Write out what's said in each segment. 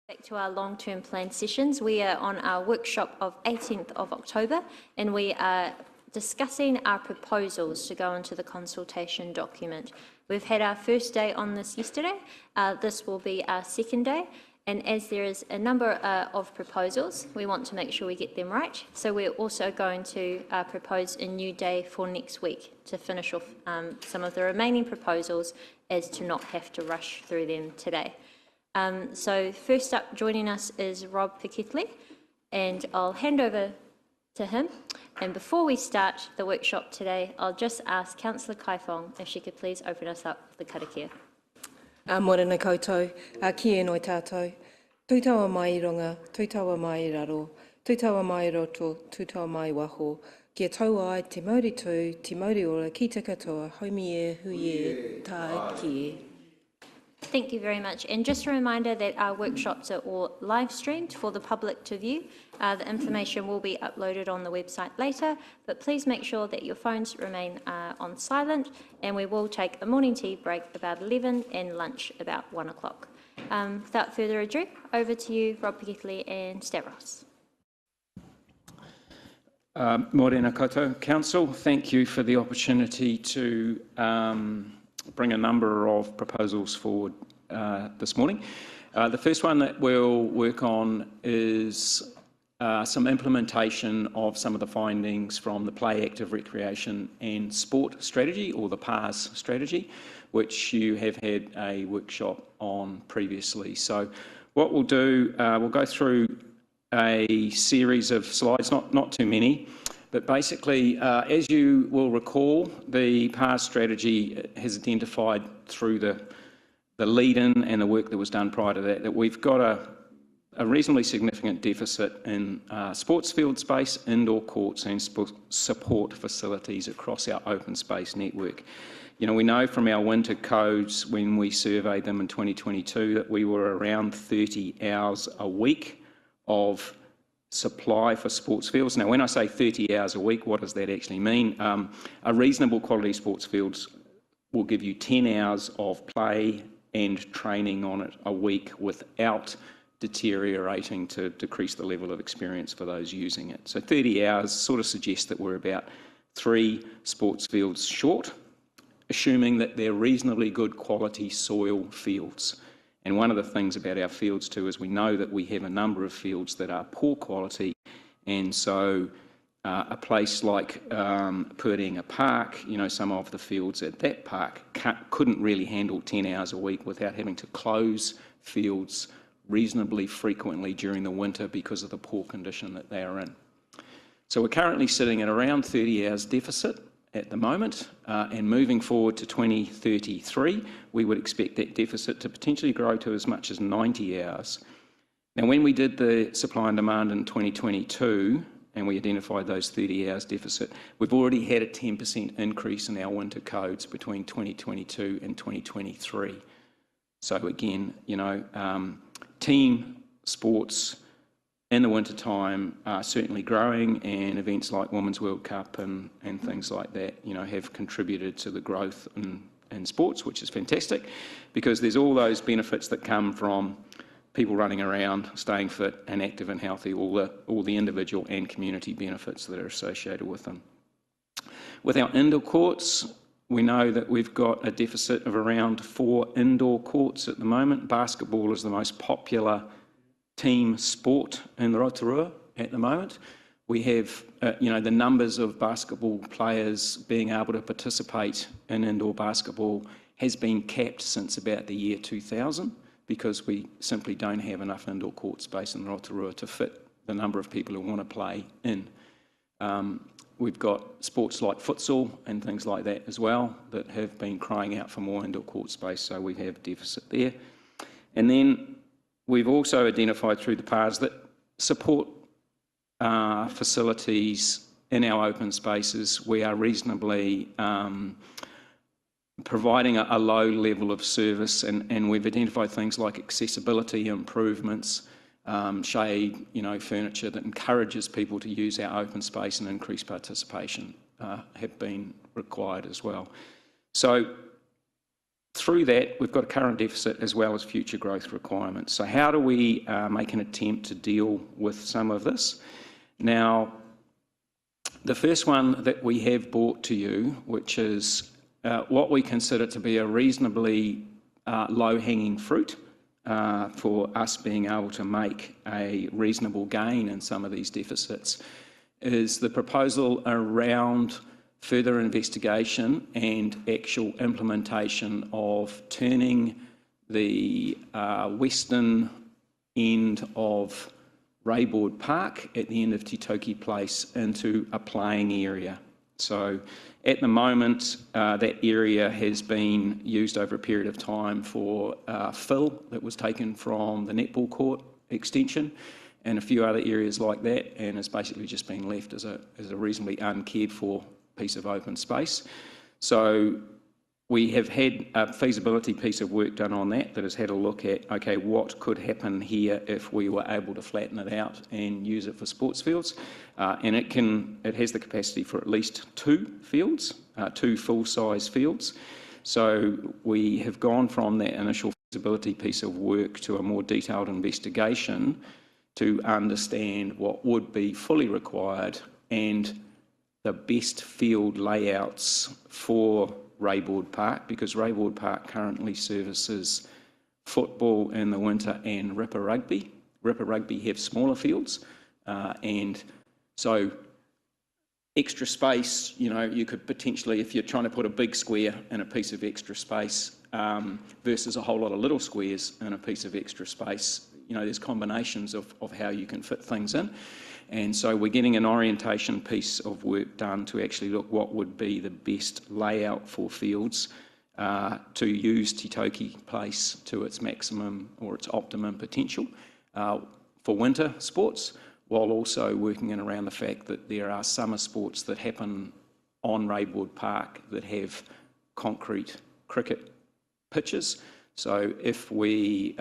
Back to our long-term plan sessions. We are on our workshop of 18th of October and we are discussing our proposals to go into the consultation document. We've had our first day on this yesterday. This will be our second day, and as there is a number of proposals, we want to make sure we get them right. So we're also going to propose a new day for next week to finish off some of the remaining proposals as to not have to rush through them today. So first up joining us is Rob Pikethley, and I'll hand over to him. And before we start the workshop today, I'll just ask Councillor Kaifong if she could please open us up with the karakia. Morena koutou, ki e noi tātou. Tūtaua mai I ronga, tūtaua mai I raro, tūtaua mai I roto, tūtaua mai waho. Kia tau ai te mauri tū, te mauri ora, ki te katoa, haumi e, hui e, tā ki e. Thank you very much. And just a reminder that our workshops are all live streamed for the public to view. The information will be uploaded on the website later, but please make sure that your phones remain on silent, and we will take a morning tea break about 11 and lunch about 1 o'clock. Without further ado, over to you, Rob Pikethley and Stavros. Morena koutou. Council, thank you for the opportunity to bring a number of proposals forward this morning. The first one that we'll work on is some implementation of some of the findings from the Play, Active, Recreation and Sport strategy, or the PARS strategy, which you have had a workshop on previously. So what we'll do, we'll go through a series of slides, not too many, but basically, as you will recall, the PARS strategy has identified through the lead-in and the work that was done prior to that, that we've got a reasonably significant deficit in sports field space, indoor courts and support facilities across our open space network. You know, we know from our winter codes when we surveyed them in 2022 that we were around 30 hours a week of supply for sports fields. Now, when I say 30 hours a week, what does that actually mean? A reasonable quality sports fields will give you 10 hours of play and training on it a week without deteriorating to decrease the level of experience for those using it. So 30 hours sort of suggests that we're about 3 sports fields short, assuming that they're reasonably good quality soil fields. And one of the things about our fields too is we know that we have a number of fields that are poor quality, and so a place like Puringa Park, you know, some of the fields at that park couldn't really handle 10 hours a week without having to close fields reasonably frequently during the winter because of the poor condition that they are in. So we're currently sitting at around 30 hours deficit at the moment, and moving forward to 2033, we would expect that deficit to potentially grow to as much as 90 hours. Now, when we did the supply and demand in 2022, and we identified those 30 hours deficit, we've already had a 10% increase in our winter codes between 2022 and 2023. So again, you know, team sports in the winter time are certainly growing, and events like Women's World Cup and things like that, you know, have contributed to the growth in sports, which is fantastic, because there's all those benefits that come from people running around, staying fit and active and healthy, all the individual and community benefits that are associated with them. With our indoor courts, we know that we've got a deficit of around 4 indoor courts at the moment. Basketball is the most popular team sport in Rotorua at the moment. We have, you know, the numbers of basketball players being able to participate in indoor basketball has been capped since about the year 2000, because we simply don't have enough indoor court space in Rotorua to fit the number of people who want to play in. We've got sports like futsal and things like that as well that have been crying out for more indoor court space, so we have a deficit there. And then we've also identified through the PARS that support facilities in our open spaces, we are reasonably providing a low level of service, and we've identified things like accessibility improvements, shade, you know, furniture that encourages people to use our open space and increase participation have been required as well. So through that, we've got a current deficit as well as future growth requirements. So how do we make an attempt to deal with some of this? Now, the first one that we have brought to you, which is what we consider to be a reasonably low-hanging fruit for us being able to make a reasonable gain in some of these deficits, is the proposal around further investigation and actual implementation of turning the western end of Rayboard Park at the end of Titoki Place into a playing area. So at the moment, that area has been used over a period of time for fill that was taken from the netball court extension and a few other areas like that, and it's basically just been left as a reasonably uncared for piece of open space. So we have had a feasibility piece of work done on that has had a look at, okay, what could happen here if we were able to flatten it out and use it for sports fields. And it has the capacity for at least 2 fields, 2 full-size fields. So we have gone from that initial feasibility piece of work to a more detailed investigation to understand what would be fully required and the best field layouts for Rayboard Park, because Rayboard Park currently services football in the winter and Ripper Rugby. Ripper Rugby have smaller fields, and so extra space, you could potentially, if you're trying to put a big square in a piece of extra space versus a whole lot of little squares in a piece of extra space, there's combinations of how you can fit things in. And so we're getting an orientation piece of work done to actually look what would be the best layout for fields to use Titoki Place to its maximum or its optimum potential for winter sports, while also working in around the fact that there are summer sports that happen on Rayboard Park that have concrete cricket pitches. So if we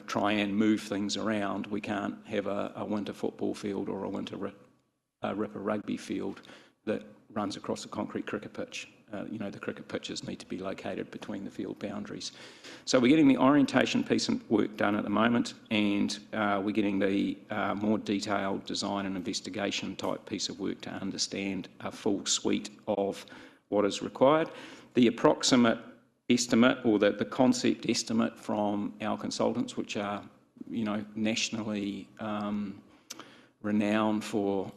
try and move things around, we can't have a winter football field or a winter Ripper Rugby field that runs across a concrete cricket pitch. The cricket pitches need to be located between the field boundaries. So we're getting the orientation piece of work done at the moment, and we're getting the more detailed design and investigation type piece of work to understand a full suite of what is required. The approximate estimate, or the concept estimate from our consultants, which are nationally renowned for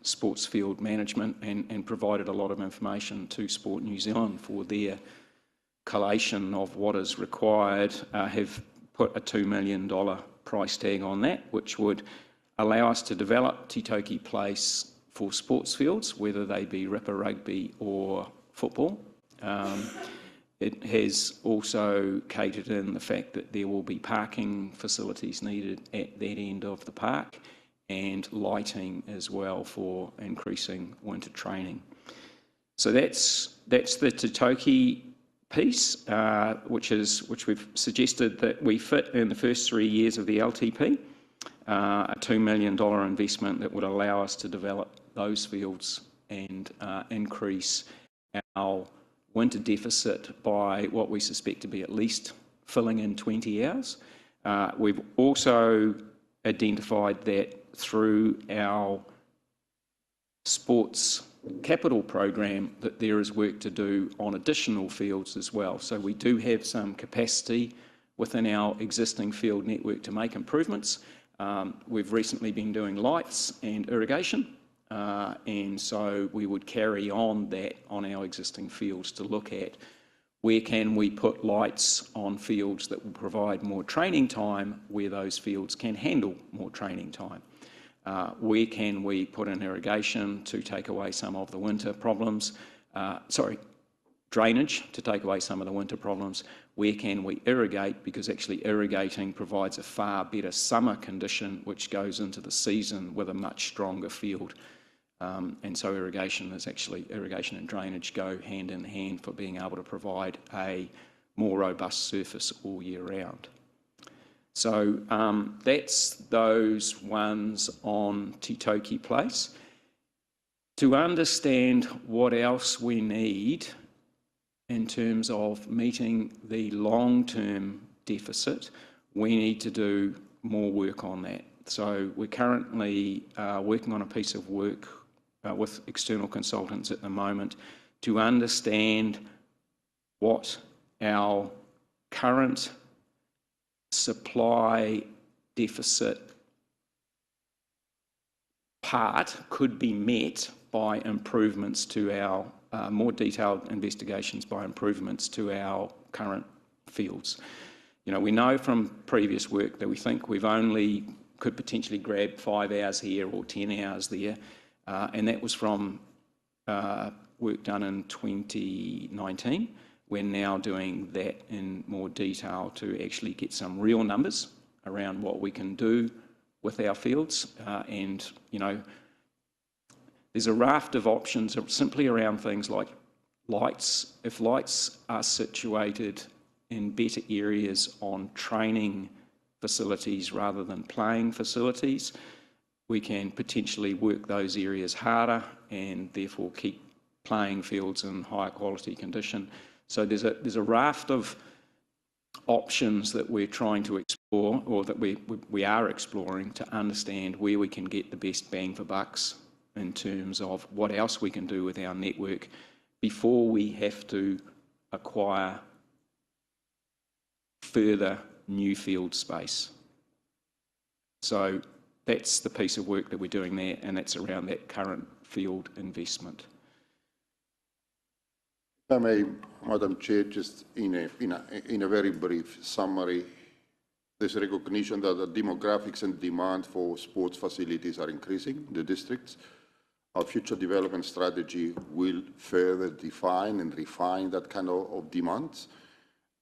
sports field management and provided a lot of information to Sport New Zealand for their collation of what is required, have put a $2 million price tag on that, which would allow us to develop Titoki Place for sports fields, whether they be Ripper Rugby or football. It has also catered in the fact that there will be parking facilities needed at that end of the park and lighting as well for increasing winter training. So that's the Titoki piece, which we've suggested that we fit in the first 3 years of the LTP, a $2 million investment that would allow us to develop those fields and increase our winter deficit by what we suspect to be at least filling in 20 hours. We've also identified that through our sports capital program that there is work to do on additional fields as well. So we do have some capacity within our existing field network to make improvements. We've recently been doing lights and irrigation. And so we would carry on that on our existing fields to look at where can we put lights on fields that will provide more training time where those fields can handle more training time. Where can we put in irrigation to take away some of the winter problems, drainage to take away some of the winter problems. Where can we irrigate, because actually irrigating provides a far better summer condition which goes into the season with a much stronger field. And so irrigation and drainage go hand in hand for being able to provide a more robust surface all year round. So that's those ones on Titoki Place. To understand what else we need in terms of meeting the long-term deficit, we need to do more work on that. So we're currently working on a piece of work with external consultants at the moment to understand what our current supply deficit part could be met by improvements to our more detailed investigations, by improvements to our current fields. You know, we know from previous work that we think we've only could potentially grab 5 hours here or 10 hours there, and that was from work done in 2019. We're now doing that in more detail to actually get some real numbers around what we can do with our fields, and you know, there's a raft of options simply around things like lights. If lights are situated in better areas on training facilities rather than playing facilities, we can potentially work those areas harder and therefore keep playing fields in higher quality condition. So there's a raft of options that we're trying to explore, or that we are exploring, to understand where we can get the best bang for bucks in terms of what else we can do with our network before we have to acquire further new field space. So that's the piece of work that we're doing there, and that's around that current field investment. If I may, Madam Chair, just in a very brief summary, there's a recognition that the demographics and demand for sports facilities are increasing in the districts. Our future development strategy will further define and refine that kind of demands.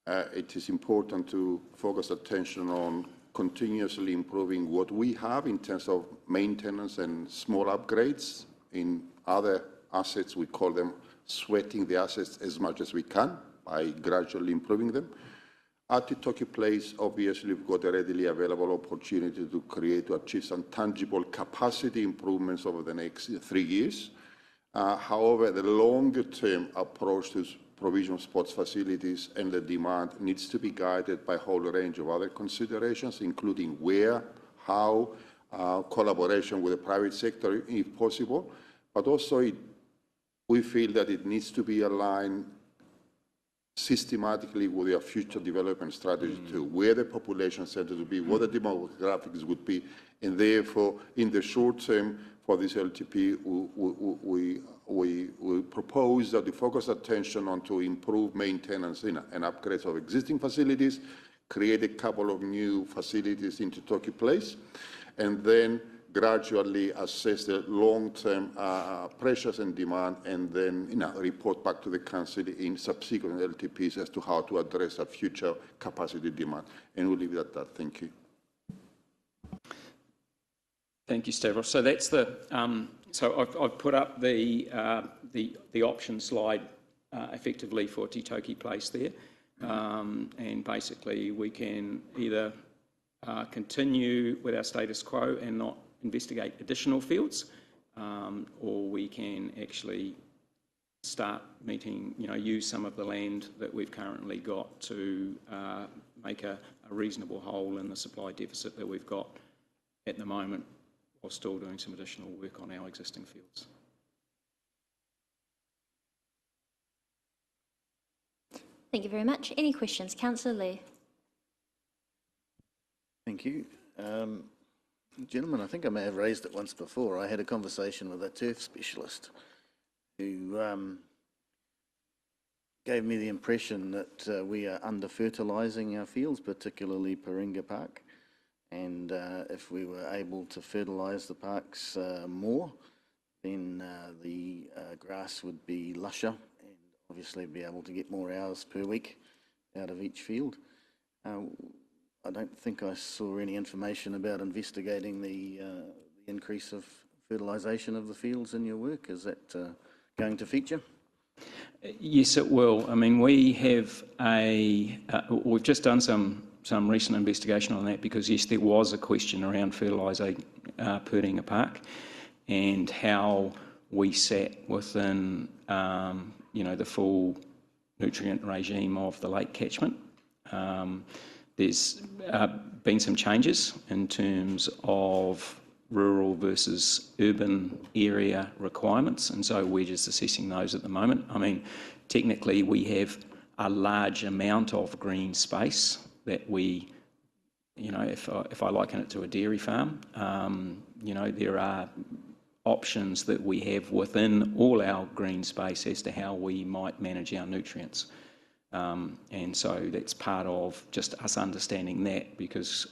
It is important to focus attention on continuously improving what we have in terms of maintenance and small upgrades. In other assets, we call them sweating the assets as much as we can by gradually improving them. At Te Toki Place, obviously, we've got a readily available opportunity to achieve some tangible capacity improvements over the next 3 years. However, the longer-term approach to provision of sports facilities and the demand needs to be guided by a whole range of other considerations, including where, how, collaboration with the private sector if possible, but also we feel that it needs to be aligned systematically with our future development strategy to where the population centers will be, what the demographics would be, and therefore, in the short term, for this LTP, we propose that we focus attention on to improve maintenance and upgrades of existing facilities, create a couple of new facilities in Te Toki Place, and then gradually assess the long-term pressures and demand, and then report back to the Council in subsequent LTPs as to how to address our future capacity demand. And we'll leave it at that. Thank you. Thank you, Stavros. So that's the. So I've put up the option slide effectively for Te Toki Place there, and basically we can either continue with our status quo and not investigate additional fields, or we can actually start meeting, use some of the land that we've currently got to make a reasonable hole in the supply deficit that we've got at the moment, while still doing some additional work on our existing fields. Thank you very much. Any questions? Councillor Lee. Thank you. Gentlemen, I think I may have raised it once before. I had a conversation with a turf specialist who gave me the impression that we are under-fertilising our fields, particularly Paringa Park, and if we were able to fertilise the parks more, then the grass would be lusher and obviously be able to get more hours per week out of each field. I don't think I saw any information about investigating the increase of fertilisation of the fields in your work. Is that going to feature? Yes, it will. I mean, we have we've just done some recent investigation on that, because yes, there was a question around fertilising Paringa Park and how we sat within the full nutrient regime of the lake catchment. There's been some changes in terms of rural versus urban area requirements, and so we're just assessing those at the moment. I mean, technically we have a large amount of green space that we, you know, if I liken it to a dairy farm, you know, there are options that we have within all our green space as to how we might manage our nutrients. And so that's part of just us understanding that, because,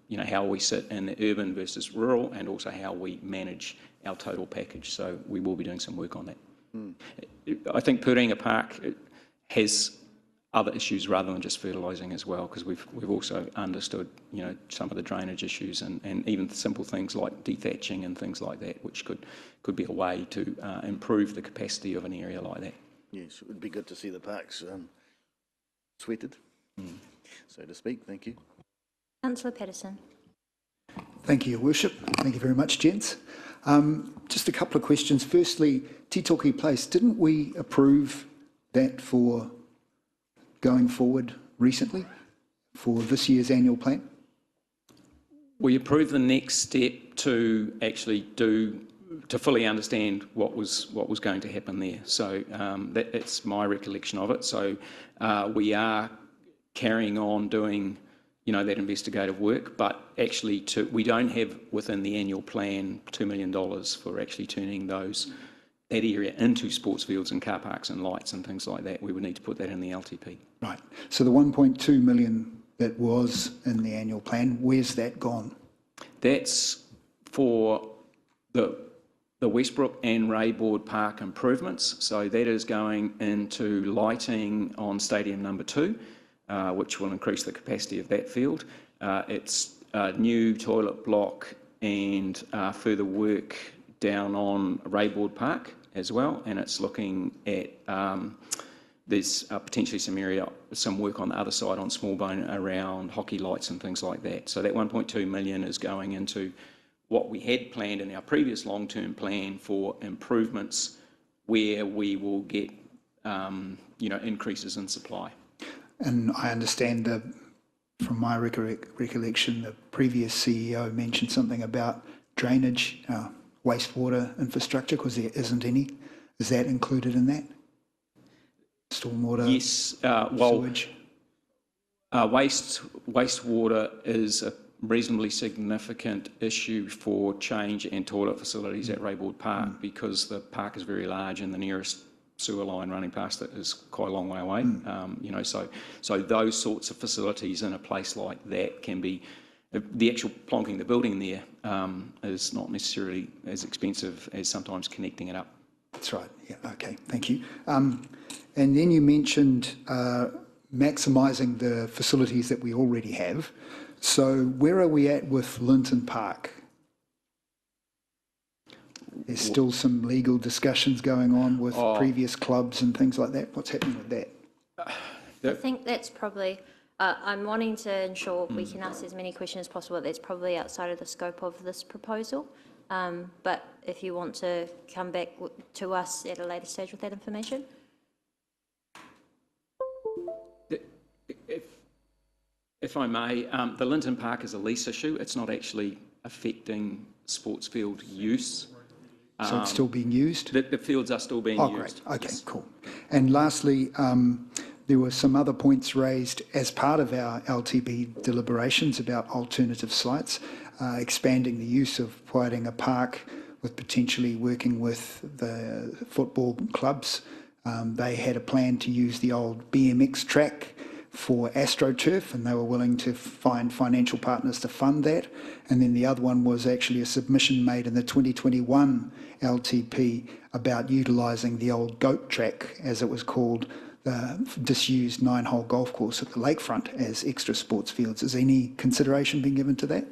you know, how we sit in the urban versus rural, and also how we manage our total package. So we will be doing some work on that. I think Puringa Park has other issues rather than just fertilising as well, because we've also understood, you know, some of the drainage issues, and even simple things like dethatching and things like that, which could be a way to improve the capacity of an area like that. Yes, it would be good to see the parks sweated, so to speak. Thank you. Councillor Patterson. Thank you, Your Worship. Thank you very much, gents. Just a couple of questions. Firstly, Titoki Place, didn't we approve that for going forward recently for this year's annual plan? We approved the next step to actually to fully understand what was going to happen there. So that's my recollection of it. So we are carrying on doing, you know, that investigative work, but actually we don't have within the annual plan $2 million for actually turning that area into sports fields and car parks and lights and things like that. We would need to put that in the LTP. Right. So the 1.2 million that was in the annual plan, where's that gone? That's for the Westbrook and Rayboard Park improvements. So that is going into lighting on Stadium number 2, which will increase the capacity of that field. It's a new toilet block and further work down on Rayboard Park as well, and it's looking at there's potentially some work on the other side on Smallbone around hockey lights and things like that. So that 1.2 million is going into what we had planned in our previous long-term plan for improvements, where we will get you know, increases in supply. And I understand from my recollection, the previous CEO mentioned something about drainage, wastewater infrastructure, because there isn't any. Is that included in that? Stormwater? Yes. Sewage? Wastewater is a reasonably significant issue for change and toilet facilities at Rayboard Park, because the park is very large and the nearest sewer line running past it is quite a long way away. You know, so those sorts of facilities in a place like that can be, the actual plonking the building there is not necessarily as expensive as sometimes connecting it up. That's right. Yeah. Okay. Thank you. And then you mentioned maximising the facilities that we already have. So where are we at with Linton Park? There's still some legal discussions going on with previous clubs and things like that. What's happening with that? I think that's probably, I'm wanting to ensure we can ask as many questions as possible. That's probably outside of the scope of this proposal. But if you want to come back to us at a later stage with that information. If I may, the Linton Park is a lease issue. It's not actually affecting sports field use. So it's still being used? The fields are still being used. Great. Okay, yes. Cool. And lastly, there were some other points raised as part of our LTB deliberations about alternative sites, expanding the use of Puarenga Park with potentially working with the football clubs. They had a plan to use the old BMX track for AstroTurf, and they were willing to find financial partners to fund that. And then the other one was actually a submission made in the 2021 LTP about utilising the old goat track, as it was called, the disused 9-hole golf course at the lakefront, as extra sports fields. Has any consideration been given to that?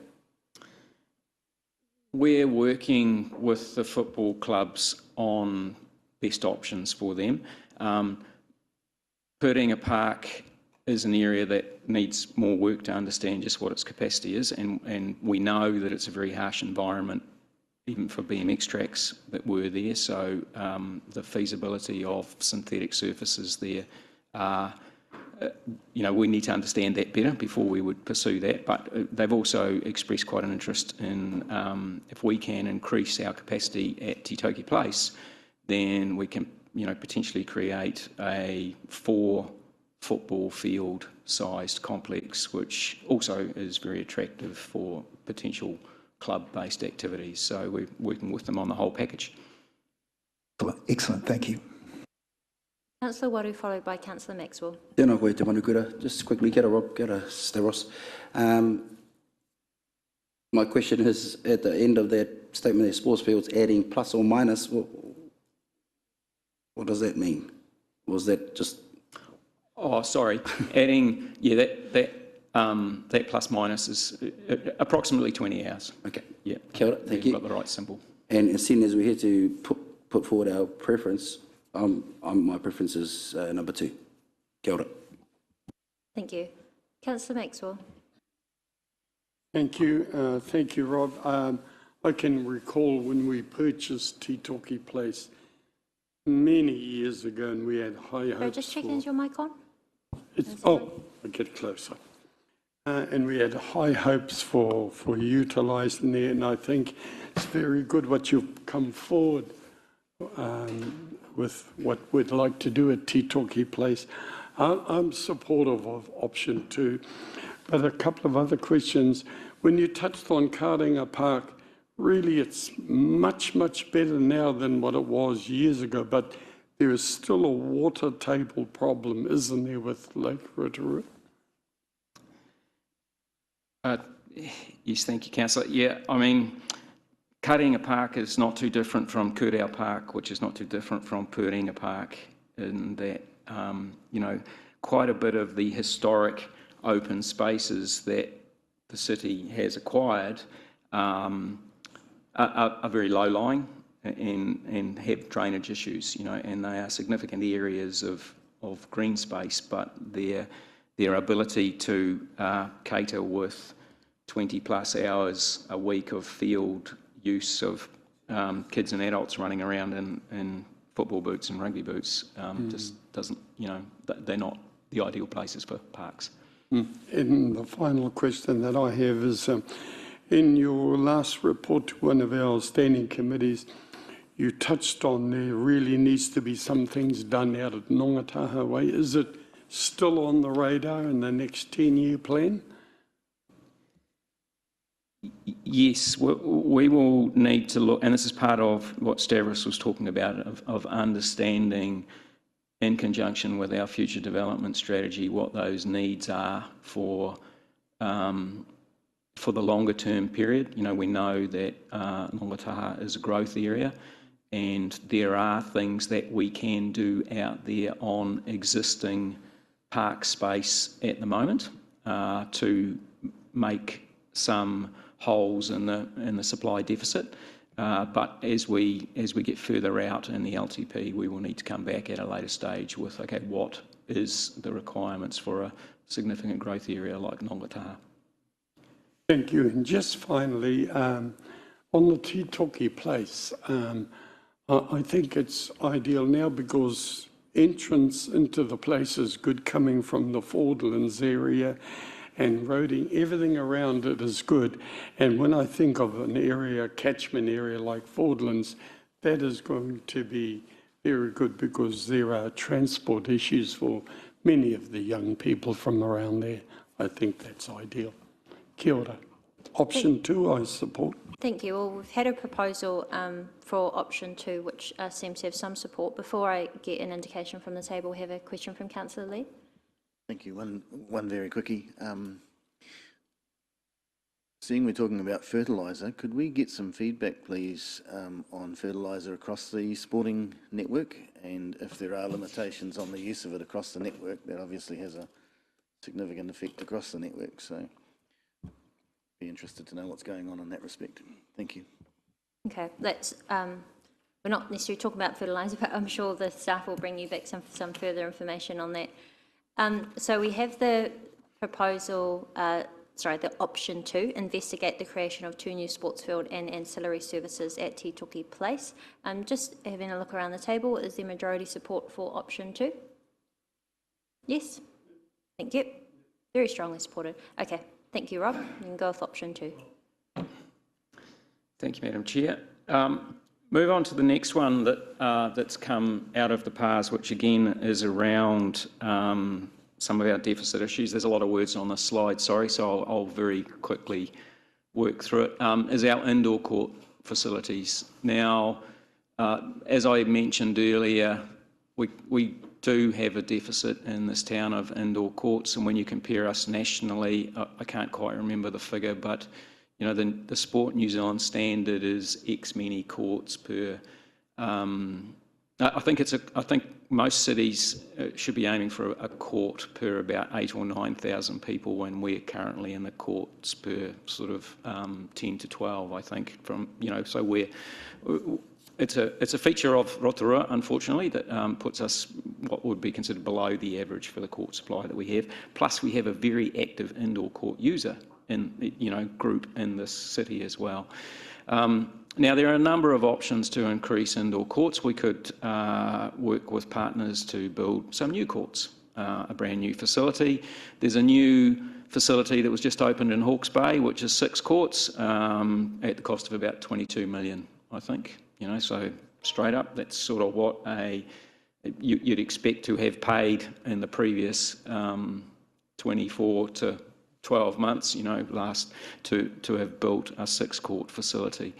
We're working with the football clubs on best options for them. Puringa Park is an area that needs more work to understand just what its capacity is, and we know that it's a very harsh environment even for BMX tracks that were there, so the feasibility of synthetic surfaces there we need to understand that better before we would pursue that. But they've also expressed quite an interest in if we can increase our capacity at Titoki Place, then we can, potentially create a 4 football field sized complex, which also is very attractive for potential club-based activities. So we're working with them on the whole package. Excellent, thank you. Councillor Waru, followed by Councillor Maxwell. Tēnā koe te manukura. Just quickly, kia ora Rob, kia ora Stavros. My question is, at the end of that statement there, sports fields adding plus or minus, what does that mean? Was that just... Oh, sorry. Adding, that plus minus is approximately 20 hours. Okay. Yeah. Kia ora, thank you. You've got the right symbol. And seeing as we're here to put forward our preference, my preference is number 2. Kia ora. Thank you. Councillor Maxwell. Thank you. Thank you, Rob. I can recall when we purchased Titoki Place many years ago, and we had high hopes. Just checking, is your mic on? I'll get closer. And we had high hopes for utilising there, and I think it's very good what you've come forward with what we'd like to do at Titoki Place. I'm supportive of option 2, but a couple of other questions. When you touched on Kāringa Park, really it's much, much better now than what it was years ago, but there is still a water table problem, isn't there, with Lake Rotorua? Yes, thank you, Councillor. Yeah, I mean, Kāringa Park is not too different from Kūrau Park, which is not too different from Puringa Park, in that, quite a bit of the historic open spaces that the city has acquired are very low-lying and have drainage issues, and they are significant areas of green space, but their ability to cater with 20 plus hours a week of field use of kids and adults running around in football boots and rugby boots just doesn't, they're not the ideal places for parks. And the final question that I have is, in your last report to one of our standing committees, you touched on there really needs to be some things done out at Nongataha Way. Is it still on the radar in the next 10-year plan? Yes, we will need to look, and this is part of what Stavros was talking about, of understanding in conjunction with our future development strategy what those needs are for the longer term period. We know that Nongataha is a growth area, and there are things that we can do out there on existing park space at the moment to make some holes in the supply deficit. But as we get further out in the LTP, we will need to come back at a later stage with, okay, what is the requirements for a significant growth area like Nongataha? Thank you. And just finally, on the Titoki Place, I think it's ideal now because entrance into the place is good coming from the Fordlands area, and roading, everything around it is good. And when I think of an area, catchment area like Fordlands, that is going to be very good because there are transport issues for many of the young people from around there. I think that's ideal. Kia ora. Option 2, I support. Thank you. Well, we've had a proposal for option 2, which seems to have some support. Before I get an indication from the table, we have a question from Councillor Lee. Thank you. One very quickie. Seeing we're talking about fertiliser, could we get some feedback, please, on fertiliser across the sporting network? And if there are limitations on the use of it across the network, that obviously has a significant effect across the network. So be interested to know what's going on in that respect. Thank you. Okay, let's, we're not necessarily talking about fertiliser, but I'm sure the staff will bring you back some further information on that. So we have the proposal, the option 2, investigate the creation of 2 new sports field and ancillary services at Titoki Place. Just having a look around the table, is there majority support for option 2? Yes. Thank you. Very strongly supported. Okay. Thank you, Rob. You can go with option 2. Thank you, Madam Chair. Move on to the next one that's come out of the PARS, which again is around some of our deficit issues. There's a lot of words on this slide, sorry, so I'll very quickly work through it, is our indoor court facilities. Now, as I mentioned earlier, we do have a deficit in this town of indoor courts, and when you compare us nationally, I can't quite remember the figure, but you know, the Sport New Zealand standard is X many courts per. I think most cities should be aiming for a court per about 8,000 or 9,000 people, when we're currently in the courts per sort of 10 to 12. I think so it's a feature of Rotorua, unfortunately, that puts us what would be considered below the average for the court supply that we have. Plus, we have a very active indoor court user group in this city as well. Now, there are a number of options to increase indoor courts. We could work with partners to build some new courts, a brand new facility. There's a new facility that was just opened in Hawke's Bay, which is 6 courts at the cost of about 22 million, I think. So straight up, that's sort of what you'd expect to have paid in the previous 24 to 12 months, last to have built a 6-court facility.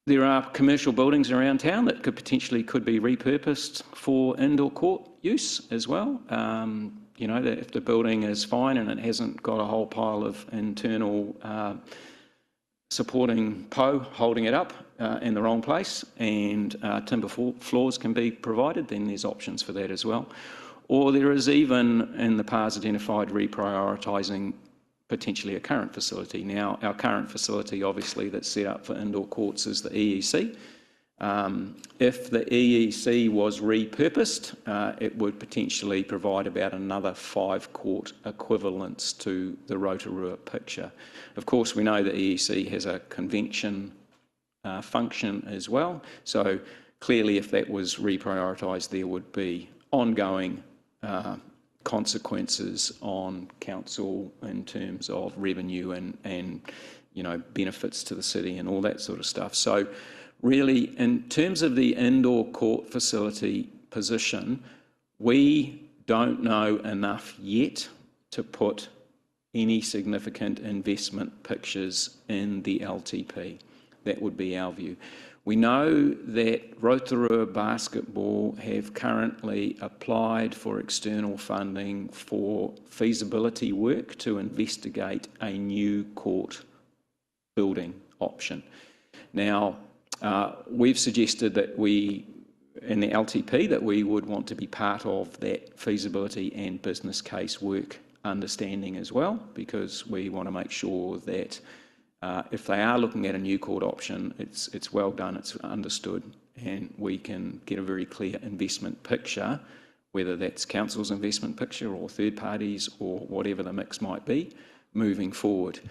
There are commercial buildings around town that could be repurposed for indoor court use as well. That if the building is fine and it hasn't got a whole pile of internal supporting holding it up in the wrong place, and timber floors can be provided, then there's options for that as well. Or there is even, in the PARS, identified reprioritising potentially a current facility. Now, our current facility, obviously, that's set up for indoor courts is the EEC. If the EEC was repurposed, it would potentially provide about another 5-court equivalents to the Rotorua picture. Of course, we know the EEC has a convention function as well, so clearly if that was reprioritised, there would be ongoing consequences on council in terms of revenue and benefits to the city and all that sort of stuff. So really, in terms of the indoor court facility position, we don't know enough yet to put any significant investment pictures in the LTP. That would be our view. We know that Rotorua Basketball have currently applied for external funding for feasibility work to investigate a new court building option. Now, we've suggested that in the LTP, that we would want to be part of that feasibility and business case work understanding as well, because we want to make sure that if they are looking at a new court option, it's well done, it's understood, and we can get a very clear investment picture, whether that's council's investment picture or third parties or whatever the mix might be, moving forward.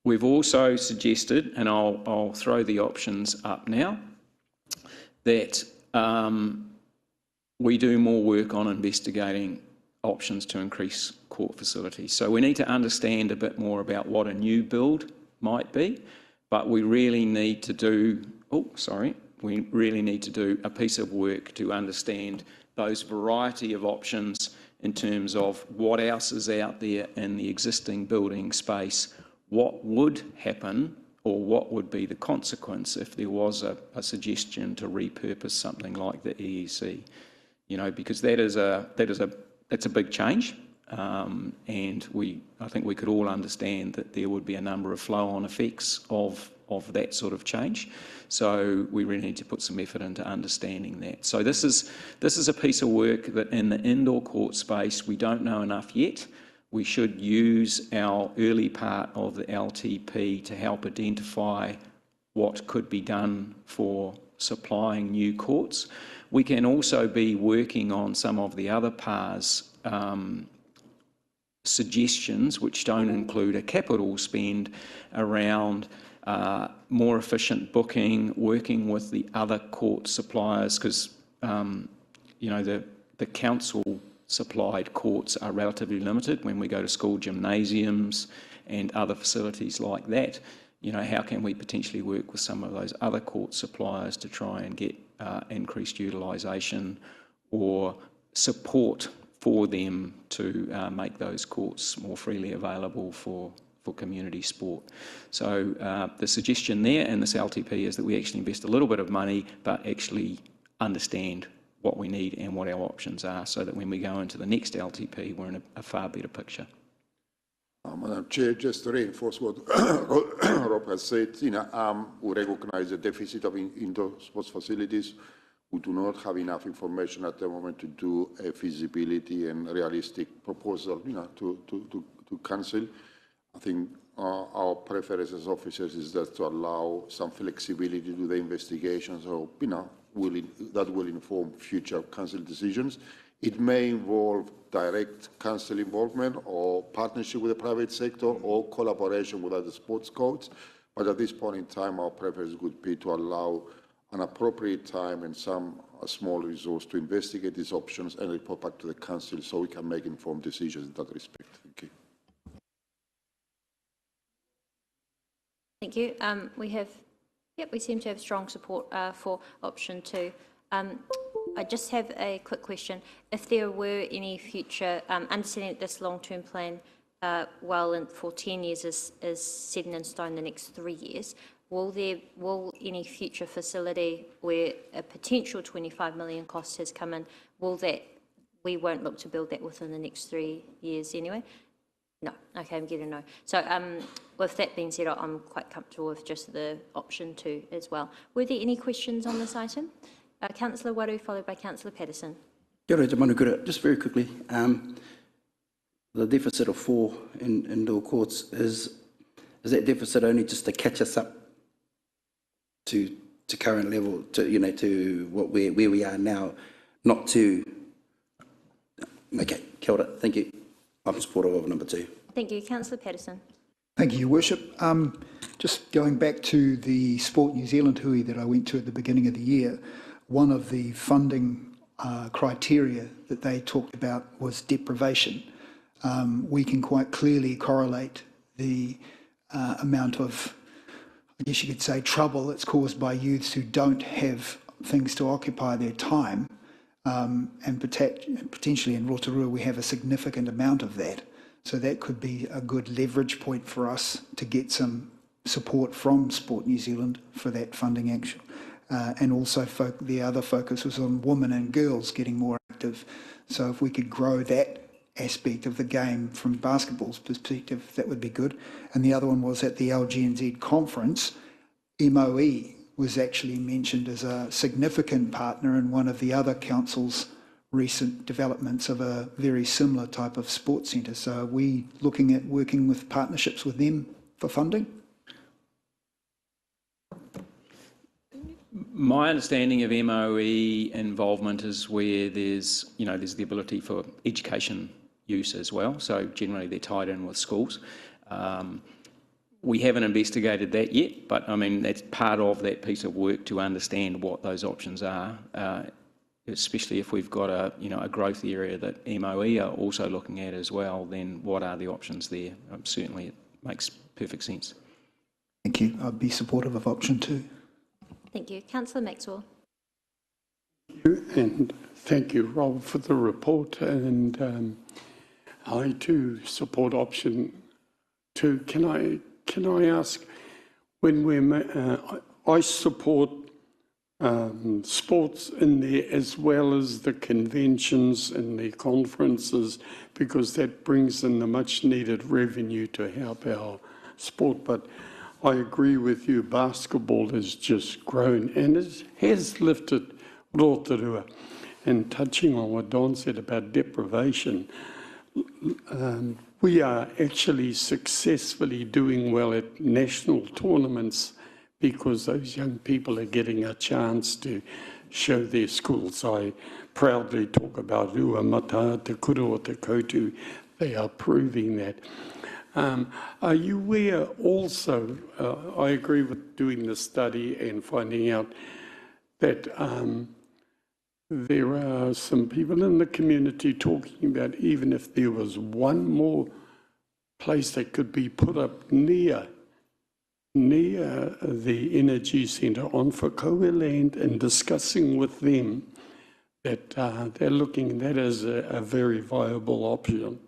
We've also suggested, and I'll throw the options up now, that we do more work on investigating options to increase court facilities. So we need to understand a bit more about what a new build might be, but we really need to do, a piece of work to understand those variety of options in terms of what else is out there in the existing building space, what would happen or what would be the consequence if there was a suggestion to repurpose something like the EEC, because that's a big change, and I think we could all understand that there would be a number of flow-on effects of that sort of change. So we really need to put some effort into understanding that. So this is a piece of work that in the indoor court space we don't know enough yet. We should use our early part of the LTP to help identify what could be done for supplying new courts. We can also be working on some of the other PARS suggestions, which don't include a capital spend, around more efficient booking, working with the other court suppliers, because the the council supplied courts are relatively limited when we go to school gymnasiums and other facilities like that. You know, how can we potentially work with some of those other court suppliers to try and get increased utilisation or support for them to make those courts more freely available for community sport. So the suggestion there in this LTP is that we actually invest a little bit of money but actually understand what we need and what our options are, so that when we go into the next LTP we're in a far better picture. Madam Chair, just to reinforce what Rob has said, we recognise the deficit of indoor sports facilities. We do not have enough information at the moment to do a feasibility and realistic proposal, to council. I think our preference as officers is that to allow some flexibility to the investigation, so that will inform future council decisions. It may involve direct council involvement or partnership with the private sector or collaboration with other sports codes. But at this point in time, our preference would be to allow an appropriate time and a small resource to investigate these options and report back to the council so we can make informed decisions in that respect. Thank you. Thank you. We seem to have strong support for option 2. I just have a quick question. If there were any future, understanding that this long-term plan, for 10 years is set in stone the next 3 years, will any future facility where a potential 25 million cost has come in, we won't look to build that within the next 3 years anyway? No. Okay, I'm getting a no. So with that being said, I'm quite comfortable with just the option 2 as well. Were there any questions on this item? Councillor Waru, followed by Councillor Patterson. Kia ora, te manukura. Just very quickly, the deficit of 4 indoor courts, is that deficit only just to catch us up to current level, to where we are now, not to... Okay, kia ora, thank you. I'm supportive of number 2. Thank you. Councillor Patterson. Thank you, Your Worship. Just going back to the Sport New Zealand hui that I went to at the beginning of the year, one of the funding criteria that they talked about was deprivation. We can quite clearly correlate the amount of, I guess you could say, trouble that's caused by youths who don't have things to occupy their time. And potentially in Rotorua we have a significant amount of that. So that could be a good leverage point for us to get some support from Sport New Zealand for that funding action. And also the other focus was on women and girls getting more active. So if we could grow that aspect of the game from basketball's perspective, that would be good. And the other one was at the LGNZ conference, MOE was actually mentioned as a significant partner in one of the other council's recent developments of a very similar type of sports centre. So are we looking at working with partnerships with them for funding? My understanding of MOE involvement is where there's the ability for education use as well. So generally they're tied in with schools. We haven't investigated that yet, but I mean that's part of that piece of work to understand what those options are, especially if we've got a growth area that MOE are also looking at as well. Then what are the options there? Certainly, it makes perfect sense. Thank you. I'd be supportive of option 2. Thank you, Councillor Maxwell. And thank you, Rob, for the report. And I too support option 2. Can I ask, when I support sports in there as well as the conventions and the conferences, because that brings in the much needed revenue to help our sport. But I agree with you, basketball has just grown and it has lifted Rotorua. And touching on what Don said about deprivation, we are actually successfully doing well at national tournaments because those young people are getting a chance to show their skills. I proudly talk about Rua Mata, Te Kuro, Te Koutu. They are proving that. Are you aware also, I agree with doing the study and finding out that there are some people in the community talking about even if there was one more place that could be put up near the energy centre on Whakaua land, and discussing with them that they're looking at that as a very viable option.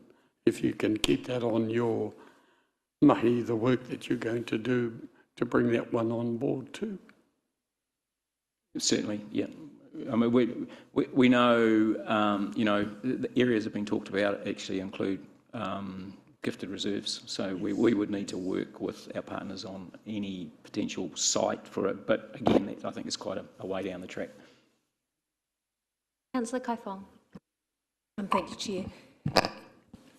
If you can keep that on your mahi, the work that you're going to do to bring that one on board too. Certainly, yeah. I mean, we know, you know, the areas that have been talked about actually include gifted reserves. So we would need to work with our partners on any potential site for it. But again, I think it's quite a way down the track. Councillor Kaifong. Thank you, Chair.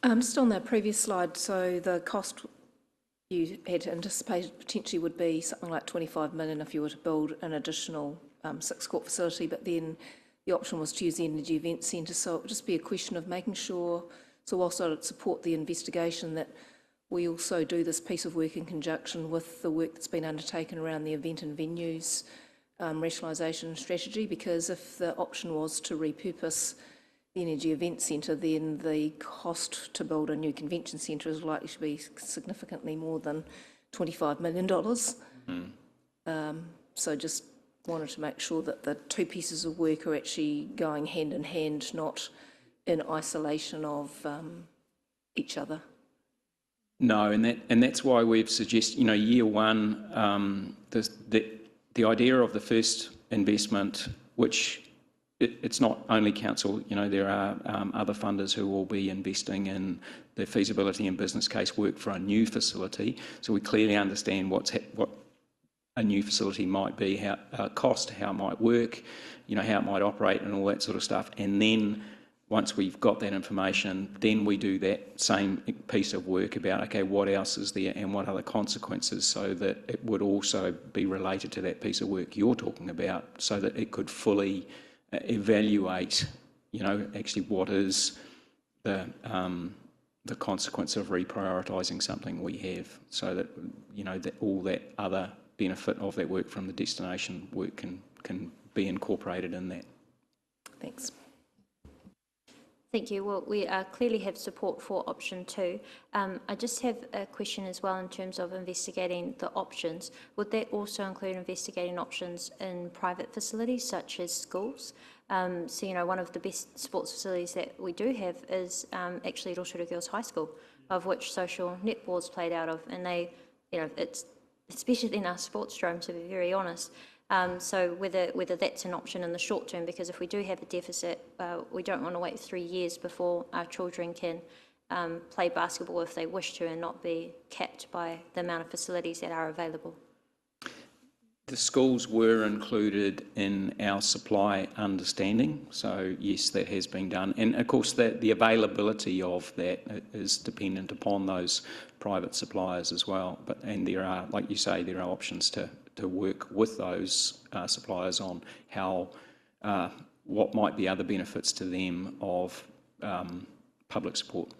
Just on the previous slide, so the cost you had anticipated potentially would be something like 25 million if you were to build an additional 6-court facility, but then the option was to use the Energy Event Centre. So it would just be a question of making sure, so whilst I would support the investigation, that we also do this piece of work in conjunction with the work that's been undertaken around the event and venues rationalisation strategy, because if the option was to repurpose the Energy Event Centre, then the cost to build a new convention centre is likely to be significantly more than $25 million. So just wanted to make sure that the two pieces of work are actually going hand in hand, not in isolation of each other. No, and that's why we've suggested, you know, year one, the idea of the first investment, which it's not only council, you know, there are other funders who will be investing in the feasibility and business case work for a new facility. So we clearly understand what a new facility might be, how cost, how it might work, you know, how it might operate and all that sort of stuff. And then once we've got that information, then we do that same piece of work about, okay, what else is there and what other consequences, so that it would also be related to that piece of work you're talking about, so that it could fully evaluate, you know, actually what is the consequence of reprioritising something we have, so that, you know, that all that other benefit of that work from the destination work can be incorporated in that. Thanks. Thank you. Well, we clearly have support for option 2. I just have a question as well in terms of investigating the options. Would that also include investigating options in private facilities such as schools? So, you know, one of the best sports facilities that we do have is actually Rotorua Girls High School, of which social netball's played out of, and they, you know, it's especially in our sports drome, to be very honest. So whether that's an option in the short term, because if we do have a deficit, we don't want to wait 3 years before our children can play basketball if they wish to and not be capped by the amount of facilities that are available. The schools were included in our supply understanding, so yes, that has been done. And of course, the availability of that is dependent upon those private suppliers as well. And there are, like you say, there are options to work with those suppliers on how, what might be other benefits to them of public support.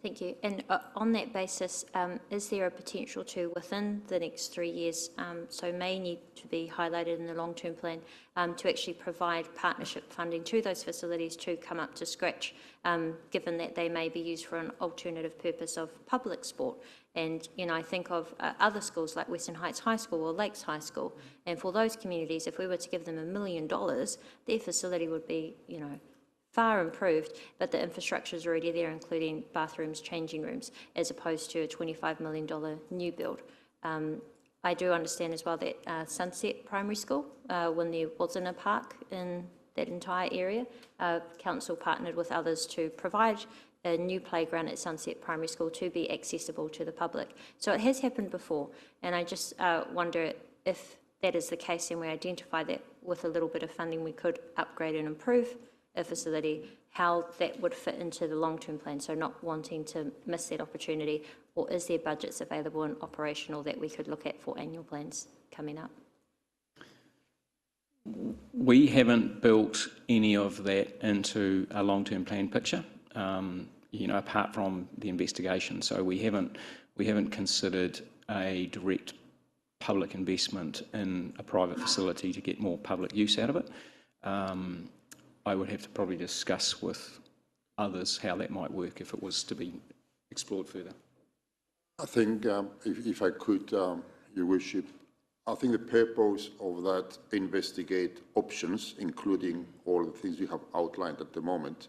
Thank you. And on that basis, is there a potential to, within the next 3 years, so may need to be highlighted in the long-term plan, to actually provide partnership funding to those facilities to come up to scratch, given that they may be used for an alternative purpose of public sport? And, you know, I think of other schools like Western Heights High School or Lakes High School, and for those communities, if we were to give them $1 million, their facility would be, you know, far improved, but the infrastructure is already there, including bathrooms, changing rooms, as opposed to a $25 million new build. I do understand as well that Sunset Primary School, when there wasn't a park in that entire area, council partnered with others to provide a new playground at Sunset Primary School to be accessible to the public. So it has happened before, and I just wonder if that is the case and we identify that with a little bit of funding we could upgrade and improve a facility, how that would fit into the long-term plan, so not wanting to miss that opportunity, or is there budgets available and operational that we could look at for annual plans coming up? We haven't built any of that into a long-term plan picture, you know, apart from the investigation. So we haven't considered a direct public investment in a private facility to get more public use out of it. I would have to probably discuss with others how that might work if it was to be explored further. I think, if I could, Your Worship, I think the purpose of that investigate options, including all the things you have outlined at the moment,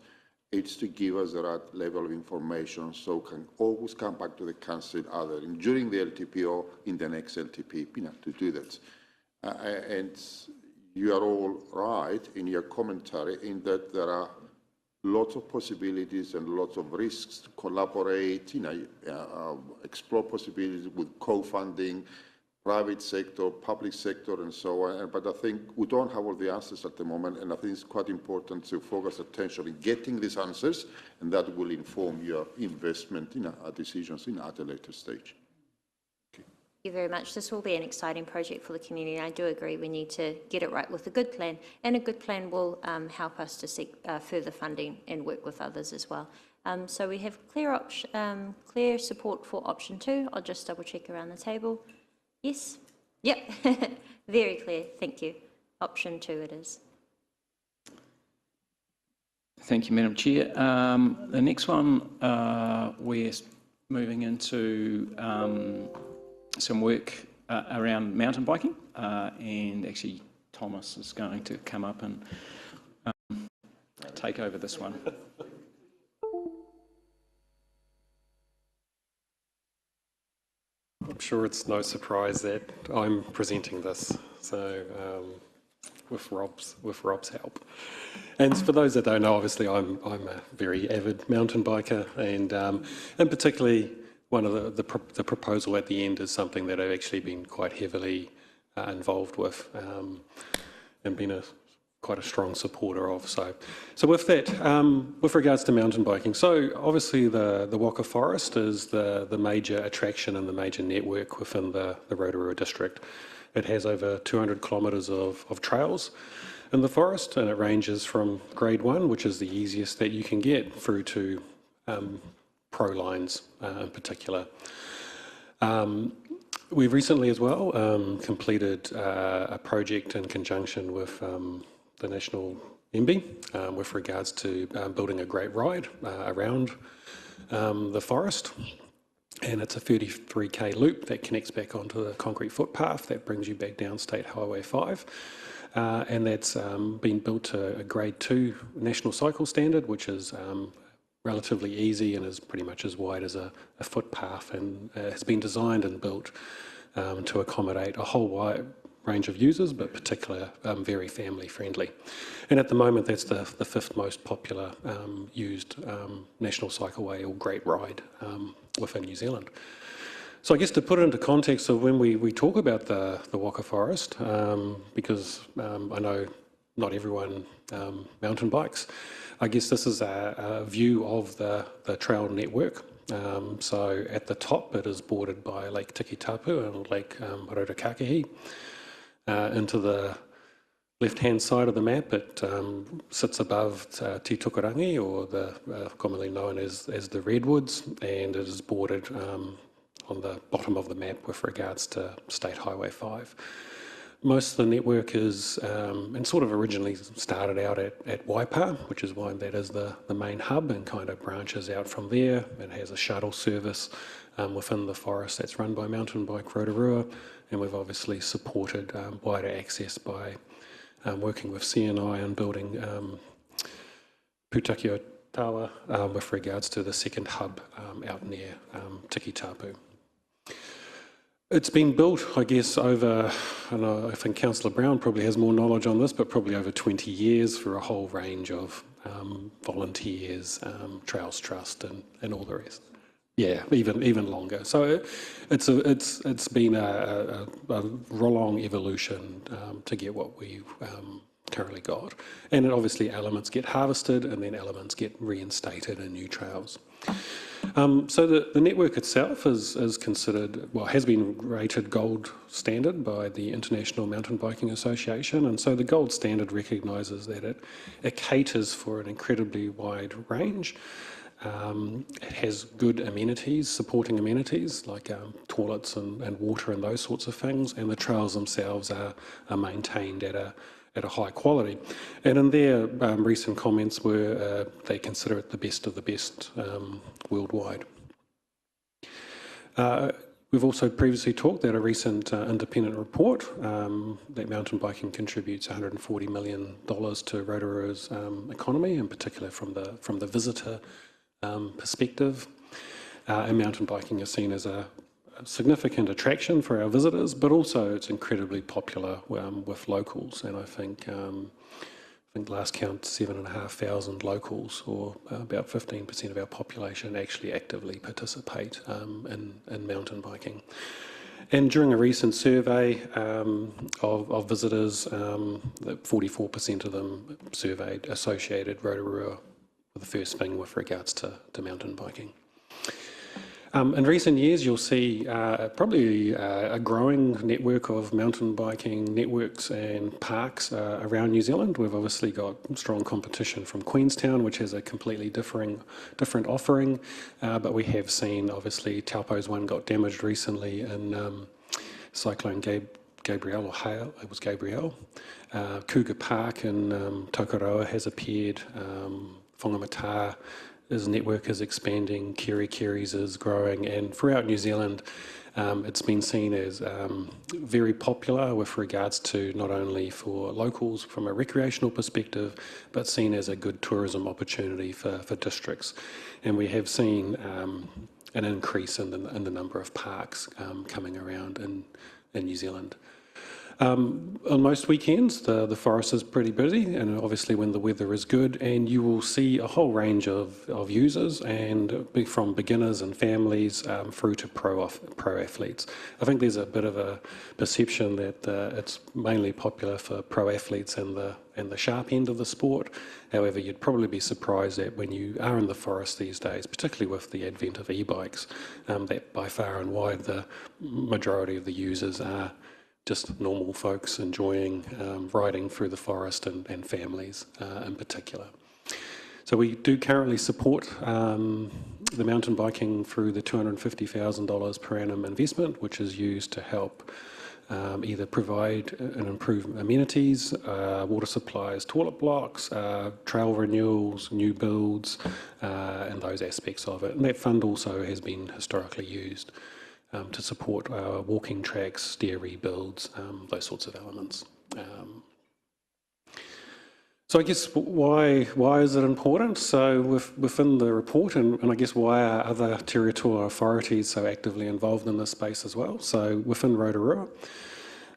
it's to give us the right level of information so can always come back to the council either during the LTP or in the next LTP, to do that. And you are all right in your commentary in that there are lots of possibilities and lots of risks to collaborate, explore possibilities with co-funding, private sector, public sector, and so on. But I think we don't have all the answers at the moment, and I think it's quite important to focus attention in getting these answers, and that will inform your investment decisions at a later stage. Thank you very much. This will be an exciting project for the community. I do agree we need to get it right with a good plan, and a good plan will help us to seek further funding and work with others as well. So we have clear support for option 2. I'll just double check around the table. Yes? Yep. Very clear. Thank you. Option 2 it is. Thank you, Madam Chair. The next one, we're moving into some work around mountain biking, and actually Thomas is going to come up and take over this one. I'm sure it's no surprise that I'm presenting this, so with Rob's help. And for those that don't know, obviously I'm a very avid mountain biker, and particularly one of the proposal at the end is something that I've actually been quite heavily involved with, and been quite a strong supporter of. So with that, with regards to mountain biking, so obviously the Waka Forest is the major attraction and the major network within the Rotorua district. It has over 200 kilometres of trails in the forest, and it ranges from grade 1, which is the easiest that you can get, through to pro lines in particular. We've recently as well completed a project in conjunction with the National MB with regards to building a great ride around the forest, and it's a 33k loop that connects back onto the concrete footpath that brings you back down State Highway 5, and that's been built to a grade 2 national cycle standard, which is relatively easy and is pretty much as wide as a footpath, and has been designed and built to accommodate a whole wide range of users, but particularly very family friendly. And at the moment, that's the 5th most popular used national cycleway or great ride within New Zealand. So I guess to put it into context of when we talk about the Waka Forest, because I know not everyone mountain bikes, I guess this is a view of the trail network. So at the top, it is bordered by Lake Tikitapu and Lake Rotorua. Into the left-hand side of the map, it sits above Te Tukarangi, or commonly known as the Redwoods, and it is bordered on the bottom of the map with regards to State Highway 5. Most of the network is, and sort of originally started out at Waipa, which is why that is the main hub, and kind of branches out from there. It has a shuttle service within the forest that's run by Mountain Bike Rotorua, and we've obviously supported wider access by working with CNI and building Pūtakio Tawa with regards to the second hub out near Tikitapu. It's been built, I guess, over, and I think Councillor Brown probably has more knowledge on this, but probably over 20 years for a whole range of volunteers, Trails Trust, and all the rest. Yeah, even longer. So it's been a long evolution to get what we've currently got, and obviously elements get harvested and then elements get reinstated in new trails. So the network itself is considered, well, has been rated gold standard by the International Mountain Biking Association, and so the gold standard recognises that it caters for an incredibly wide range. It has good amenities, supporting amenities like toilets and water and those sorts of things, and the trails themselves are maintained at at a high quality. And in their recent comments were they consider it the best of the best worldwide. We've also previously talked at a recent independent report that mountain biking contributes $140 million to Rotorua's economy, in particular from the visitor perspective. And mountain biking is seen as a significant attraction for our visitors, but also it's incredibly popular with locals. And I think last count 7,500 locals, or about 15% of our population, actually actively participate in mountain biking. And during a recent survey of visitors, 44% of them surveyed associated Rotorua with the first thing with regards to mountain biking. In recent years, you'll see probably a growing network of mountain biking networks and parks around New Zealand. We've obviously got strong competition from Queenstown, which has a completely different offering, but we have seen, obviously, Taupo's one got damaged recently in Cyclone Gabrielle, or Hail, it was Gabrielle. Cougar Park in Tokoroa has appeared. Whangamata, his network is expanding, Kirikiris is growing, and throughout New Zealand it's been seen as very popular with regards to not only for locals from a recreational perspective, but seen as a good tourism opportunity for districts. And we have seen an increase in the number of parks coming around in New Zealand. On most weekends, the forest is pretty busy, and obviously when the weather is good, and you will see a whole range of users, and from beginners and families through to pro athletes. I think there's a bit of a perception that it's mainly popular for pro athletes and the sharp end of the sport. However, you'd probably be surprised that when you are in the forest these days, particularly with the advent of e-bikes, that by far and wide the majority of the users are just normal folks enjoying riding through the forest, and families in particular. So we do currently support the mountain biking through the $250,000 per annum investment, which is used to help either provide and improve amenities, water supplies, toilet blocks, trail renewals, new builds, and those aspects of it. And that fund also has been historically used to support walking tracks, stair rebuilds, those sorts of elements. So I guess why is it important? So within the report, and I guess why are other territorial authorities so actively involved in this space as well? So within Rotorua,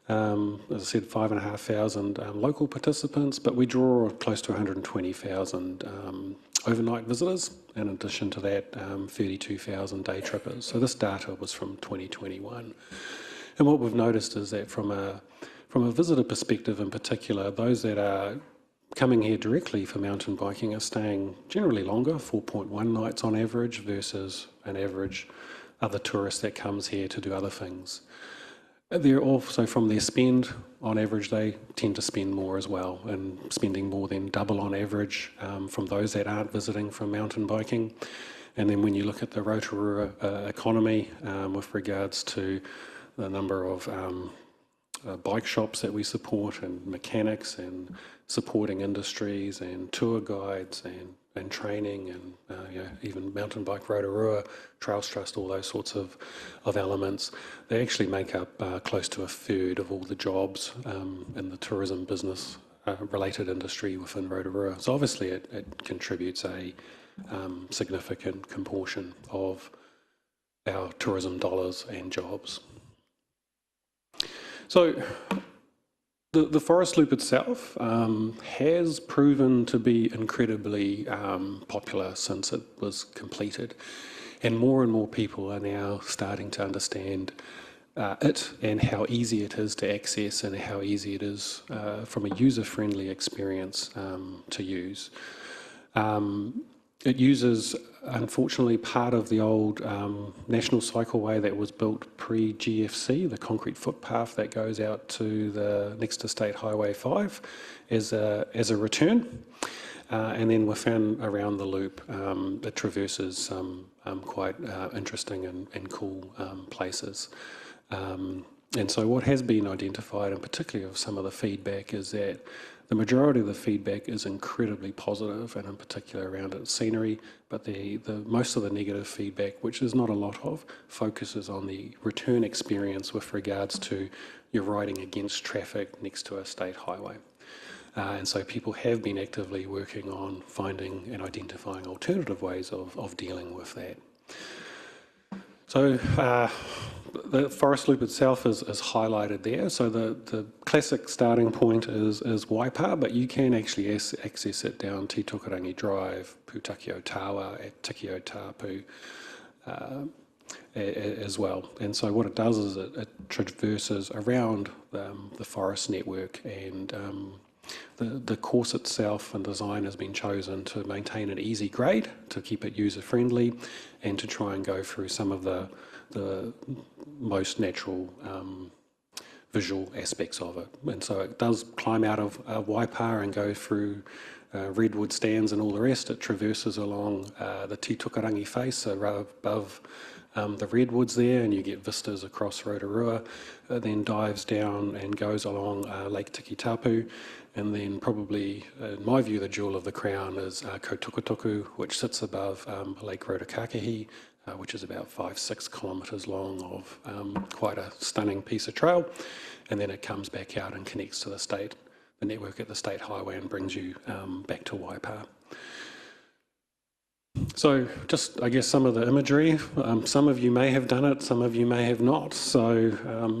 as I said, 5,500 local participants, but we draw close to 120,000 overnight visitors. In addition to that, 32,000 day trippers. So this data was from 2021. And what we've noticed is that from a visitor perspective in particular, those that are coming here directly for mountain biking are staying generally longer, 4.1 nights on average, versus an average other tourist that comes here to do other things. They're also, from their spend, on average, they tend to spend more as well, and spending more than double on average from those that aren't visiting from mountain biking. And then when you look at the Rotorua economy with regards to the number of bike shops that we support, and mechanics, and supporting industries, and tour guides, and training, and even Mountain Bike Rotorua, Trails Trust, all those sorts of elements, they actually make up close to a third of all the jobs in the tourism business related industry within Rotorua. So obviously it contributes a significant proportion of our tourism dollars and jobs. So the forest loop itself has proven to be incredibly popular since it was completed, and more people are now starting to understand it, and how easy it is to access, and how easy it is from a user-friendly experience to use. It uses, unfortunately, part of the old National Cycleway that was built pre-GFC, the concrete footpath that goes out to the next to State Highway 5 as a return. And then within, around the loop, it traverses some quite interesting and cool places. And so what has been identified, and particularly of some of the feedback, is that the majority of the feedback is incredibly positive, and in particular around its scenery, but the most of the negative feedback, which is not a lot of, focuses on the return experience with regards to you're riding against traffic next to a state highway. And so people have been actively working on finding and identifying alternative ways of dealing with that. So the forest loop itself is highlighted there. So the classic starting point is Waipa, but you can actually access it down Te Tukarangi Drive, Putakio Tawa at Tikio Tapu as well. And so what it does is it traverses around the forest network, and the course itself and design has been chosen to maintain an easy grade, to keep it user-friendly, and to try and go through some of the most natural visual aspects of it. And so it does climb out of Waipa and go through redwood stands and all the rest. It traverses along the Te Tukarangi face, so right above the redwoods there, and you get vistas across Rotorua. Then dives down and goes along Lake Tikitapu, and then probably, in my view, the jewel of the crown is Kotukutuku, which sits above Lake Rotokakehi, which is about 5-6 kilometres long of quite a stunning piece of trail. And then it comes back out and connects to the network at the state highway, and brings you back to Waipa. So just, I guess, some of the imagery. Some of you may have done it, some of you may have not. So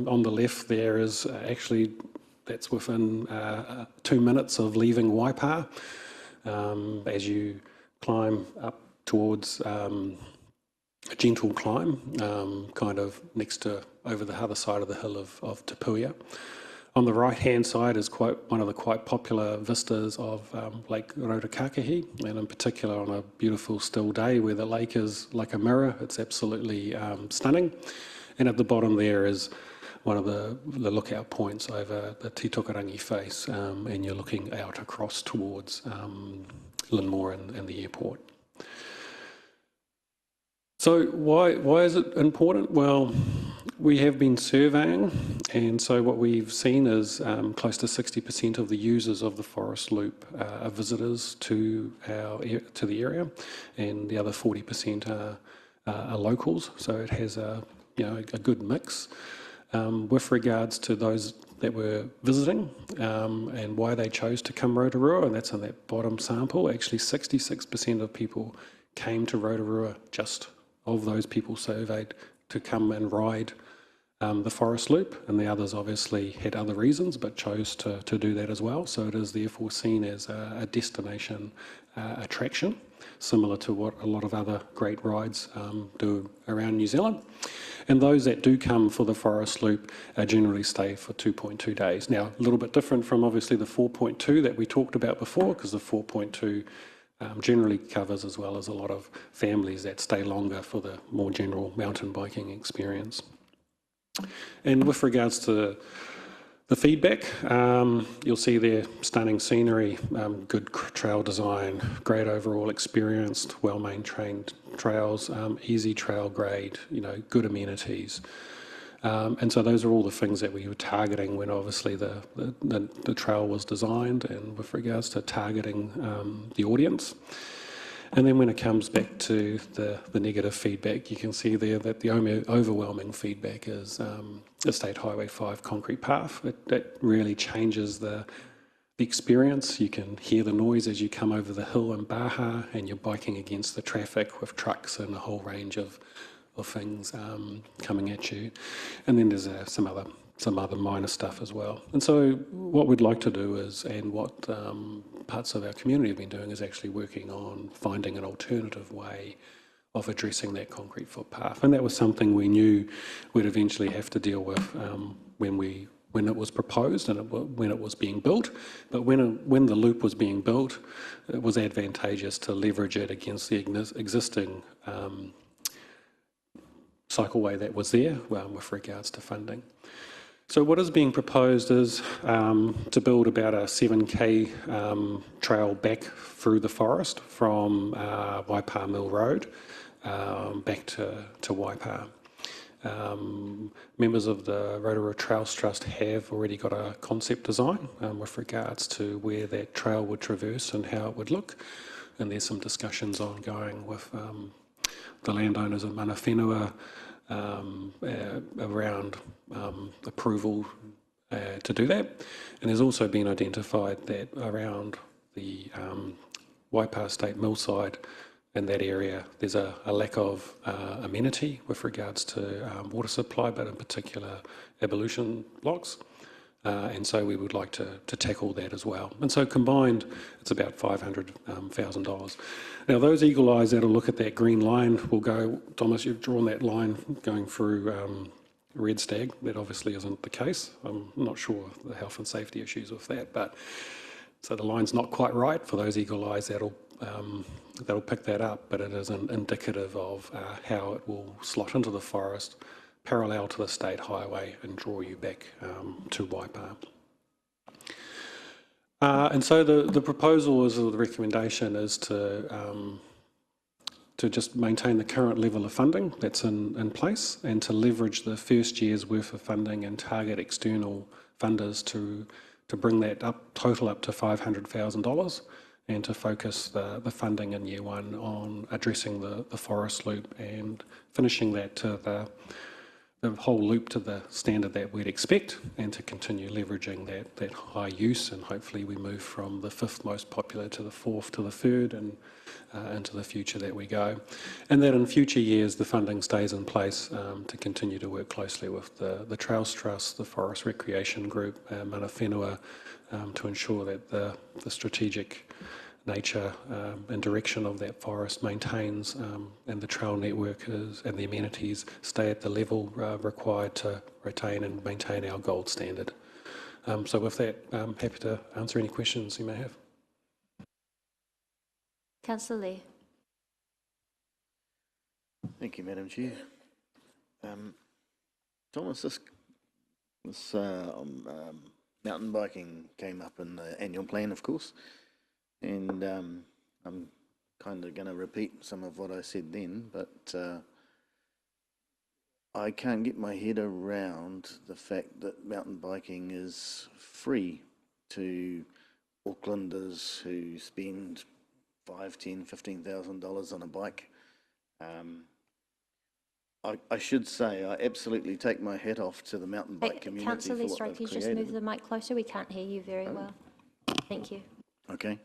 on the left there is actually, that's within 2 minutes of leaving Waipa. As you climb up towards a gentle climb, kind of next to, over the other side of the hill of Te Puia. On the right-hand side is one of the quite popular vistas of Lake Rotokakehi, and in particular on a beautiful still day where the lake is like a mirror. It's absolutely stunning. And at the bottom there is one of the lookout points over the Te Tukarangi face, and you're looking out across towards Linmore and the airport. So why is it important? Well, we have been surveying, and so what we've seen is close to 60% of the users of the forest loop are visitors to the area, and the other 40% are locals. So it has a good mix. With regards to those that were visiting and why they chose to come Rotorua, and that's in that bottom sample, actually 66% of people came to Rotorua, just of those people surveyed, to come and ride the forest loop, and the others obviously had other reasons but chose to do that as well. So it is therefore seen as a destination attraction, similar to what a lot of other great rides do around New Zealand. And those that do come for the forest loop generally stay for 2.2 days. Now, a little bit different from obviously the 4.2 that we talked about before, because the 4.2 generally covers, as well as a lot of families that stay longer for the more general mountain biking experience. And with regards to the feedback, you'll see there stunning scenery, good trail design, great overall experience, well-maintained trails, easy trail grade, good amenities. And so those are all the things that we were targeting when obviously the trail was designed, and with regards to targeting the audience. And then when it comes back to the negative feedback, you can see there that the overwhelming feedback is the State Highway 5 concrete path. It really changes the experience. You can hear the noise as you come over the hill in Baha, and you're biking against the traffic with trucks and a whole range of things coming at you. And then there's some other minor stuff as well. And so what we'd like to do is, and what parts of our community have been doing, is actually working on finding an alternative way of addressing that concrete footpath. And that was something we knew we'd eventually have to deal with when it was proposed and when it was being built. But when the loop was being built, it was advantageous to leverage it against the existing cycleway that was there with regards to funding. So what is being proposed is to build about a 7k trail back through the forest from Waipa Mill Road back to Waipa. Members of the Rotorua Trails Trust have already got a concept design with regards to where that trail would traverse and how it would look. And there's some discussions ongoing with the landowners of Mana Whenua around approval to do that. And there's also been identified that around the Waipa State Millside in that area, there's a lack of amenity with regards to water supply, but in particular ablution blocks. And so we would like to tackle that as well. And so combined, it's about $500,000. Now, those eagle eyes that'll look at that green line will go, Thomas, you've drawn that line going through Red Stag. That obviously isn't the case. I'm not sure the health and safety issues with that, but so the line's not quite right for those eagle eyes that'll pick that up, but it is indicative of how it will slot into the forest parallel to the state highway and draw you back to Waipa. And so the proposal is, or the recommendation is to just maintain the current level of funding that's in place and to leverage the first year's worth of funding and target external funders to bring that total up to $500,000 and to focus the funding in year one on addressing the forest loop and finishing that to the whole loop to the standard that we'd expect, and to continue leveraging that high use, and hopefully we move from the 5th most popular to the 4th to the 3rd and into the future that we go. And that in future years the funding stays in place to continue to work closely with the Trails Trust, the Forest Recreation Group, Mana Whenua, to ensure that the strategic nature and direction of that forest maintains and the trail network and the amenities stay at the level required to retain and maintain our gold standard. So with that, I'm happy to answer any questions you may have. Councillor Lee. Thank you, Madam Chair. Thomas, this mountain biking came up in the annual plan, of course, and I'm kind of going to repeat some of what I said then, but I can't get my head around the fact that mountain biking is free to Aucklanders who spend $5,000, $10,000, $15,000 on a bike. I should say I absolutely take my hat off to the mountain bike community. Councillor Lee, for sorry, what could they've you just created. move the mic closer? We can't hear you very well. Thank you. Okay.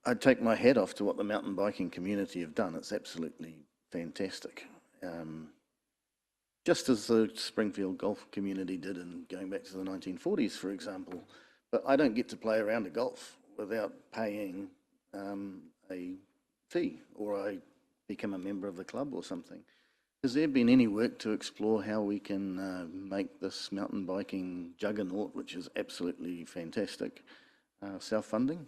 I take my hat off to what the mountain biking community have done. It's absolutely fantastic. Just as the Springfield golf community did in going back to the 1940s, for example. But I don't get to play around a golf without paying a fee, or I become a member of the club or something. Has there been any work to explore how we can make this mountain biking juggernaut, which is absolutely fantastic, self-funding?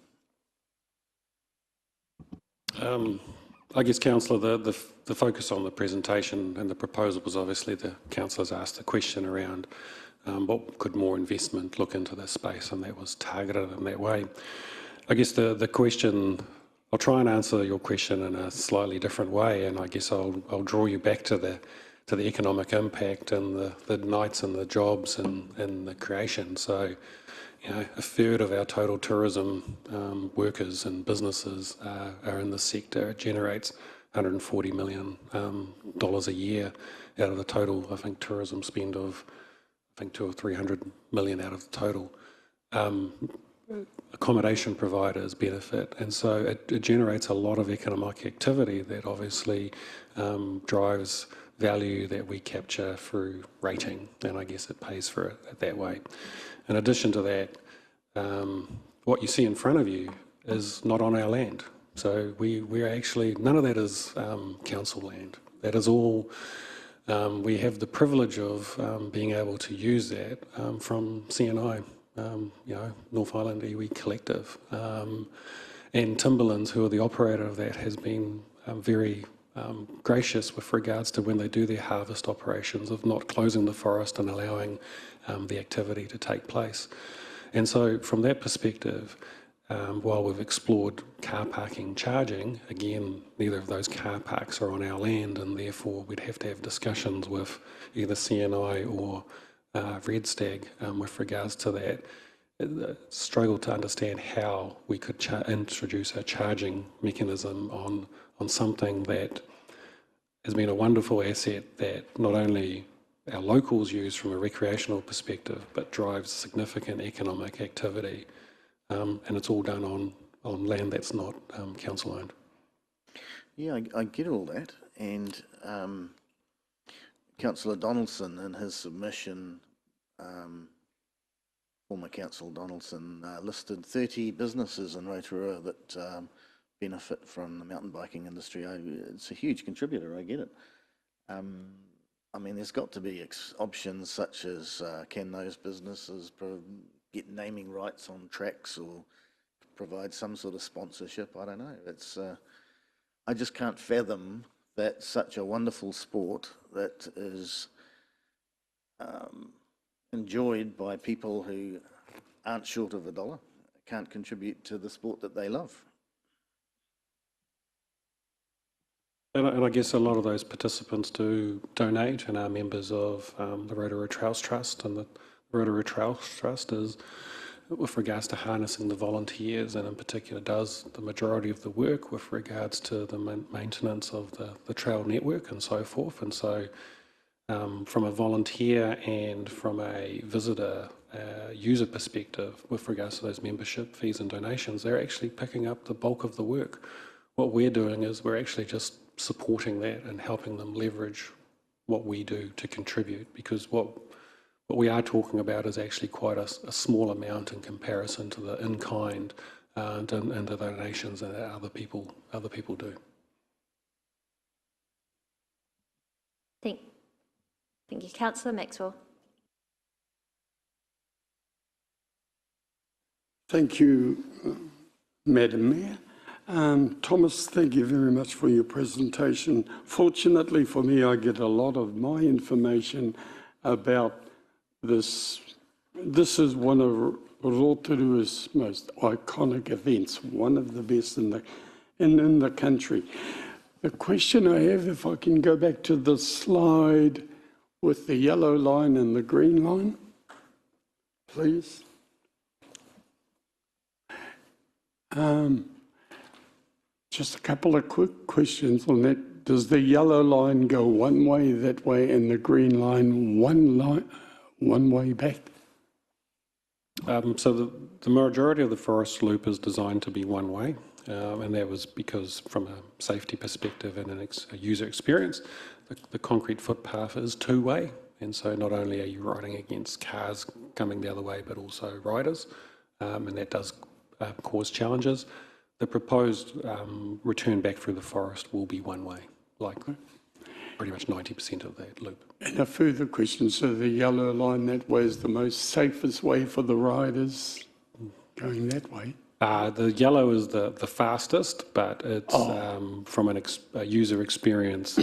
I guess, Councillor, the focus on the presentation and the proposal was obviously the councillors asked the question around what could more investment look into this space, and that was targeted in that way. I guess the question, I'll try and answer your question in a slightly different way, and I guess I'll draw you back to the economic impact and the nights and the jobs and the creation. So, you know, a third of our total tourism workers and businesses are in the sector. It generates $140 million a year out of the total, I think, tourism spend of, I think, 200 or 300 million out of the total. Accommodation providers benefit, and so it generates a lot of economic activity that obviously drives value that we capture through rating, and I guess it pays for it that way. In addition to that, what you see in front of you is not on our land. So we're actually, none of that is council land. That is all, we have the privilege of being able to use that from CNI, North Island Iwi Collective. And Timberlands, who are the operator of that, has been very gracious with regards to when they do their harvest operations of not closing the forest and allowing the activity to take place. And so from that perspective, while we've explored car parking charging, again, neither of those car parks are on our land, and therefore we'd have to have discussions with either CNI or Red Stag with regards to that. Struggle to understand how we could introduce a charging mechanism on something that has been a wonderful asset that not only our locals use from a recreational perspective, but drives significant economic activity. And it's all done on land that's not council-owned. Yeah, I get all that. And Councillor Donaldson, in his submission, former Councillor Donaldson, listed 30 businesses in Rotorua that benefit from the mountain biking industry. It's a huge contributor, I get it. I mean, there's got to be options such as can those businesses get naming rights on tracks or provide some sort of sponsorship? I don't know. It's I just can't fathom that such a wonderful sport that is enjoyed by people who aren't short of $1 can't contribute to the sport that they love. And I guess a lot of those participants do donate and are members of the Rotorua Trails Trust, and the Rotorua Trails Trust is, with regards to harnessing the volunteers, and in particular does the majority of the work with regards to the maintenance of the trail network and so forth. And so from a volunteer and from a visitor user perspective, with regards to those membership fees and donations, they're actually picking up the bulk of the work. What we're doing is we're actually just supporting that and helping them leverage what we do to contribute, because what we are talking about is actually quite a small amount in comparison to the in-kind and the donations that other people do. Thank you. Councillor Maxwell. Thank you, Madam Mayor. Thomas, thank you very much for your presentation. Fortunately for me, I get a lot of my information about this. This is one of Rotorua's most iconic events, one of the best in the country. The question I have, if I can go back to the slide with the yellow line and the green line, please. Just a couple of quick questions on that. Does the yellow line go one way that way and the green line one way back? So the majority of the forest loop is designed to be one way, and that was because from a safety perspective and a user experience, the concrete footpath is two-way, and so not only are you riding against cars coming the other way, but also riders, and that does cause challenges. The proposed return back through the forest will be one way, like pretty much 90% of that loop. And a further question, so the yellow line that way is the most safest way for the riders going that way? The yellow is the fastest, but it's from a user experience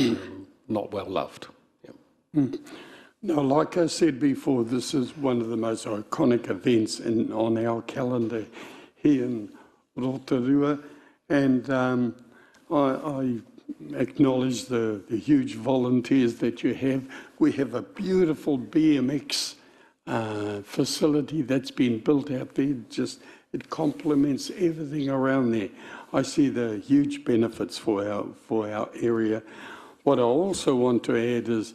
not well loved. Yep. Now, like I said before, this is one of the most iconic events on our calendar here in Rotorua, and I acknowledge the huge volunteers that you have. We have a beautiful BMX facility that's been built out there. It complements everything around there. I see the huge benefits for our area. What I also want to add is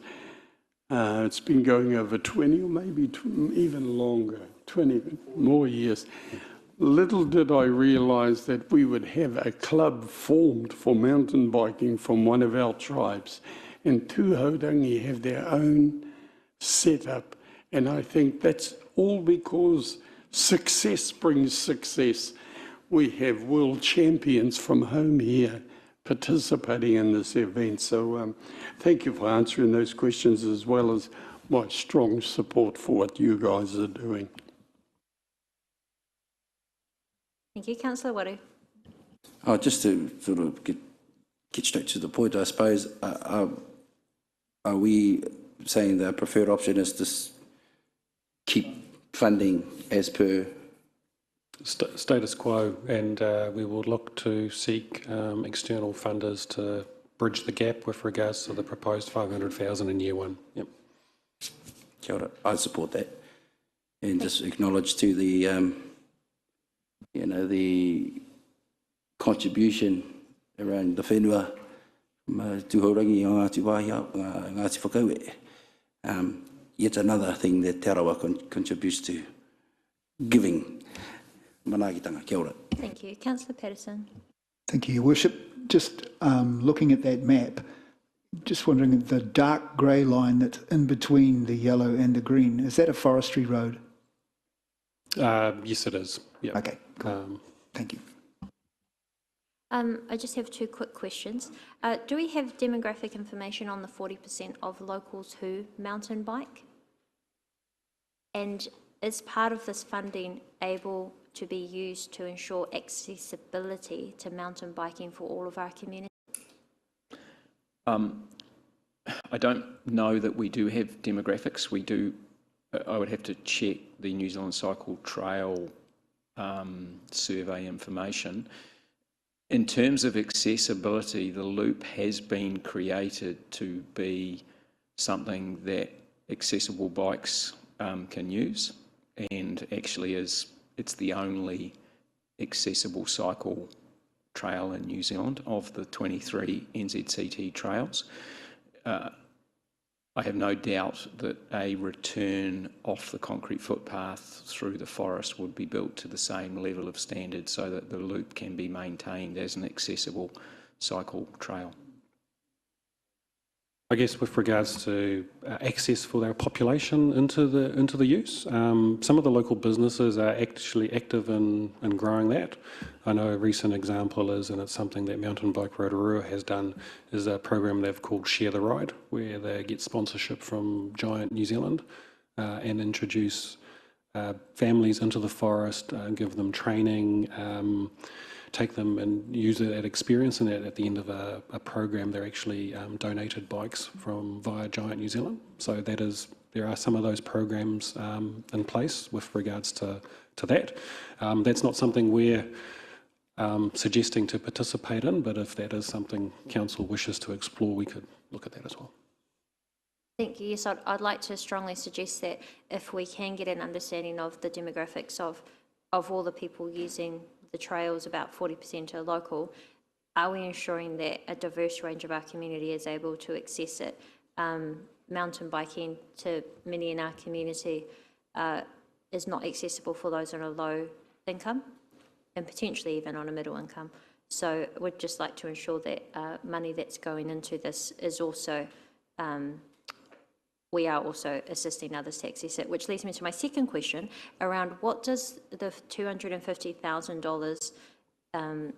it's been going over 20 or maybe even longer, 20 more years. Little did I realise that we would have a club formed for mountain biking from one of our tribes. And Tūhaurangi have their own setup. And I think that's all because success brings success. We have world champions from home here participating in this event. So thank you for answering those questions, as well as my strong support for what you guys are doing. Thank you. Councillor Waru. Just to sort of get straight to the point, I suppose, are we saying the preferred option is to keep funding as per status quo, and we will look to seek external funders to bridge the gap with regards to the proposed 500,000 in year one. Yep. Kia ora. I support that, and just acknowledge to the, the contribution around the whenua, tūhaurangi o Ngāti Wāhia, Ngāti Whakauē. Yet another thing that Te Arawa contributes to giving. Manaakitanga, kia ora. Thank you. Councillor Patterson. Thank you, Your Worship. Just looking at that map, just wondering, the dark grey line that's in between the yellow and the green, is that a forestry road? Yes, it is. Yep. Okay, cool. Thank you. I just have two quick questions. Do we have demographic information on the 40% of locals who mountain bike? And is part of this funding able to be used to ensure accessibility to mountain biking for all of our community? I don't know that we do have demographics. We do. I would have to check the New Zealand Cycle Trail survey information. In terms of accessibility, the loop has been created to be something that accessible bikes can use, and actually it's the only accessible cycle trail in New Zealand of the 23 NZCT trails. I have no doubt that a return off the concrete footpath through the forest would be built to the same level of standard so that the loop can be maintained as an accessible cycle trail. I guess with regards to access for our population into the use, some of the local businesses are actually active in growing that. I know a recent example is, and it's something that Mountain Bike Rotorua has done, is a program they've called Share the Ride, where they get sponsorship from Giant New Zealand and introduce families into the forest, give them training, take them and use that experience, and at the end of a program they're actually donated bikes via Giant New Zealand. So there are some of those programs in place with regards to that. That's not something we're suggesting to participate in, but if that is something council wishes to explore, we could look at that as well. Thank you. Yes, I'd like to strongly suggest that if we can get an understanding of the demographics of all the people using the trails, about 40% are local, are we ensuring that a diverse range of our community is able to access it? Mountain biking to many in our community is not accessible for those on a low income and potentially even on a middle income. So we'd just like to ensure that money that's going into this is also, we are also assisting others to access it, which leads me to my second question around what does the $250,000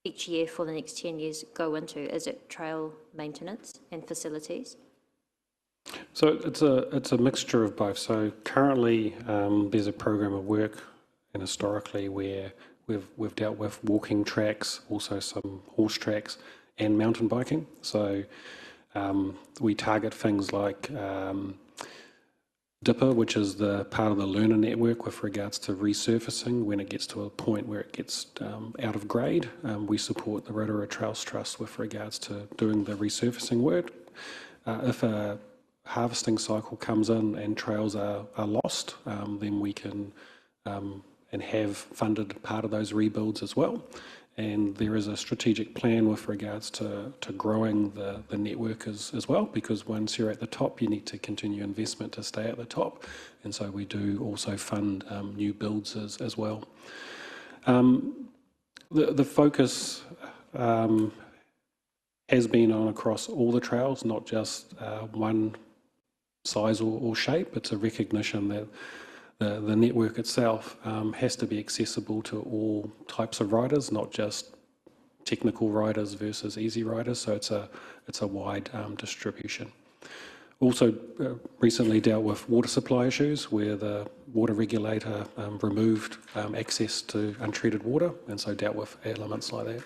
each year for the next 10 years go into? Is it trail maintenance and facilities? So it's a mixture of both. So currently there's a program of work, and historically where we've dealt with walking tracks, also some horse tracks and mountain biking. So we target things like Dipper, which is the part of the learner network with regards to resurfacing when it gets to a point where it gets out of grade. We support the Rotorua Trails Trust with regards to doing the resurfacing work. If a harvesting cycle comes in and trails are lost, then we can and have funded part of those rebuilds as well. And there is a strategic plan with regards to growing the network as well, because once you're at the top, you need to continue investment to stay at the top. And so we do also fund new builds as well. The focus has been on across all the trails, not just one size or shape. It's a recognition that the network itself has to be accessible to all types of riders, not just technical riders versus easy riders. So it's a wide distribution. Also recently dealt with water supply issues where the water regulator removed access to untreated water, and so dealt with elements like that.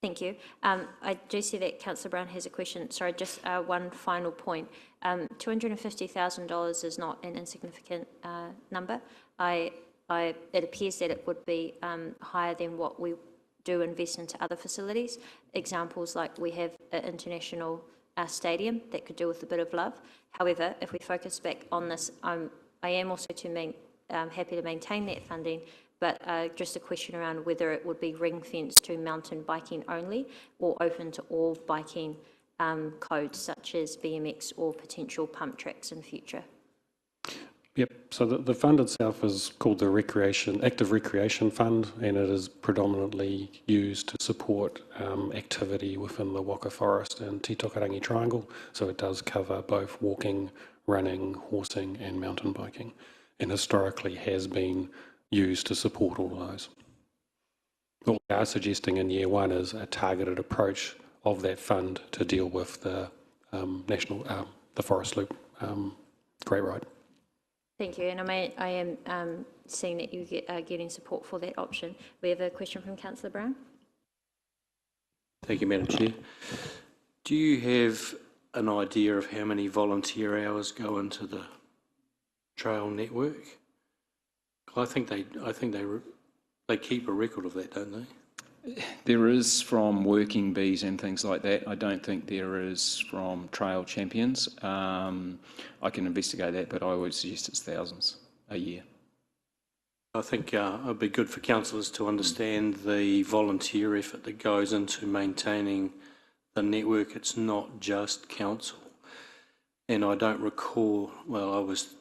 Thank you. I do see that Councillor Brown has a question. Sorry, just one final point. $250,000 is not an insignificant number. It appears that it would be higher than what we do invest into other facilities. Examples like we have an international stadium that could do with a bit of love. However, if we focus back on this, I am also happy to maintain that funding, but just a question around whether it would be ring-fenced to mountain biking only or open to all biking codes such as BMX or potential pump tracks in future. Yep, so the fund itself is called the Active Recreation Fund, and it is predominantly used to support activity within the Waka Forest and Titokarangi Triangle. So it does cover both walking, running, horsing and mountain biking, and historically has been used to support all of those. What we are suggesting in year one is a targeted approach of that fund to deal with the the Forest Loop Great Ride. Thank you, and I am seeing that you are getting support for that option. We have a question from Councillor Brown. Thank you, Madam Chair. Do you have an idea of how many volunteer hours go into the trail network? I think they keep a record of that, don't they? There is from working bees and things like that. I don't think there is from trail champions. I can investigate that, but I would suggest it's thousands a year. I think it would be good for councillors to understand the volunteer effort that goes into maintaining the network. It's not just council. And I don't recall, well, I was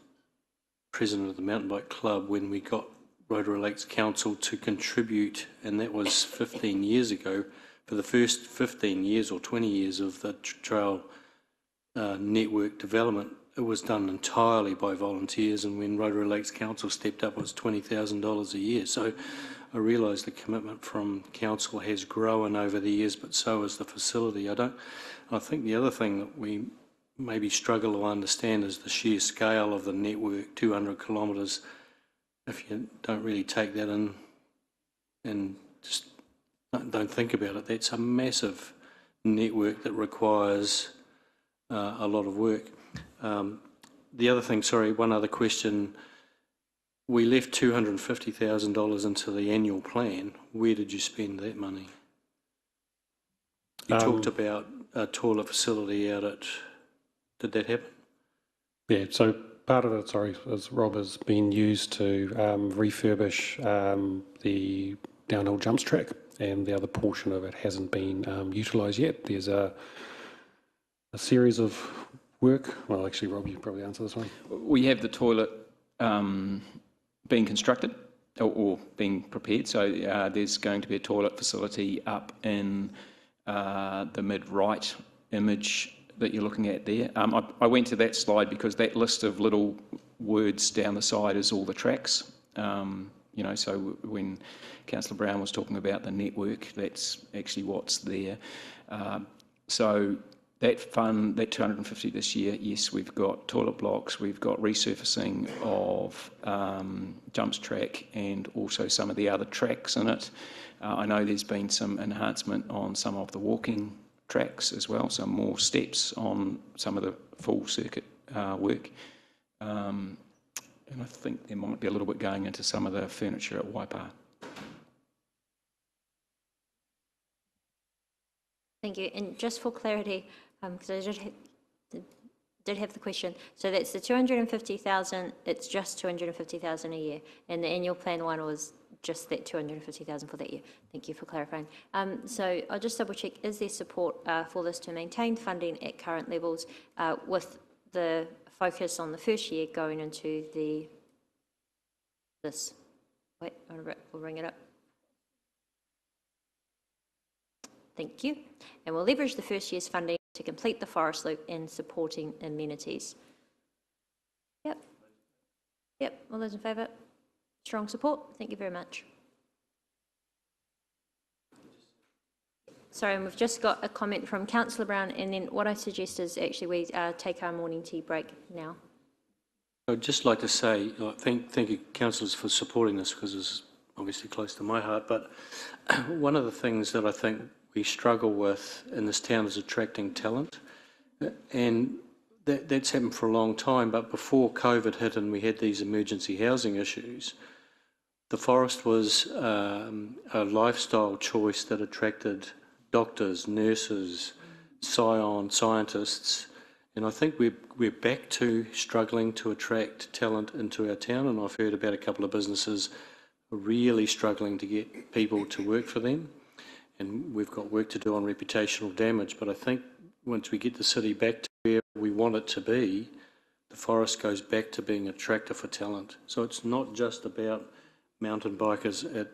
president of the Mountain Bike Club when we got Rotorua Lakes Council to contribute, and that was 15 years ago. For the first 15 years or 20 years of the trail network development, it was done entirely by volunteers, and when Rotorua Lakes Council stepped up, it was $20,000 a year. So I realise the commitment from council has grown over the years, but so has the facility. I think the other thing that we maybe struggle to understand is the sheer scale of the network, 200 kilometres. If you don't really take that in and just don't think about it, that's a massive network that requires a lot of work. The other thing, sorry, one other question. We left $250,000 into the annual plan. Where did you spend that money? You talked about a toilet facility out at, did that happen? Yeah, so part of it, sorry, as Rob, has been used to refurbish the downhill jumps track, and the other portion of it hasn't been utilised yet. There's a series of work. Well, actually, Rob, you probably answer this one. We have the toilet being constructed or being prepared, so there's going to be a toilet facility up in the mid-right image that you're looking at there. I went to that slide because that list of little words down the side is all the tracks. You know, so when Councillor Brown was talking about the network, that's actually what's there. So that fund, that 250 this year, yes, we've got toilet blocks, we've got resurfacing of jumps track and also some of the other tracks in it. I know there's been some enhancement on some of the walking tracks as well, some more steps on some of the full circuit work. And I think there might be a little bit going into some of the furniture at Waipa. Thank you. And just for clarity, because I did have the question, so that's the 250,000. It's just 250,000 a year, and the annual plan one was just that 250,000 for that year. Thank you for clarifying. So I'll just double check, is there support for this to maintain funding at current levels with the focus on the first year going into this? Wait, we'll bring it up. Thank you. And we'll leverage the first year's funding to complete the forest loop and supporting amenities. Yep. Yep, all those in favour? Strong support. Thank you very much. Sorry, and we've just got a comment from Councillor Brown, and then what I suggest is actually we take our morning tea break now. I'd just like to say, thank you, councillors, for supporting this, because it's obviously close to my heart, but one of the things that I think we struggle with in this town is attracting talent. And that's happened for a long time, but before COVID hit and we had these emergency housing issues, the forest was a lifestyle choice that attracted doctors, nurses, scientists, and I think we're back to struggling to attract talent into our town, and I've heard about a couple of businesses really struggling to get people to work for them, and we've got work to do on reputational damage, but I think once we get the city back to where we want it to be, the forest goes back to being attractive for talent. So it's not just about mountain bikers,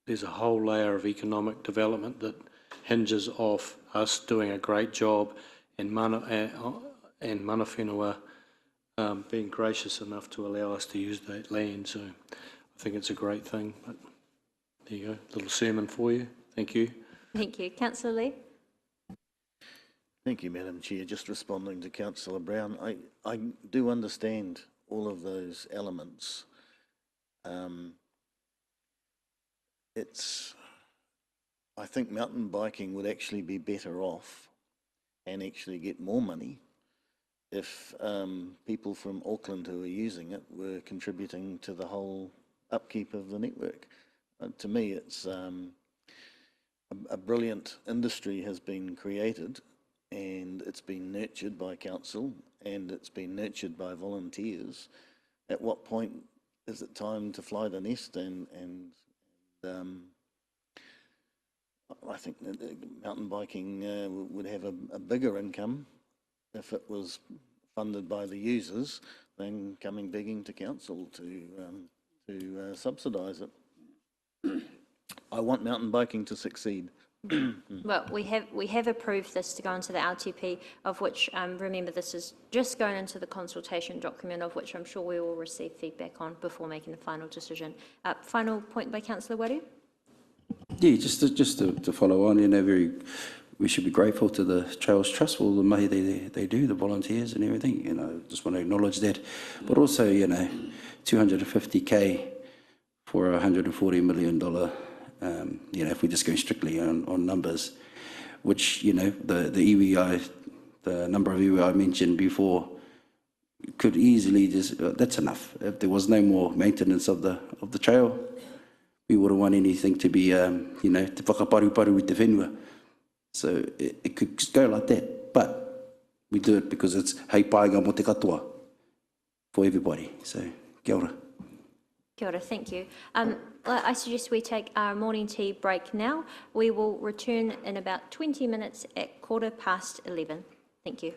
there's a whole layer of economic development that hinges off us doing a great job and mana whenua being gracious enough to allow us to use that land. So I think it's a great thing. But there you go, little sermon for you. Thank you. Thank you. Councillor Lee? Thank you, Madam Chair. Just responding to Councillor Brown, I do understand all of those elements. I think mountain biking would actually be better off and actually get more money if people from Auckland who are using it were contributing to the whole upkeep of the network. To me, it's a brilliant industry has been created, and it's been nurtured by council and it's been nurtured by volunteers. At what point is it time to fly the nest? And I think that mountain biking would have a bigger income if it was funded by the users than coming begging to council to subsidise it. I want mountain biking to succeed. Well, we have approved this to go into the RTP, of which, remember, this is just going into the consultation document, of which I'm sure we will receive feedback on before making the final decision. Final point by Councillor Waru. Yeah, just to follow on, we should be grateful to the Trails Trust for all the money they do, the volunteers and everything. Just want to acknowledge that. But also, 250K for a $140 million. If we just go strictly on numbers, which, the EWI, the number of EWI I mentioned before, could easily that's enough. If there was no more maintenance of the trail, we wouldn't want anything to be, te whakaparu with the whenua. So it could go like that, but we do it because it's hei paenga mo te katoa for everybody. So, kia ora. Kia ora, thank you. I suggest we take our morning tea break now. We will return in about 20 minutes at 11:15. Thank you.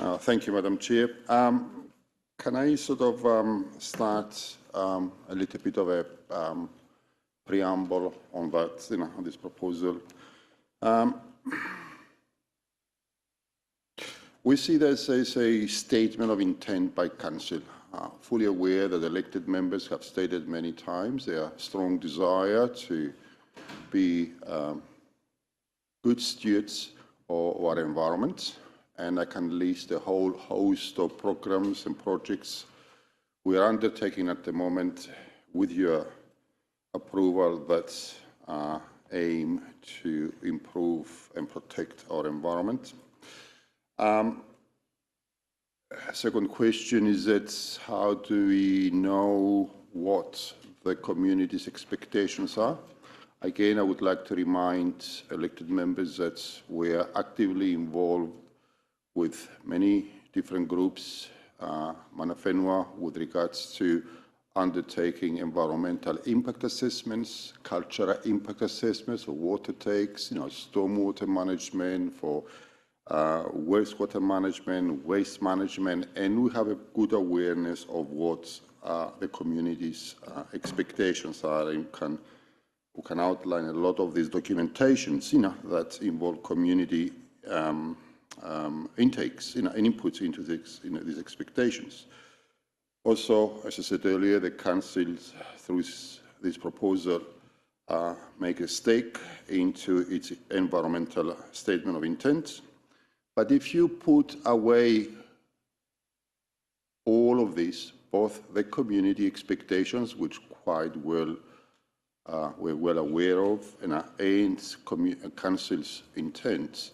Thank you, Madam Chair. Can I sort of start a little bit of a preamble on that, on this proposal? We see this as a statement of intent by Council. Fully aware that elected members have stated many times their strong desire to be good stewards of our environment, and I can list a whole host of programs and projects we are undertaking at the moment with your approval that aim to improve and protect our environment. Second question is that how do we know what the community's expectations are? Again, I would like to remind elected members that we are actively involved with many different groups, mana whenua, with regards to undertaking environmental impact assessments, cultural impact assessments for water takes, stormwater management, for wastewater management, waste management, and we have a good awareness of what the community's expectations are, and we can outline a lot of these documentations, that involve community intakes, and inputs into these expectations. Also, as I said earlier, the Council, through this proposal, make a stake into its environmental statement of intent. But if you put away all of this, both the community expectations, which quite well we're well aware of, and Council's intent,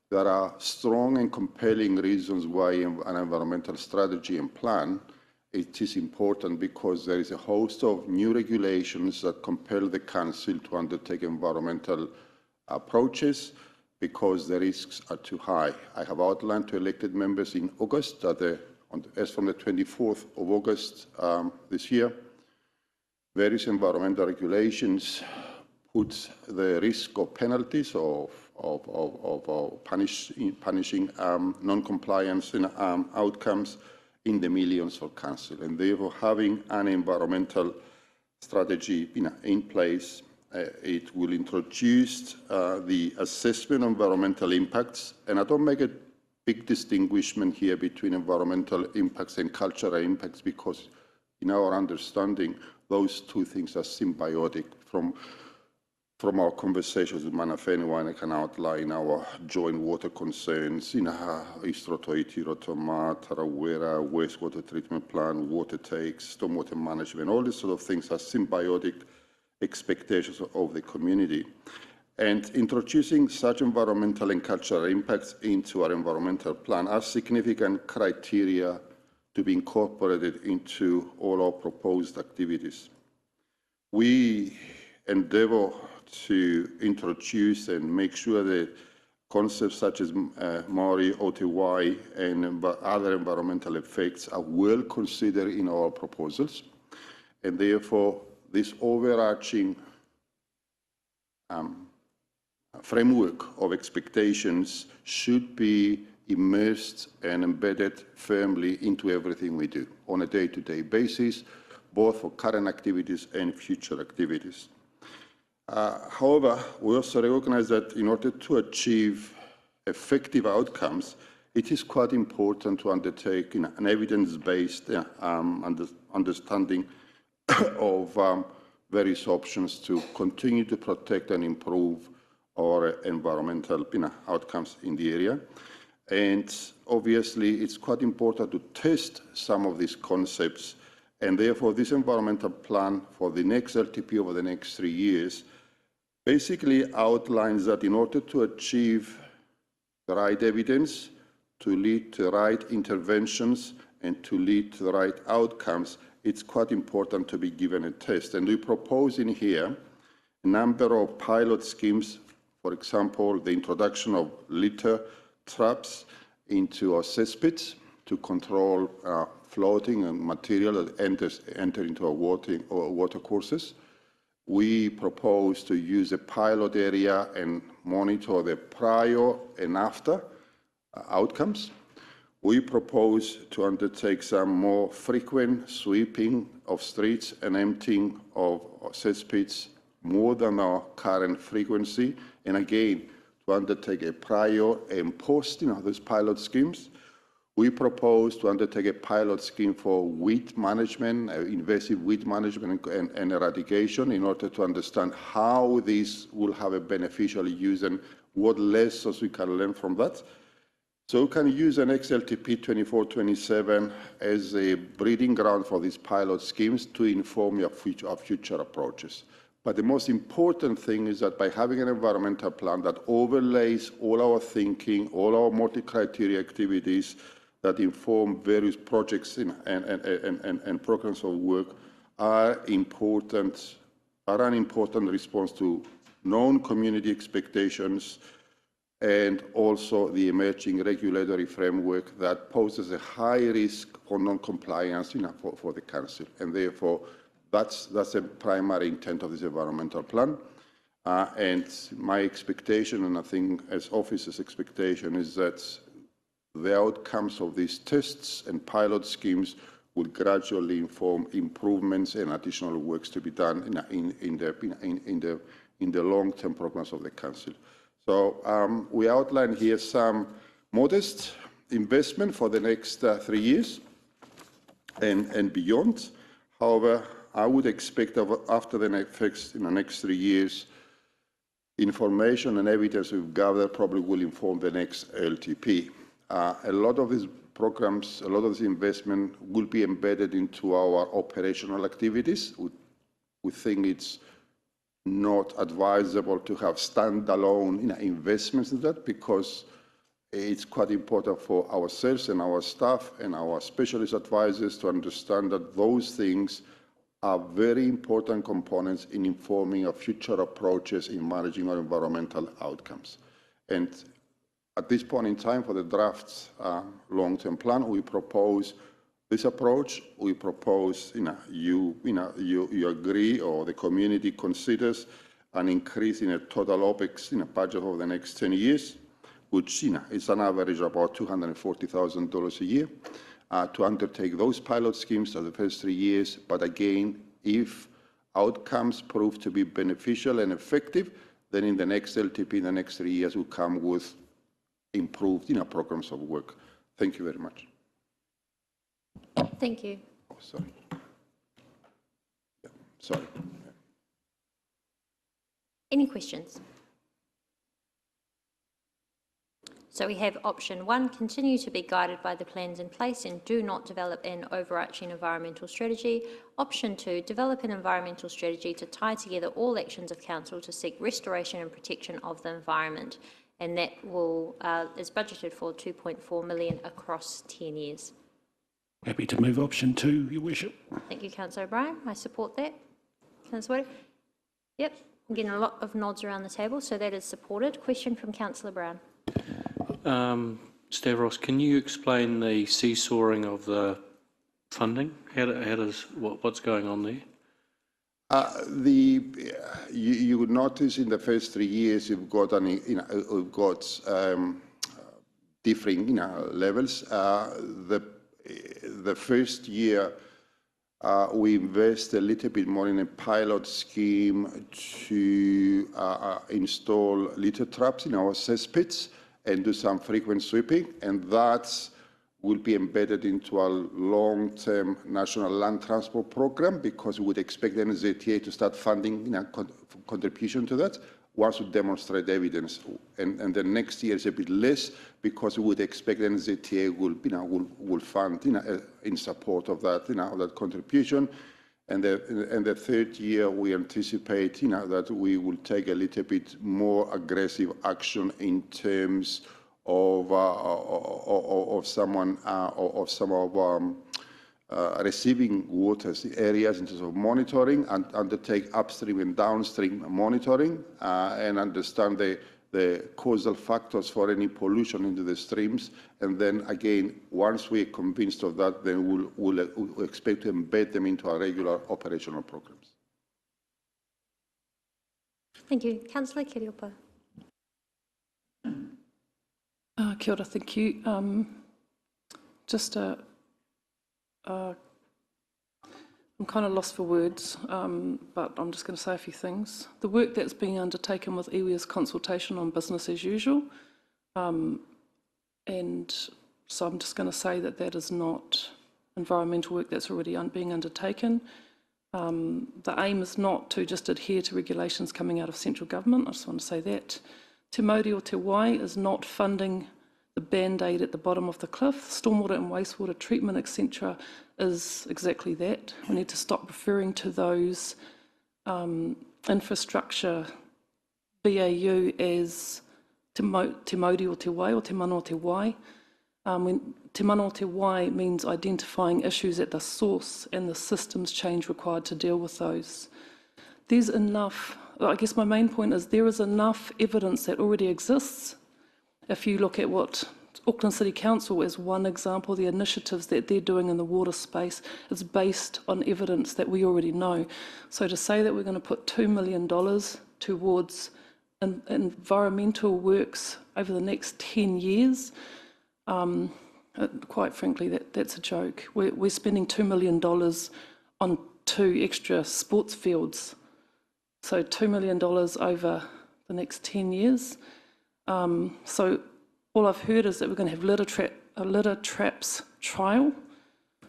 there are strong and compelling reasons why an environmental strategy and plan, it is important, because there is a host of new regulations that compel the Council to undertake environmental approaches because the risks are too high. I have outlined to elected members in August, as from the 24th of August this year, various environmental regulations put the risk of penalties of punishing non-compliance and outcomes in the millions for Council, and therefore having an environmental strategy in place, it will introduce the assessment of environmental impacts, and I don't make a big distinguishment here between environmental impacts and cultural impacts, because in our understanding, those two things are symbiotic. From our conversations with mana whenua, and I can outline our joint water concerns in East Rotoiti, Rotorua, Tarawera, wastewater treatment plant, water takes, stormwater management, all these sort of things are symbiotic expectations of the community. And introducing such environmental and cultural impacts into our environmental plan are significant criteria to be incorporated into all our proposed activities. We endeavour to introduce and make sure that concepts such as Maori, OTY, and other environmental effects are well considered in our proposals, and therefore this overarching framework of expectations should be immersed and embedded firmly into everything we do on a day-to-day basis, both for current activities and future activities. However, we also recognize that in order to achieve effective outcomes, it is quite important to undertake an evidence-based understanding of various options to continue to protect and improve our environmental outcomes in the area. And obviously, it's quite important to test some of these concepts, and therefore this environmental plan for the next LTP over the next 3 years basically outlines that in order to achieve the right evidence, to lead to the right interventions, and to lead to the right outcomes, it's quite important to be given a test. And we propose in here a number of pilot schemes, for example, the introduction of litter traps into our cesspits to control floating and material that enter into our water courses. We propose to use a pilot area and monitor the prior and after outcomes. We propose to undertake some more frequent sweeping of streets and emptying of cesspits more than our current frequency, and again, to undertake a prior and post those pilot schemes. We propose to undertake a pilot scheme for weed management, invasive weed management and eradication, in order to understand how this will have a beneficial use and what lessons we can learn from that. So we can use an XLTP 2427 as a breeding ground for these pilot schemes to inform our future approaches. But the most important thing is that by having an environmental plan that overlays all our thinking, all our multi-criteria activities that inform various projects and programs of work are an important response to known community expectations and also the emerging regulatory framework that poses a high risk for non-compliance for the Council. And therefore, that's the primary intent of this environmental plan. And my expectation, and I think as officers' expectation, is that the outcomes of these tests and pilot schemes will gradually inform improvements and additional works to be done in the long-term programs of the Council. So we outline here some modest investment for the next 3 years and beyond. However, I would expect after the next 3 years, information and evidence we've gathered probably will inform the next LTP. A lot of these programs, a lot of this investment will be embedded into our operational activities. We think it's not advisable to have standalone investments in that, because it's quite important for ourselves and our staff and our specialist advisors to understand that those things are very important components in informing our future approaches in managing our environmental outcomes. And at this point in time, for the draft long-term plan, we propose this approach. We propose, you agree, or the community considers an increase in a total OPEX budget over the next 10 years, which is an average of about $240,000 a year, to undertake those pilot schemes for the first 3 years. But again, if outcomes prove to be beneficial and effective, then in the next LTP, in the next 3 years, we'll come with improved programs of work. Thank you very much. Thank you. Oh, sorry. Yeah, sorry. Any questions? So we have option 1, continue to be guided by the plans in place and do not develop an overarching environmental strategy. Option 2, develop an environmental strategy to tie together all actions of Council to seek restoration and protection of the environment. And that is budgeted for $2.4 million across 10 years. Happy to move option 2, Your Worship. Thank you, Councillor O'Brien. I support that. Councillor Wade? Yep, I'm getting a lot of nods around the table, so that is supported. Question from Councillor Brown. Stavros, can you explain the seesawing of the funding? What's going on there? You would notice in the first 3 years you've got differing levels. The first year we invest a little bit more in a pilot scheme to install litter traps in our cesspits and do some frequent sweeping, and that will be embedded into our long-term national land transport program, because we would expect the NZTA to start funding contribution to that once we demonstrate evidence. And the next year is a bit less, because we would expect the NZTA will fund in support of that that contribution. And the third year, we anticipate that we will take a little bit more aggressive action in terms of some of receiving waters areas in terms of monitoring, and undertake upstream and downstream monitoring, and understand the causal factors for any pollution into the streams. And then again, once we're convinced of that, then we'll expect to embed them into our regular operational programs. Thank you. Councillor Just I'm kind of lost for words, but I'm just going to say a few things. The work that's being undertaken with iwi is consultation on business as usual. And so I'm just going to say that that is not environmental work that's already being undertaken. The aim is not to just adhere to regulations coming out of central government. I just want to say that. Te Mauri o Te Wai is not funding the band-aid at the bottom of the cliff. Stormwater and wastewater treatment, etc., is exactly that. We need to stop referring to those infrastructure BAU as Te Mauri o Te Wai or Te Mana o Te Wai. Te Mana o Te Wai means identifying issues at the source and the systems change required to deal with those. There's enough, I guess my main point is there is enough evidence that already exists. If you look at what Auckland City Council as one example, the initiatives that they're doing in the water space is based on evidence that we already know. So to say that we're going to put $2 million towards environmental works over the next 10 years, quite frankly, that's a joke. We're spending $2 million on 2 extra sports fields. So $2 million over the next 10 years. So all I've heard is that we're going to have a litter traps trial.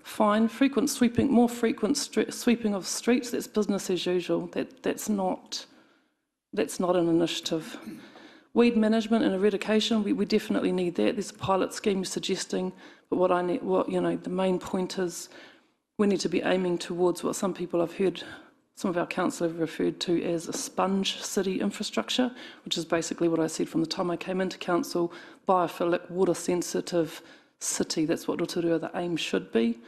Fine, frequent sweeping, more frequent sweeping of streets, that's business as usual. That's not an initiative. Weed management and eradication, we definitely need that. There's a pilot scheme you're suggesting, but the main point is we need to be aiming towards what some people I've heard, some of our council have referred to as a sponge city infrastructure, which is basically what I said from the time I came into council, biophilic, water sensitive city. That's what Rotorua, the aim should be.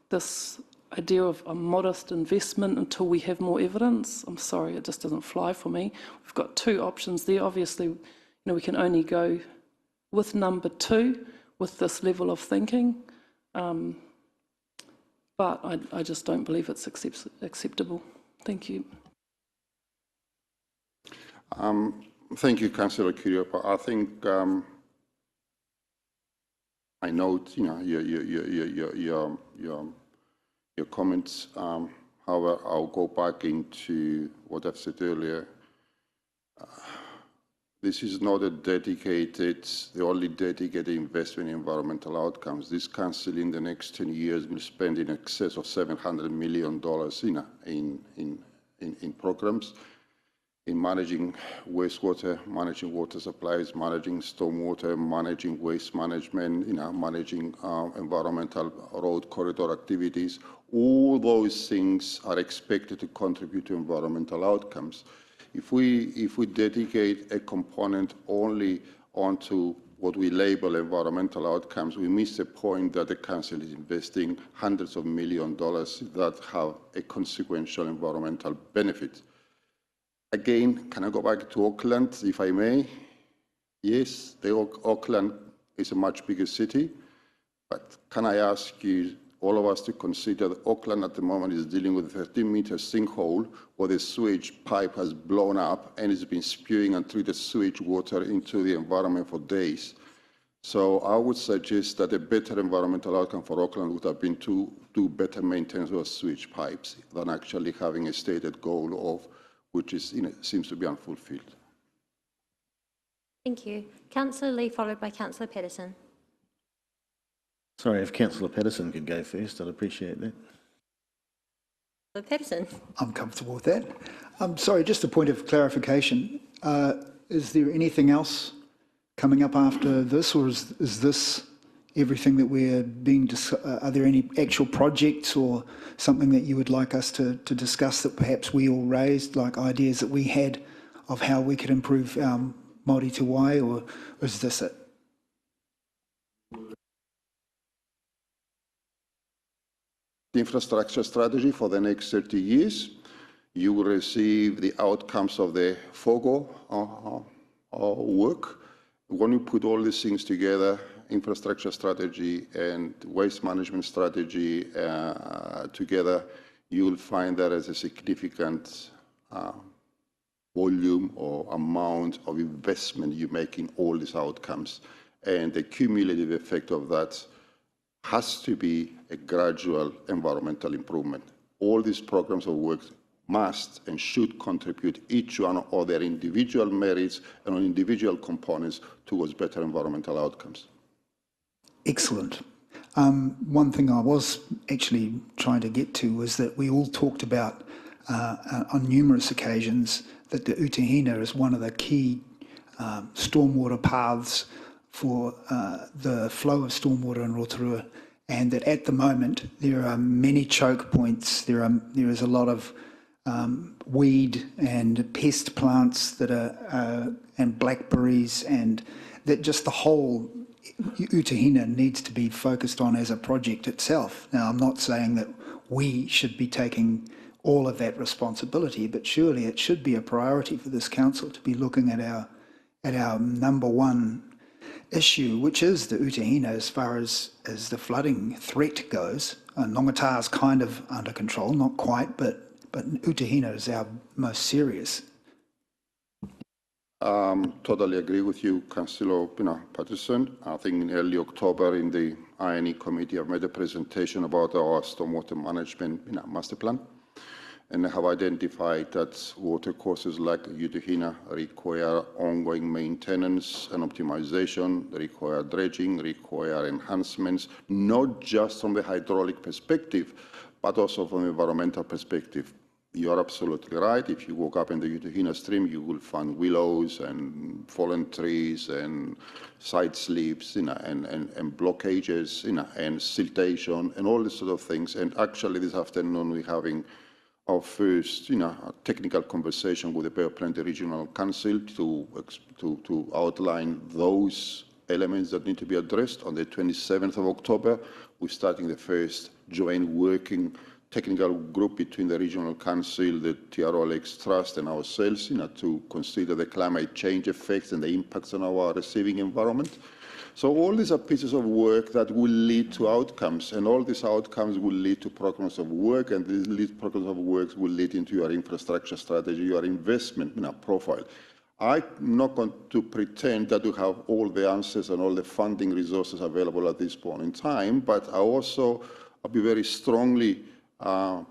This idea of a modest investment until we have more evidence, I'm sorry, it just doesn't fly for me. We've got 2 options there. Obviously, we can only go with number 2 with this level of thinking, but I just don't believe it's acceptable. Thank you. Thank you, Councillor Kiriapa. I think I note, your comments. However, I'll go back into what I've said earlier. This is not the only dedicated investment in environmental outcomes. This council in the next 10 years will spend in excess of $700 million in programs, in managing wastewater, managing water supplies, managing stormwater, managing waste management, managing environmental road corridor activities. All those things are expected to contribute to environmental outcomes. If we dedicate a component only onto what we label environmental outcomes, we miss the point that the council is investing hundreds of millions of dollars that have a consequential environmental benefit. Again, can I go back to Auckland, if I may? Yes, Auckland is a much bigger city, but can I ask you, all of us, to consider that Auckland at the moment is dealing with a 13-meter sinkhole where the sewage pipe has blown up and it's been spewing untreated sewage water into the environment for days. So I would suggest that a better environmental outcome for Auckland would have been to do better maintenance of sewage pipes than actually having a stated goal of which is, seems to be unfulfilled. Thank you. Councillor Lee, followed by Councillor Patterson. Sorry, if Councillor Patterson could go first, I'd appreciate that. Councillor Patterson. I'm comfortable with that. Sorry, just a point of clarification. Is there anything else coming up after this, or is this everything that we're being are there any actual projects or something that you would like us to discuss that perhaps we all raised, like ideas that we had of how we could improve Māori Te Wai, or is this it? The infrastructure strategy for the next 30 years, you will receive the outcomes of the FOGO work. When you put all these things together, infrastructure strategy and waste management strategy together, you will find that as a significant volume or amount of investment you make in all these outcomes. and the cumulative effect of that has to be a gradual environmental improvement. All these programs of work must and should contribute each one of their individual merits and on individual components towards better environmental outcomes. Excellent. One thing I was actually trying to get to was that we all talked about on numerous occasions that the Utahina is one of the key stormwater paths for the flow of stormwater in Rotorua, and that at the moment there are many choke points. There is a lot of weed and pest plants that are and blackberries, and that just the whole Utahina needs to be focused on as a project itself. Now, I'm not saying that we should be taking all of that responsibility, but surely it should be a priority for this council to be looking at our number one issue, which is the Utahina as far as the flooding threat goes. Nongata is kind of under control, not quite, but Utahina is our most serious. Totally agree with you, Councillor Patterson. I think in early October in the INE committee, I've made a presentation about our stormwater management master plan, and I have identified that water courses like Utahina require ongoing maintenance and optimization, require dredging, require enhancements, not just from the hydraulic perspective, but also from an environmental perspective. You are absolutely right. If you walk up in the Utahina stream, you will find willows and fallen trees and side slips, and blockages, and siltation, and all these sort of things. And actually, this afternoon we're having our first, technical conversation with the Bay of Plenty Regional Council to outline those elements that need to be addressed. On the 27th of October, we're starting the first joint working technical group between the Regional Council, the TRO Lakes Trust, and ourselves, to consider the climate change effects and the impacts on our receiving environment. So all these are pieces of work that will lead to outcomes, and all these outcomes will lead to programs of work, and these programs of work will lead into your infrastructure strategy, your investment profile. I'm not going to pretend that we have all the answers and all the funding resources available at this point in time, but I'll be very strongly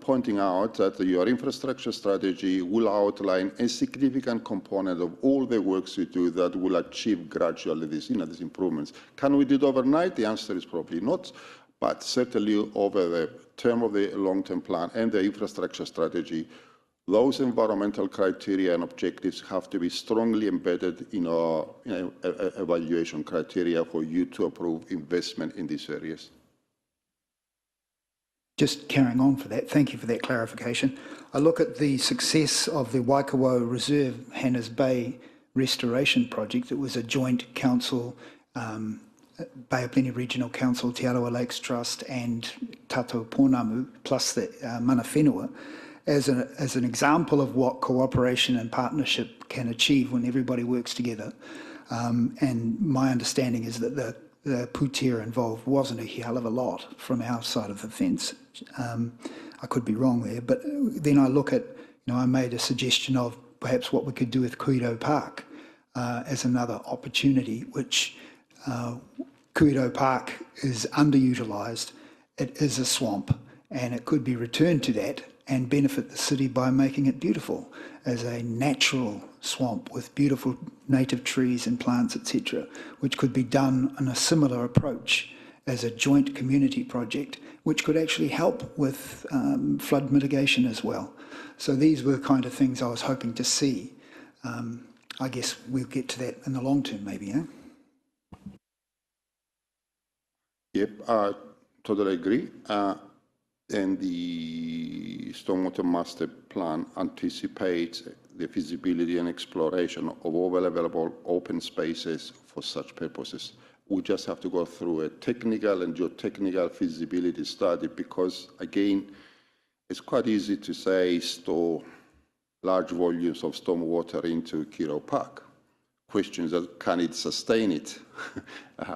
pointing out that your infrastructure strategy will outline a significant component of all the works we do that will achieve gradually these improvements. Can we do it overnight? The answer is probably not, but certainly over the term of the long-term plan and the infrastructure strategy, those environmental criteria and objectives have to be strongly embedded in our evaluation criteria for you to approve investment in these areas. Just carrying on for that, thank you for that clarification. I look at the success of the Waikawa Reserve Hannah's Bay Restoration Project. It was a joint council, Bay of Plenty Regional Council, Te Arawa Lakes Trust and Tātou Pōnamu, plus the Mana Whenua, as an example of what cooperation and partnership can achieve when everybody works together. And my understanding is that the pūtea involved wasn't a hell of a lot from our side of the fence. I could be wrong there, but then I look at, I made a suggestion of perhaps what we could do with Kuiro Park as another opportunity, which Kuiro Park is underutilised. It is a swamp, and it could be returned to that and benefit the city by making it beautiful as a natural swamp with beautiful native trees and plants, etc., which could be done in a similar approach as a joint community project, which could actually help with flood mitigation as well. So these were the kind of things I was hoping to see. I guess we'll get to that in the long term, maybe, eh? Yep, I totally agree. And the Stormwater Master Plan anticipates the feasibility and exploration of all available open spaces for such purposes. We just have to go through a technical and geotechnical feasibility study because, again, it's quite easy to say store large volumes of stormwater into Kuiro Park. Questions that can it sustain it?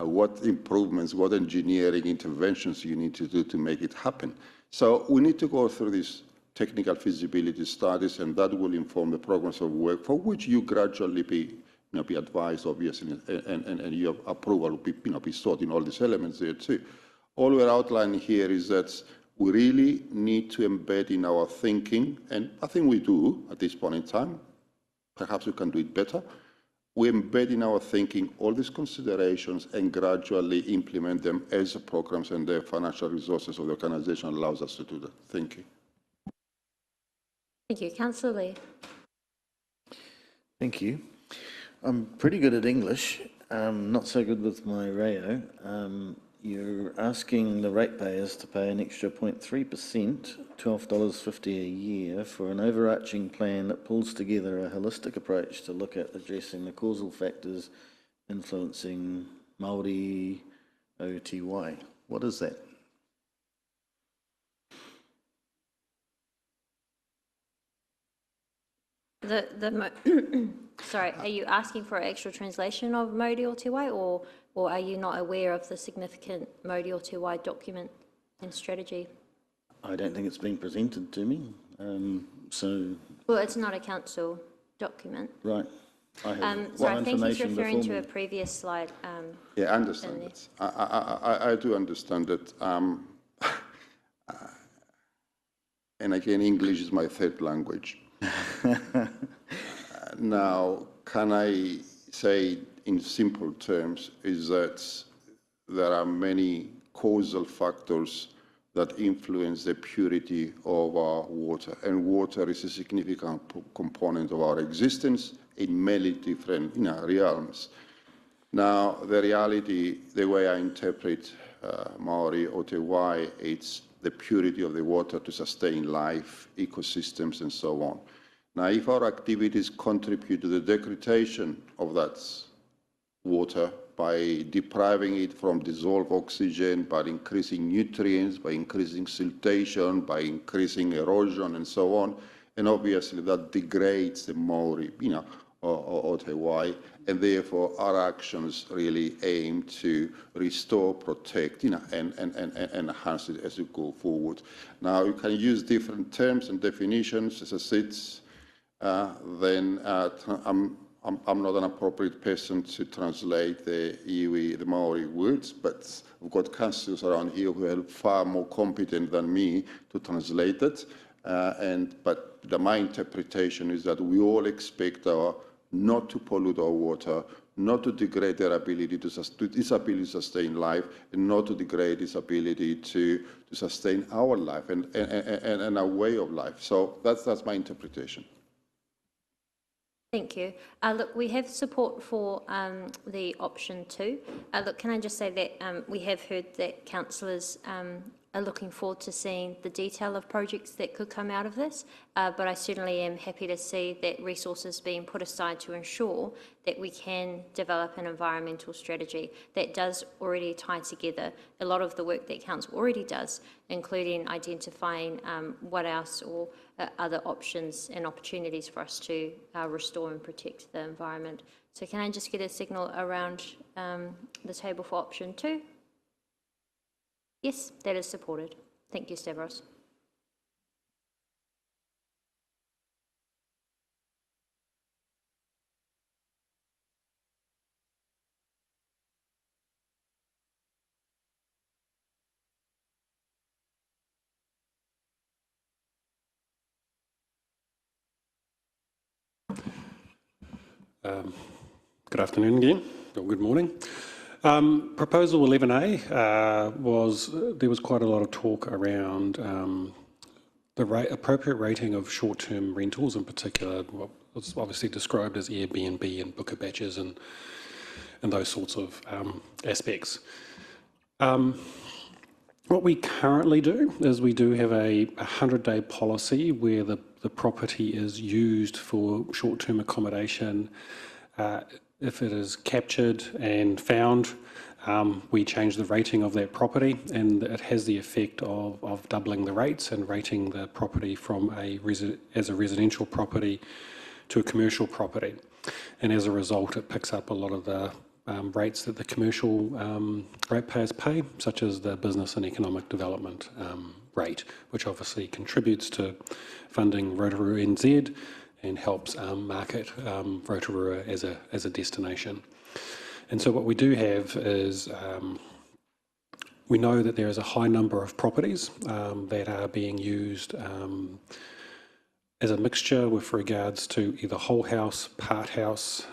What improvements, what engineering interventions you need to do to make it happen? So we need to go through these technical feasibility studies, and that will inform the programs of work for which you gradually be be advised, obviously, and your approval will be, be sought in all these elements there too. All we're outlining here is that we really need to embed in our thinking, and I think we do at this point in time. Perhaps we can do it better. We embed in our thinking all these considerations and gradually implement them as the programs and the financial resources of the organisation allows us to do that. Thank you. Thank you. Councillor Lee. Thank you. I'm pretty good at English, not so good with my reo. You're asking the ratepayers to pay an extra 0.3%, $12.50 a year, for an overarching plan that pulls together a holistic approach to look at addressing the causal factors influencing Māori OTY. What is that? Sorry, are you asking for an extra translation of Māori OTY, or are you not aware of the significant Māori OTY document and strategy? I don't think it's been presented to me, so... Well, it's not a council document. Right. Sorry, I think he's referring to a previous slide. Yeah, I understand that. I do understand that. And again, English is my third language. Now, can I say in simple terms is that there are many causal factors that influence the purity of our water, and water is a significant component of our existence in many different realms. Now, the reality, the way I interpret Māori OTY, it's the purity of the water to sustain life, ecosystems, and so on. Now, if our activities contribute to the degradation of that water by depriving it from dissolved oxygen, by increasing nutrients, by increasing siltation, by increasing erosion, and so on, and obviously that degrades the Māori, OTY, and therefore our actions really aim to restore, protect, and enhance it as we go forward. Now, you can use different terms and definitions, as I said. Then I'm not an appropriate person to translate the iwi, the Maori words, but we've got councillors around here who are far more competent than me to translate it. But my interpretation is that we all expect not to pollute our water, not to degrade their ability to sustain life, and not to degrade its ability to sustain our life and our way of life. So that's my interpretation. Thank you. Look, we have support for the option 2. Look, can I just say that we have heard that councillors are looking forward to seeing the detail of projects that could come out of this, but I certainly am happy to see that resources being put aside to ensure that we can develop an environmental strategy that does already tie together a lot of the work that council already does, including identifying what else or other options and opportunities for us to restore and protect the environment. So can I just get a signal around the table for option 2? Yes, that is supported. Thank you, Stavros. Good afternoon again, or good morning. Proposal 11A there was quite a lot of talk around the appropriate rating of short-term rentals, in particular what was obviously described as Airbnb and Booker Batches and those sorts of aspects. What we currently do is we do have a 100-day policy where the property is used for short-term accommodation. If it is captured and found, we change the rating of that property, and it has the effect of doubling the rates and rating the property from as a residential property to a commercial property. And as a result, it picks up a lot of the rates that the commercial ratepayers pay, such as the business and economic development rate, which obviously contributes to funding Rotorua NZ and helps market Rotorua as a destination. And so what we do have is we know that there is a high number of properties that are being used as a mixture with regards to either whole house, part house,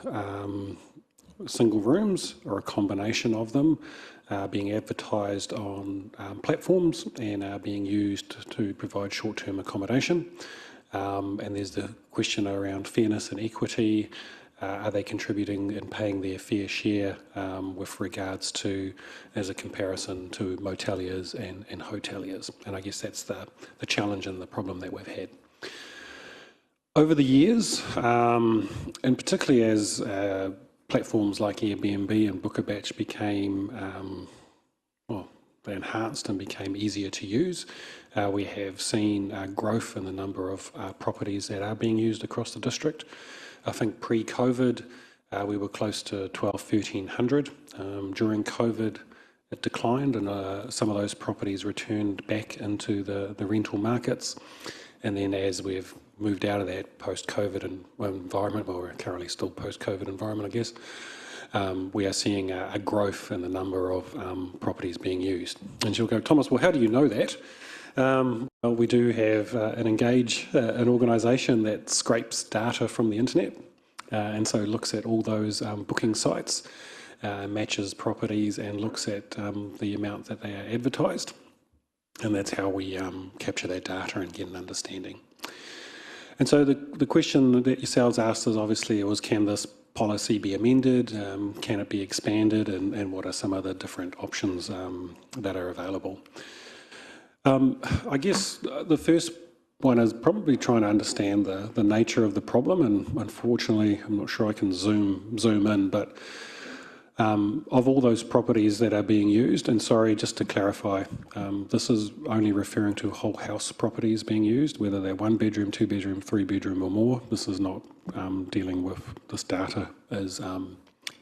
single rooms, or a combination of them, being advertised on platforms and are being used to provide short-term accommodation. And there's the question around fairness and equity. Are they contributing and paying their fair share with regards to, as a comparison to moteliers and hoteliers? And I guess that's the challenge and the problem that we've had. Over the years, and particularly as platforms like Airbnb and BookAbatch became, they enhanced and became easier to use, we have seen growth in the number of properties that are being used across the district. I think pre-COVID, we were close to 1,200, 1,300. During COVID, it declined, and some of those properties returned back into the rental markets. And then as we've moved out of that post-COVID environment, well, we're currently still post-COVID environment, I guess, we are seeing a growth in the number of properties being used. And she'll go, Thomas, well, how do you know that? Well, we do have an organisation that scrapes data from the internet, and so looks at all those booking sites, matches properties, and looks at the amount that they are advertised. And that's how we capture that data and get an understanding. And so the question that yourselves asked is obviously can this policy be amended? Can it be expanded? And what are some of the different options that are available? I guess the first one is probably trying to understand the nature of the problem. And unfortunately, I'm not sure I can zoom in, but of all those properties that are being used, and sorry, just to clarify, this is only referring to whole house properties being used, whether they're 1 bedroom, 2 bedroom, 3 bedroom or more. This is not dealing with this data as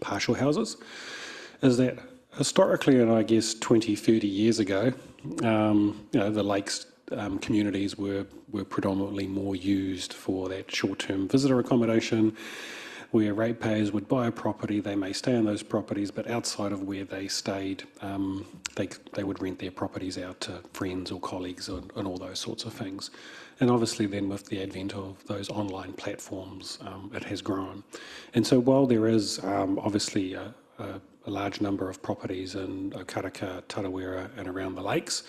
partial houses. Is that historically, and I guess 20, 30 years ago, the lakes communities were predominantly more used for that short-term visitor accommodation, where ratepayers would buy a property, they may stay on those properties, but outside of where they stayed, they would rent their properties out to friends or colleagues and all those sorts of things. And obviously then with the advent of those online platforms, it has grown. And so while there is obviously a large number of properties in Okaraka, Tarawera and around the lakes,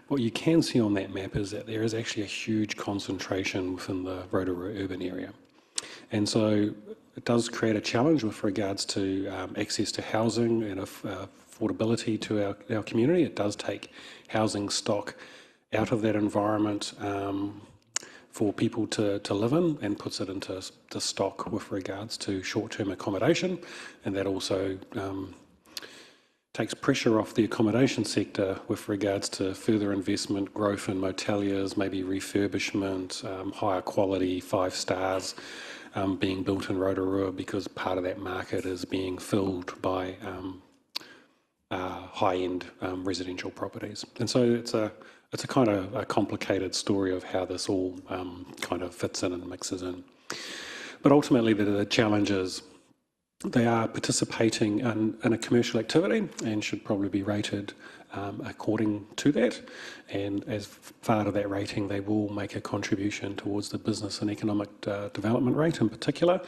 what you can see on that map is that there is actually a huge concentration within the Rotorua urban area. And so it does create a challenge with regards to access to housing and affordability to our community. It does take housing stock out of that environment for people to live in, and puts it into stock with regards to short-term accommodation. And that also takes pressure off the accommodation sector with regards to further investment, growth in moteliers, maybe refurbishment, higher quality, 5 stars, being built in Rotorua, because part of that market is being filled by high-end residential properties. And so it's a kind of a complicated story of how this all kind of fits in and mixes in. But ultimately the challenge is they are participating in a commercial activity and should probably be rated according to that. And as part of that rating, they will make a contribution towards the business and economic development rate in particular.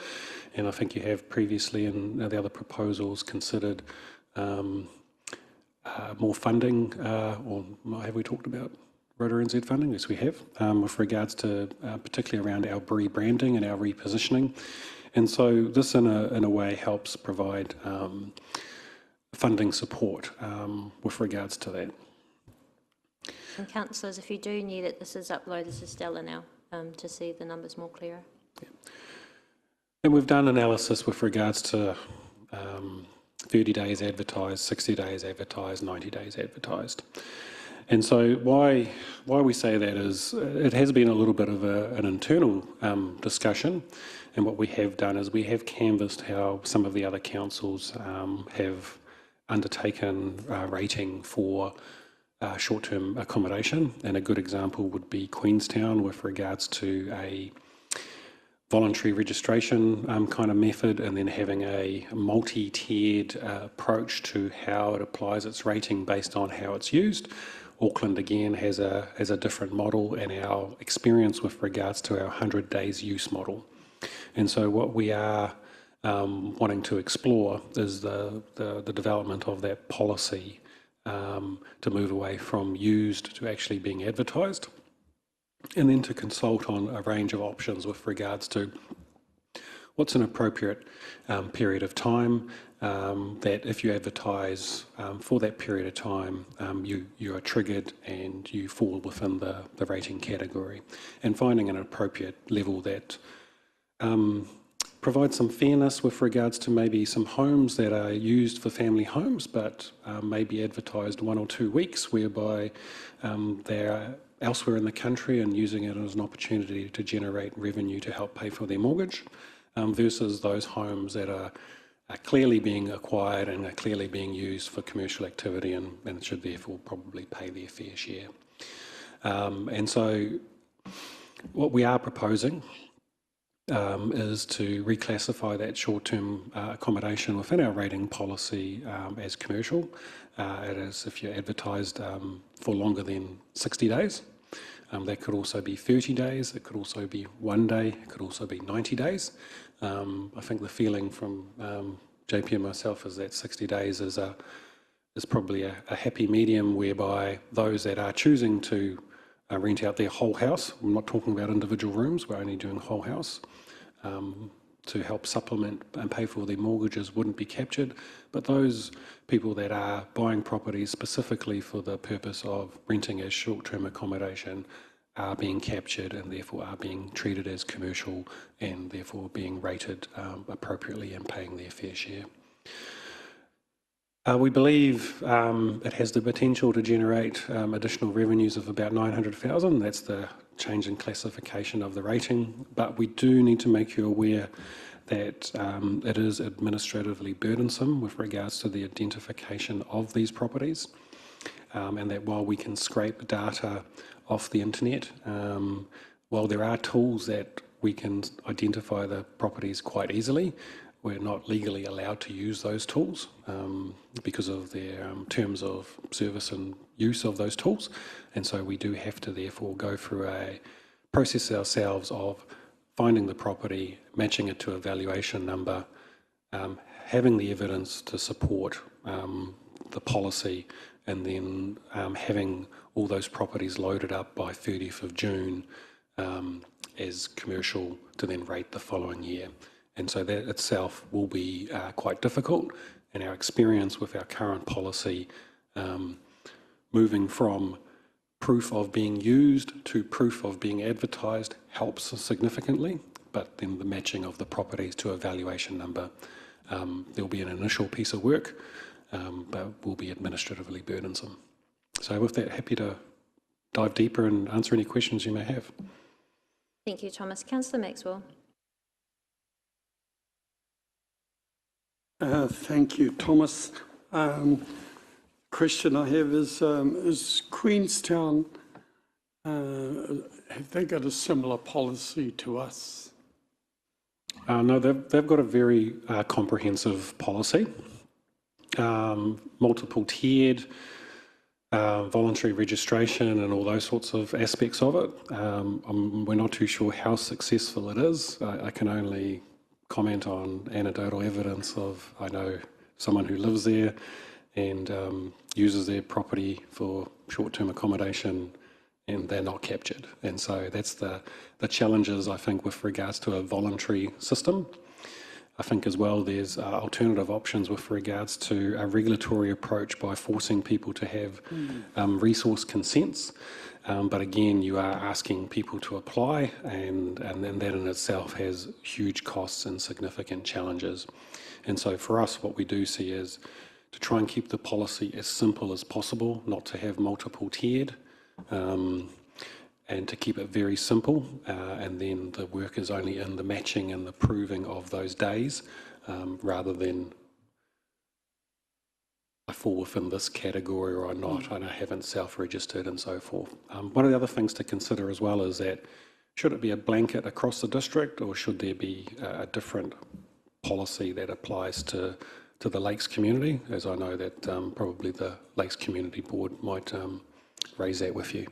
And I think you have previously in the other proposals considered more funding, or have we talked about Rotorua NZ funding? Yes, we have, with regards to particularly around our rebranding and our repositioning. And so this in a way helps provide funding support with regards to that. And councillors, if you do need it, this is uploaded to Stella now to see the numbers more clearer. Yeah. And we've done analysis with regards to 30 days advertised, 60 days advertised, 90 days advertised. And so why we say that is it has been a little bit of an internal discussion. And what we have done is we have canvassed how some of the other councils have undertaken rating for short-term accommodation. And a good example would be Queenstown with regards to voluntary registration kind of method, and then having a multi-tiered approach to how it applies its rating based on how it's used. Auckland again has a different model, and our experience with regards to our 100 days use model. And so what we are wanting to explore is the development of that policy to move away from used to actually being advertised, and then to consult on a range of options with regards to what's an appropriate period of time that if you advertise for that period of time, you are triggered and you fall within the rating category, and finding an appropriate level that provides some fairness with regards to maybe some homes that are used for family homes, but may be advertised 1 or 2 weeks, whereby they're elsewhere in the country and using it as an opportunity to generate revenue to help pay for their mortgage, versus those homes that are clearly being acquired and are clearly being used for commercial activity and should therefore probably pay their fair share. And so what we are proposing is to reclassify that short-term accommodation within our rating policy as commercial. It is if you're advertised for longer than 60 days. That could also be 30 days, it could also be 1 day, it could also be 90 days. I think the feeling from JP and myself is that 60 days is probably a happy medium, whereby those that are choosing to rent out their whole house, we're not talking about individual rooms, we're only doing whole house, to help supplement and pay for their mortgages wouldn't be captured. But those people that are buying properties specifically for the purpose of renting as short-term accommodation are being captured and therefore are being treated as commercial and therefore being rated appropriately and paying their fair share. We believe it has the potential to generate additional revenues of about 900,000. That's the change in classification of the rating, but we do need to make you aware that it is administratively burdensome with regards to the identification of these properties, and that while we can scrape data off the internet, while there are tools that we can identify the properties quite easily, we're not legally allowed to use those tools because of their terms of service and use of those tools. And so we do have to therefore go through a process ourselves of finding the property, matching it to a valuation number, having the evidence to support the policy, and then having all those properties loaded up by 30th of June as commercial to then rate the following year. And so that itself will be quite difficult, and our experience with our current policy, moving from proof of being used to proof of being advertised helps significantly, but then the matching of the properties to a valuation number, there'll be an initial piece of work, but will be administratively burdensome. So with that, happy to dive deeper and answer any questions you may have. Thank you, Thomas. Councillor Maxwell. Thank you, Thomas. Question I have is Queenstown, have they got a similar policy to us? No, they've got a very comprehensive policy, multiple tiered, voluntary registration and all those sorts of aspects of it. We're not too sure how successful it is. I can only comment on anecdotal evidence of, I know someone who lives there and uses their property for short-term accommodation, and they're not captured. And so that's the challenges, I think, with regards to a voluntary system. I think as well there's alternative options with regards to a regulatory approach by forcing people to have resource consents. But again, you are asking people to apply, and then that in itself has huge costs and significant challenges. And so for us, what we do see is to try and keep the policy as simple as possible, not to have multiple tiered, and to keep it very simple, and then the work is only in the matching and the proving of those days, rather than I fall within this category or I'm not, and I haven't self-registered and so forth. One of the other things to consider as well is that should it be a blanket across the district, or should there be a different policy that applies to the Lakes community, as I know that probably the Lakes Community Board might raise that with you.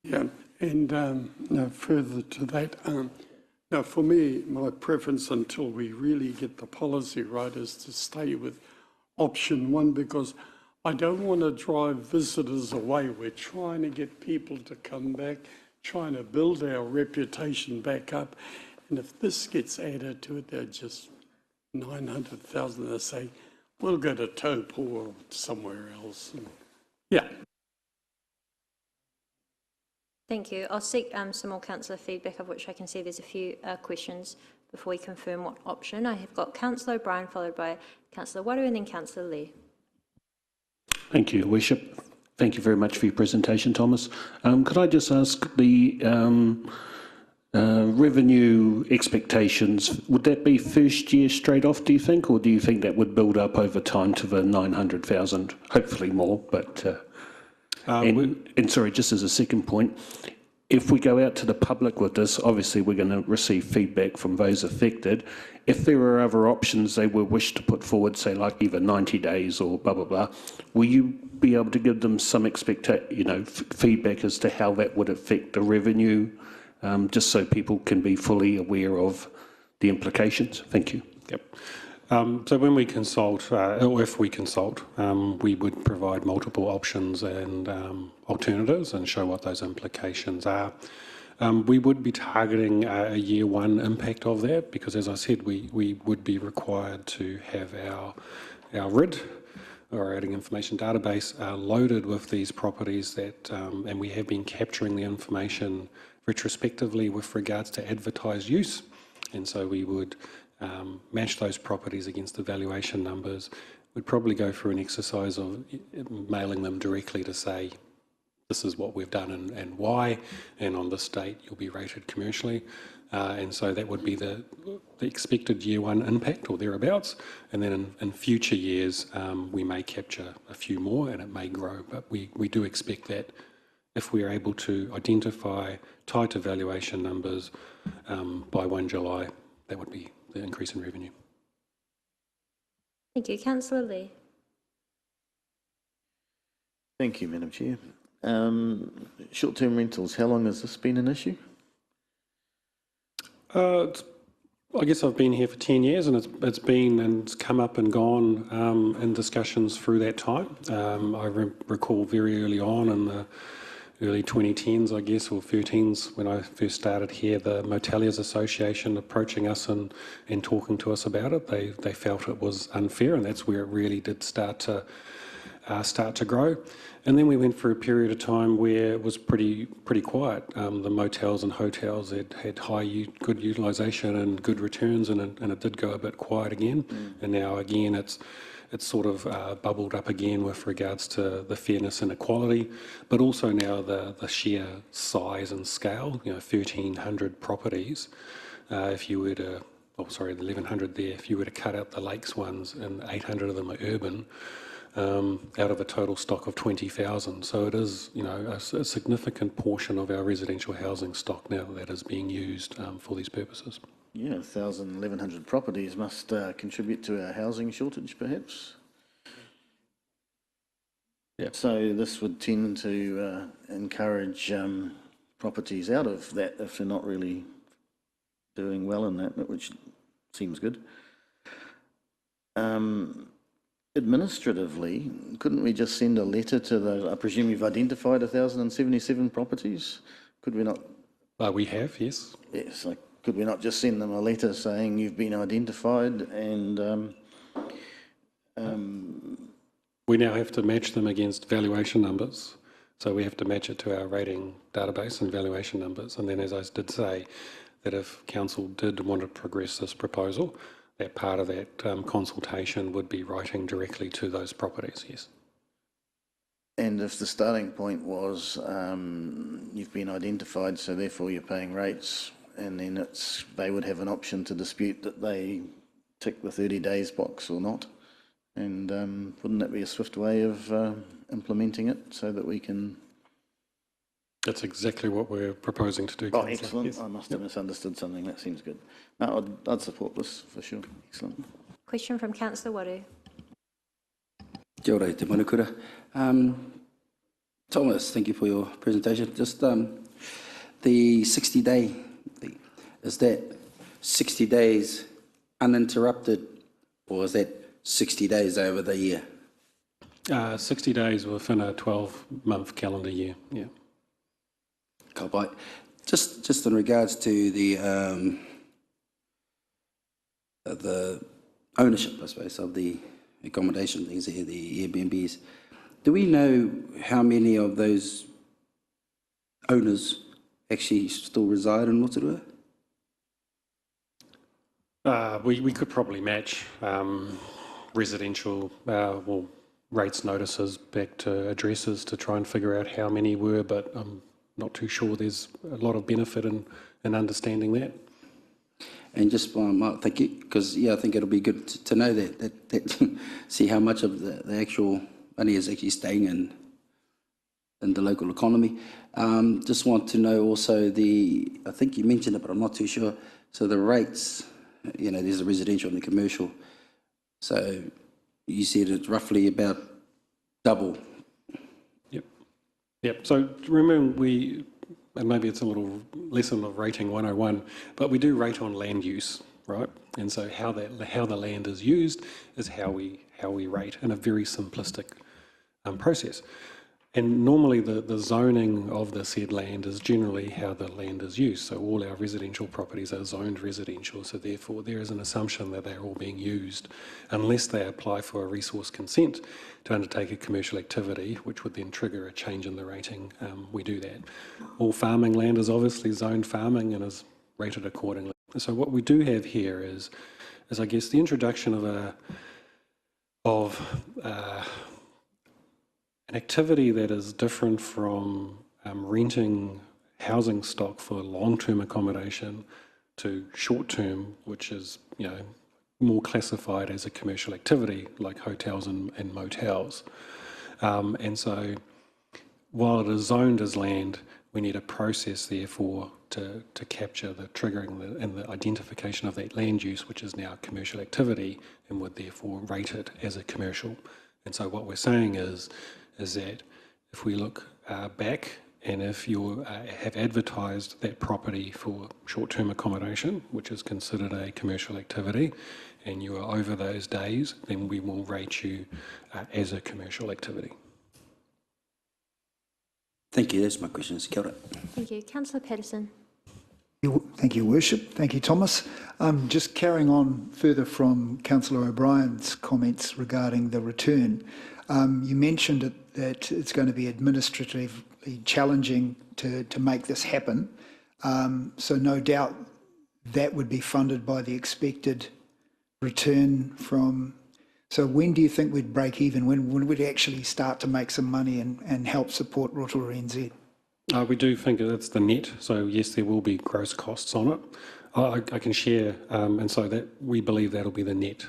Yeah, and no, further to that, now for me, my preference until we really get the policy right is to stay with option one, because I don't want to drive visitors away. We're trying to get people to come back, trying to build our reputation back up. And if this gets added to it, they're just 900,000, they say, we'll go to Taupo or somewhere else. And yeah. Thank you. I'll seek some more councillor feedback, of which I can see there's a few questions before we confirm what option. I have got Councillor O'Brien, followed by Councillor Waru, and then Councillor Lee. Thank you, Your Worship. Thank you very much for your presentation, Thomas. Could I just ask the revenue expectations, would that be first year straight off, do you think, or do you think that would build up over time to the 900,000? Hopefully more, but... And sorry, just as a second point, if we go out to the public with this, obviously we're going to receive feedback from those affected. If there are other options they will wish to put forward, say like either 90 days or blah, blah, blah, will you be able to give them some feedback as to how that would affect the revenue, just so people can be fully aware of the implications? Thank you. Yep. So when we consult, or if we consult, we would provide multiple options and alternatives and show what those implications are. We would be targeting a year one impact of that, because as I said, we would be required to have our RID, or Routing Information Database, loaded with these properties that, and we have been capturing the information retrospectively with regards to advertised use. And so we would match those properties against the valuation numbers. We'd probably go through an exercise of mailing them directly to say, this is what we've done and why, and on this date you'll be rated commercially. And so that would be the expected year one impact or thereabouts. And then in future years, we may capture a few more and it may grow. But we do expect that if we are able to identify tighter valuation numbers by 1 July, that would be the increase in revenue. Thank you. Councillor Lee. Thank you, Madam Chair. Short-term rentals, how long has this been an issue? I guess I've been here for 10 years and it's been and it's come up and gone in discussions through that time. I recall very early on in the early 2010s, I guess, or 13s, when I first started here, the Moteliers Association approaching us and talking to us about it. They felt it was unfair, and that's where it really did start to grow. And then we went through a period of time where it was pretty quiet. The motels and hotels had good utilisation and good returns, and it did go a bit quiet again. And now again, it's sort of bubbled up again with regards to the fairness and equality, but also now the sheer size and scale. 1,300 properties. If you were to, 1,100 there. If you were to cut out the lakes ones, and 800 of them are urban, out of a total stock of 20,000. So it is, a significant portion of our residential housing stock now that is being used for these purposes. Yeah, 1,100 properties must contribute to our housing shortage, perhaps. Yeah. So this would tend to encourage properties out of that if they're not really doing well in that, which seems good. Administratively, couldn't we just send a letter to the, I presume you've identified 1,077 properties? Could we not? We have, yes. Yes, could we not just send them a letter saying you've been identified and... We now have to match them against valuation numbers. So we have to match it to our rating database and valuation numbers. And then, as I did say, that if council did want to progress this proposal, that part of that consultation would be writing directly to those properties, yes. And if the starting point was you've been identified, so therefore you're paying rates, and then they would have an option to dispute that they tick the 30 days box or not. And wouldn't that be a swift way of implementing it so that we can That's exactly what we're proposing to do, Oh, Councillor. excellent. Yes. I must have misunderstood something. That seems good. No, I'd support this for sure. Excellent. Question from Councillor Waru. Kia ora, te manukura. Thomas, thank you for your presentation. Just the 60-day, is that 60 days uninterrupted, or is that 60 days over the year? 60 days within a 12-month calendar year, yeah. Ka pai. Just in regards to the ownership, I suppose, of the accommodation things here, the Airbnbs, do we know how many of those owners actually still reside in Rotorua? We could probably match residential rates notices back to addresses to try and figure out how many were, but I'm not too sure there's a lot of benefit in understanding that. And just, thank you, because I think it'll be good to know that see how much of the actual money is actually staying in the local economy. Just want to know also I think you mentioned it, but I'm not too sure. So the rates, there's a residential and the commercial. So you said it's roughly about double. Yep. So remember, and maybe it's a little lesson of rating 101, but we do rate on land use, right? And so how the land is used is how we rate in a very simplistic process. And normally the zoning of the said land is generally how the land is used. So all our residential properties are zoned residential, so therefore there is an assumption that they're all being used unless they apply for a resource consent to undertake a commercial activity, which would then trigger a change in the rating. We do that. All farming land is obviously zoned farming and is rated accordingly. So what we do have here is I guess the introduction of an activity that is different from renting housing stock for long-term accommodation to short-term, which is more classified as a commercial activity like hotels and motels. And so while it is zoned as land, we need a process therefore to capture the triggering and the identification of that land use, which is now a commercial activity and would therefore rate it as a commercial. And so what we're saying is that if we look back and if you have advertised that property for short-term accommodation, which is considered a commercial activity, and you are over those days, then we will rate you as a commercial activity. Thank you, that's my questions. Kia ora. Thank you. Councillor Patterson. Thank you, Worship. Thank you, Thomas. Just carrying on further from Councillor O'Brien's comments regarding the return, you mentioned that it's going to be administratively challenging to make this happen. So no doubt that would be funded by the expected return from... So when do you think we'd break even? When would we actually start to make some money and help support Rotorua NZ? We do think it's the net, so yes, there will be gross costs on it. I can share, and so that we believe that'll be the net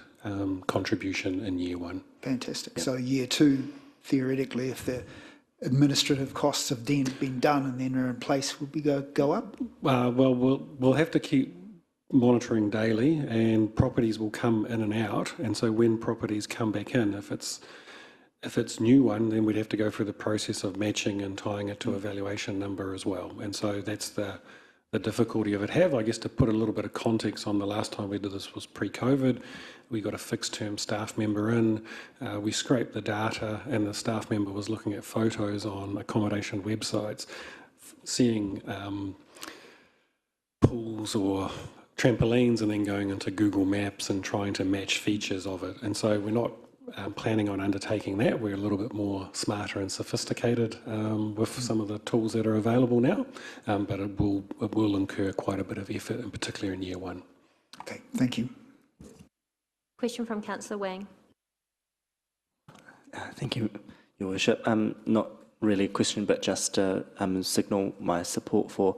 contribution in year one. Fantastic. Yep. So year two, theoretically, if the administrative costs have then been done and then are in place, would we go up? Well, we'll have to keep monitoring daily, and properties will come in and out. And so when properties come back in, if it's new one, then we'd have to go through the process of matching and tying it to a valuation number as well. And so that's the difficulty of it. I guess to put a little bit of context on the last time we did this was pre-COVID. We got a fixed term staff member in, we scraped the data, and the staff member was looking at photos on accommodation websites, seeing pools or trampolines, and then going into Google Maps and trying to match features of it. And so we're not planning on undertaking that. We're a little bit more smarter and sophisticated with some of the tools that are available now, but it will incur quite a bit of effort, in particular in year one. Okay, thank you. Question from Councillor Wang. Thank you, Your Worship. Not really a question, but just to signal my support for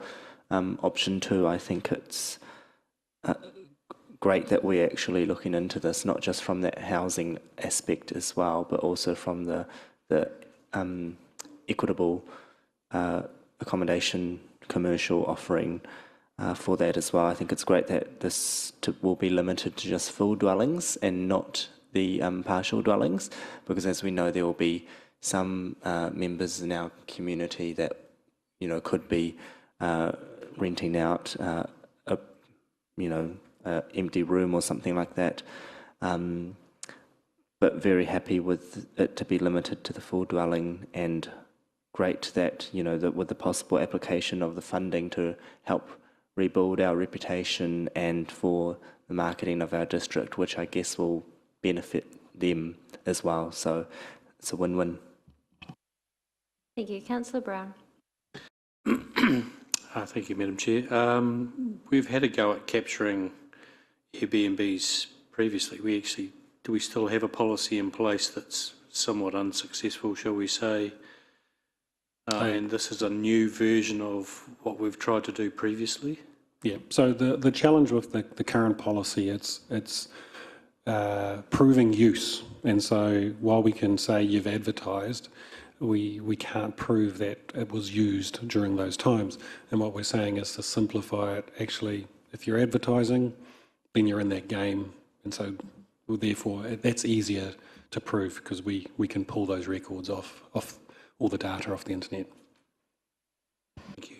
option 2. I think it's great that we're actually looking into this, not just from that housing aspect as well, but also from the equitable accommodation commercial offering for that as well. I think it's great that this will be limited to just full dwellings and not the partial dwellings, because as we know, there will be some members in our community that, you know, could be renting out a empty room or something like that. But very happy with it to be limited to the full dwelling, and great that, you know, that with the possible application of the funding to help rebuild our reputation and for the marketing of our district, which I guess will benefit them as well. So it's a win-win. Thank you. Councillor Brown. Thank you, Madam Chair. We've had a go at capturing Airbnbs previously. Do we still have a policy in place that's somewhat unsuccessful, shall we say? And this is a new version of what we've tried to do previously? Yeah, so the challenge with the current policy, it's proving use. And so while we can say you've advertised, we can't prove that it was used during those times. And what we're saying is to simplify it. Actually, if you're advertising, then you're in that game. And so therefore, that's easier to prove because we can pull those records off all the data off the internet. Thank you.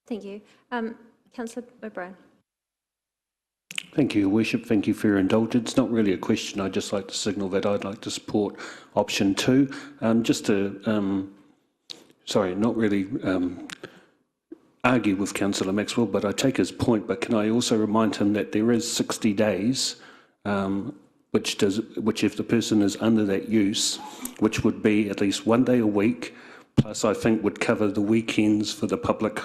Thank you. Councillor O'Brien. Thank you, Your Worship. Thank you for your indulgence. Not really a question. I'd just like to signal that I'd like to support option 2. Just to, not really argue with Councillor Maxwell, but I take his point. But can I also remind him that there is 60 days, which if the person is under that use, which would be at least 1 day a week, plus I think would cover the weekends for the public,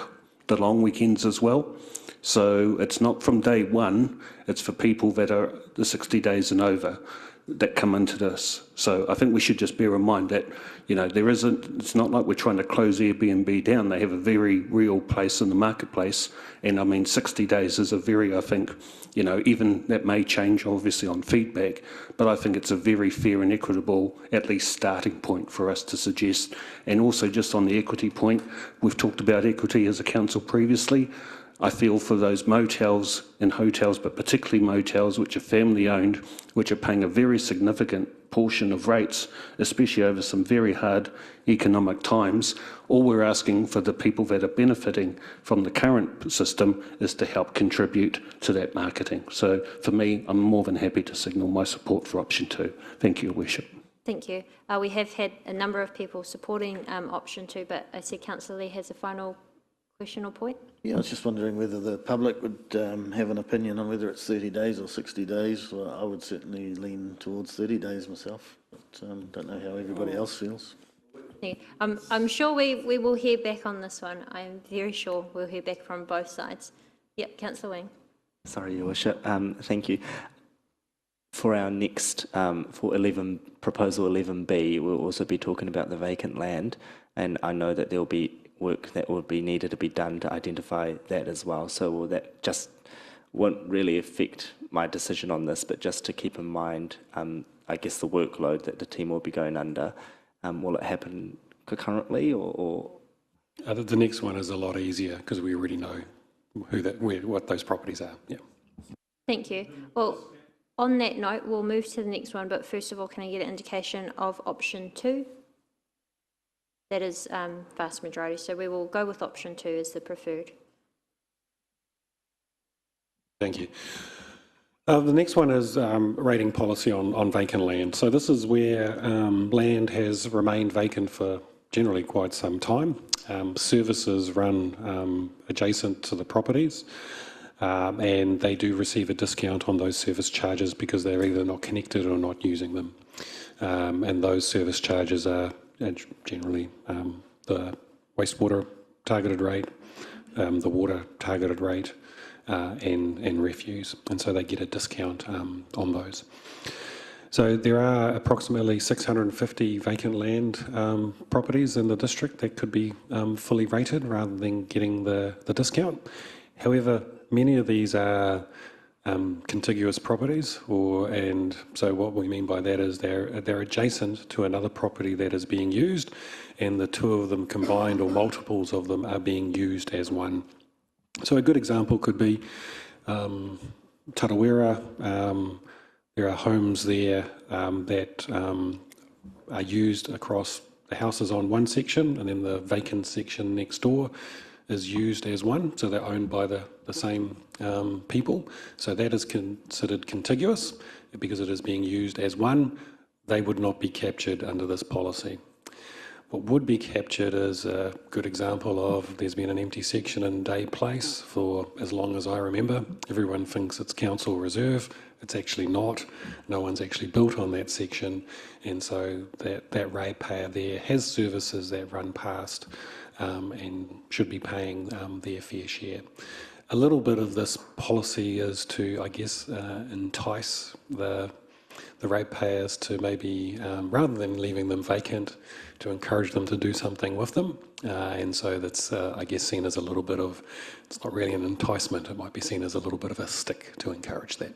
the long weekends as well. So it's not from day one, it's for people that are the 60 days and over that come into this. So I think we should just bear in mind that, you know, it's not like we're trying to close Airbnb down. They have a very real place in the marketplace. And I mean, 60 days is a very, I think, you know, even that may change obviously on feedback, but I think it's a very fair and equitable, at least starting point for us to suggest. And also just on the equity point, we've talked about equity as a council previously. I feel for those motels and hotels, but particularly motels which are family owned, which are paying a very significant portion of rates, especially over some very hard economic times. All we're asking for the people that are benefiting from the current system is to help contribute to that marketing. So for me, I'm more than happy to signal my support for option 2. Thank you, Your Worship. Thank you. We have had a number of people supporting option 2, but I see Councillor Lee has a final question or point? Yeah, I was just wondering whether the public would have an opinion on whether it's 30 days or 60 days. Well, I would certainly lean towards 30 days myself, but don't know how everybody else feels. Yeah. I'm sure we will hear back on this one. I'm very sure we'll hear back from both sides. Yep, Councillor Wing. Sorry, Your Worship. Thank you. For our next, for proposal 11B, we'll also be talking about the vacant land, and I know that there will be work that will be needed to be done to identify that as well. So that just won't really affect my decision on this, but just to keep in mind, I guess, the workload that the team will be going under. Will it happen concurrently or? The next one is a lot easier because we already know what those properties are. Yeah. Thank you. Well, on that note, we'll move to the next one, but first of all, can I get an indication of option 2? That is vast majority, so we will go with option 2 as the preferred. Thank you. The next one is rating policy on vacant land. So this is where land has remained vacant for generally quite some time. Services run adjacent to the properties, and they do receive a discount on those service charges because they're either not connected or not using them. And those service charges are generally the wastewater targeted rate, the water targeted rate, and refuse, and so they get a discount on those. So there are approximately 650 vacant land properties in the district that could be fully rated rather than getting the discount. However, many of these are contiguous properties, and so what we mean by that is they're adjacent to another property that is being used, and the two of them combined or multiples of them are being used as one. So a good example could be Tarawera. There are homes there that are used across the houses on one section, and then the vacant section next door is used as one, so they're owned by the same people. So that is considered contiguous because it is being used as one. They would not be captured under this policy. What would be captured is a good example of there's been an empty section in Day Place for as long as I remember. Everyone thinks it's council reserve. It's actually not. No one's actually built on that section, and so that ratepayer there has services that run past and should be paying their fair share. A little bit of this policy is to, I guess, entice the ratepayers to maybe, rather than leaving them vacant, to encourage them to do something with them. And so that's, I guess, seen as a little bit of, it's not really an enticement, it might be seen as a little bit of a stick to encourage that.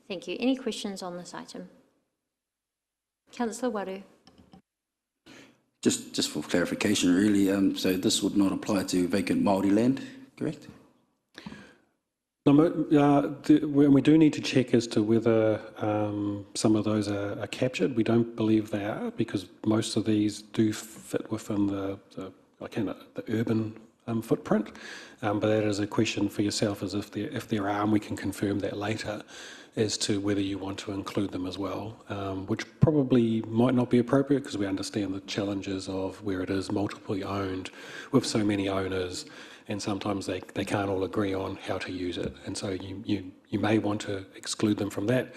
Thank you. Any questions on this item? Councillor Waru. Just for clarification, really, so this would not apply to vacant Māori land, correct? No, we do need to check as to whether some of those are captured. We don't believe they are, because most of these do fit within the urban footprint. But that is a question for yourself, as if there are, and we can confirm that later, as to whether you want to include them as well, which probably might not be appropriate because we understand the challenges of where it is multiply owned with so many owners, and sometimes they can't all agree on how to use it. And so you may want to exclude them from that.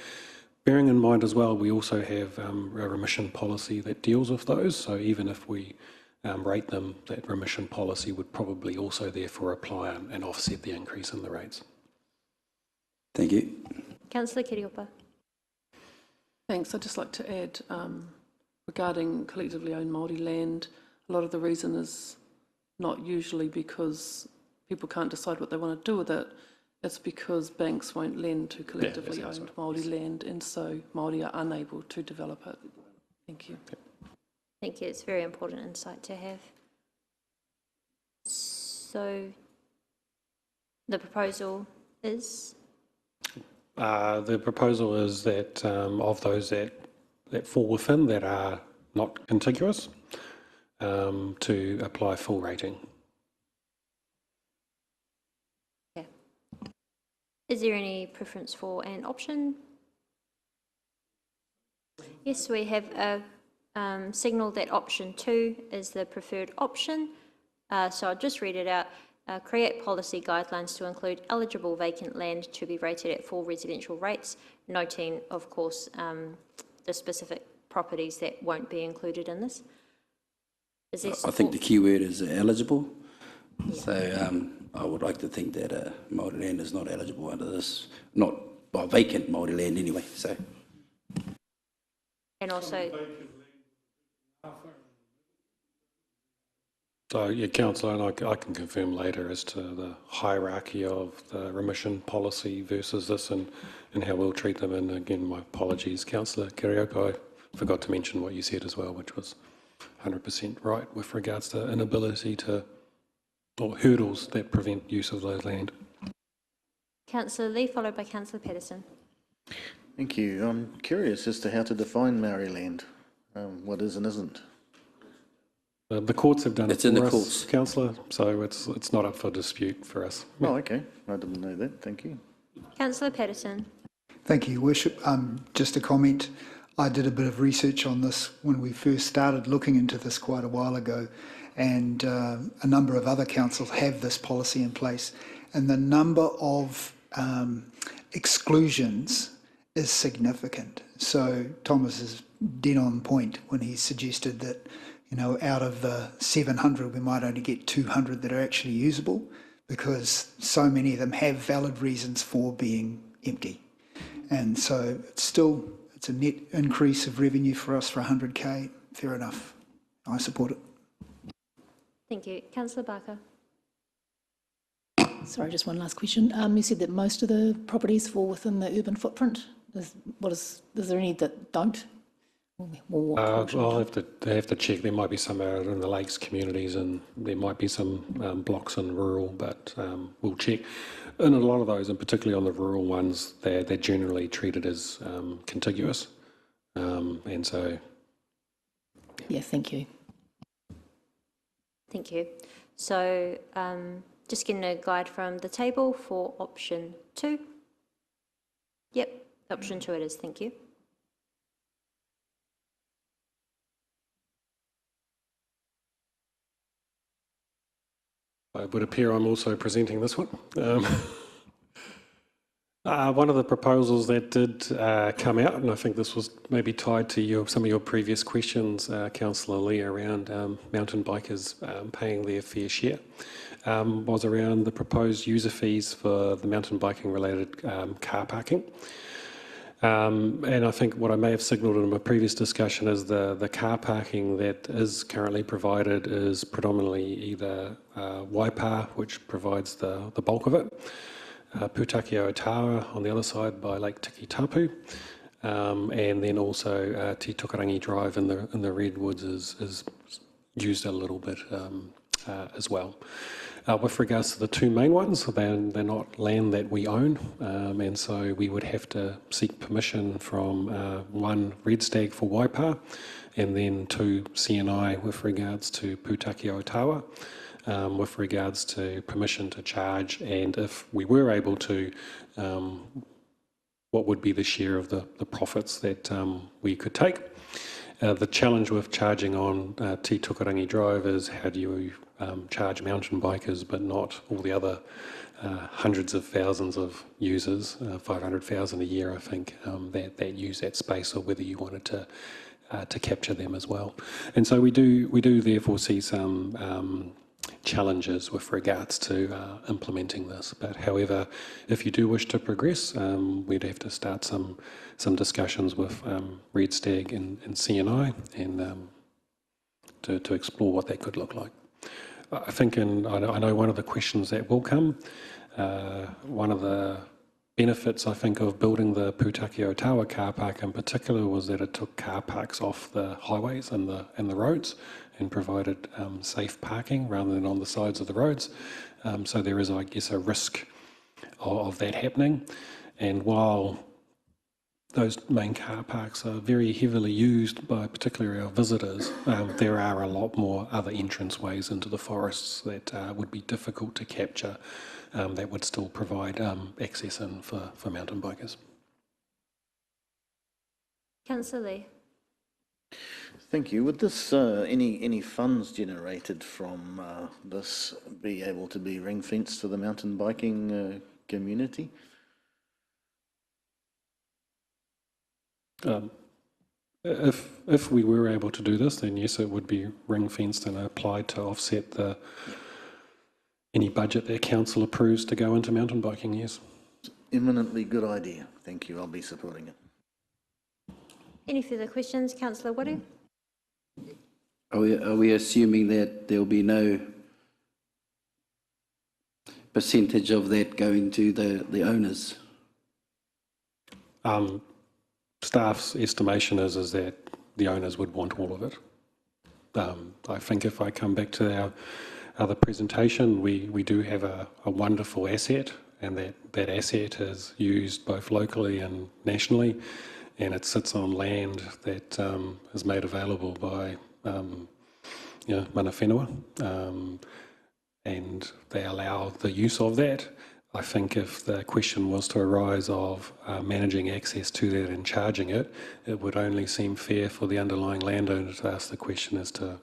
Bearing in mind as well, we also have a remission policy that deals with those. So even if we rate them, that remission policy would probably also therefore apply and offset the increase in the rates. Thank you. Councillor Kiriopa. Thanks. I'd just like to add, regarding collectively owned Māori land, a lot of the reason is not usually because people can't decide what they want to do with it. It's because banks won't lend to collectively owned Māori land, and so Māori are unable to develop it. Thank you. Thank you. It's very important insight to have. So the proposal is? The proposal is that of those that fall within that are not contiguous, to apply full rating. Okay. Is there any preference for an option? Yes, we have a signal that option 2 is the preferred option. So I'll just read it out. Create policy guidelines to include eligible vacant land to be rated at full residential rates, noting, of course, the specific properties that won't be included in this. Is there I think the key word is eligible. Yeah. So I would like to think that Māori land is not eligible under this, not vacant Māori land anyway. So. And also. So, yeah, Councillor, and I can confirm later as to the hierarchy of the remission policy versus this and how we'll treat them. And again, my apologies, Councillor Kiriopa, I forgot to mention what you said as well, which was 100% right with regards to inability to, or hurdles that prevent use of those land. Councillor Lee, followed by Councillor Patterson. Thank you. I'm curious as to how to define Maori land, what is and isn't. The courts have done it's it for for us, us, Councillor, so it's not up for dispute for us. Oh, okay. I didn't know that. Thank you. Councillor Patterson. Thank you, Worship. Just a comment. I did a bit of research on this when we first started looking into this quite a while ago, and a number of other councils have this policy in place, and the number of exclusions is significant. So Thomas is dead on point when he suggested that, you know, out of the 700, we might only get 200 that are actually usable, because so many of them have valid reasons for being empty. And so it's a net increase of revenue for us for 100K. Fair enough. I support it. Thank you. Councillor Barker. Sorry, just one last question. You said that most of the properties fall within the urban footprint. Is there any that don't? I'll have to check. There might be some out in the lakes communities, and there might be some blocks in rural, but we'll check. And a lot of those, and particularly on the rural ones, they're generally treated as contiguous, and so. Yeah, thank you. Thank you. So just getting a guide from the table for option 2. Yep, option 2 it is. Thank you. It would appear I'm also presenting this one. One of the proposals that did come out, and I think this was maybe tied to some of your previous questions, Councillor Lee, around mountain bikers paying their fair share, was around the proposed user fees for the mountain biking related car parking. And I think what I may have signalled in my previous discussion is the car parking that is currently provided is predominantly either Waipa, which provides the bulk of it, Pūtake o Tawa on the other side by Lake Tikitapu, and then also Te Tukarangi Drive in the Redwoods is used a little bit as well. With regards to the two main ones, they're not land that we own, and so we would have to seek permission from one Red Stag for Waipa, and then two CNI with regards to Pūtake o Tawa, with regards to permission to charge, and if we were able to, what would be the share of the profits that we could take. The challenge with charging on Te Tukarangi Drive is how do you charge mountain bikers but not all the other hundreds of thousands of users, 500,000 a year I think, that use that space, or whether you wanted to capture them as well. And so we do therefore see some challenges with regards to implementing this. But however, if you do wish to progress, we'd have to start some discussions with Red Stag and CNI and to explore what that could look like. I think, and I know one of the questions that will come, one of the benefits I think of building the Pūtake o Tawa car park in particular was that it took car parks off the highways and the roads and provided safe parking rather than on the sides of the roads. So there is, I guess, a risk of that happening. And while those main car parks are very heavily used by particularly our visitors, there are a lot more other entrance ways into the forests that would be difficult to capture, that would still provide access in for mountain bikers. Councillor Lee. Thank you. Would this any funds generated from this be able to be ring fenced to the mountain biking community? If we were able to do this, then yes, it would be ring fenced and applied to offset any budget that council approves to go into mountain biking. Yes. Eminently good idea. Thank you. I'll be supporting it. Any further questions, Councillor Wadu? Are we assuming that there will be no percentage of that going to the owners? Staff's estimation is that the owners would want all of it. I think if I come back to our other presentation, we do have a wonderful asset, and that asset is used both locally and nationally, and it sits on land that is made available by mana whenua, and they allow the use of that. I think if the question was to arise of managing access to that and charging it, it would only seem fair for the underlying landowner to ask the question as to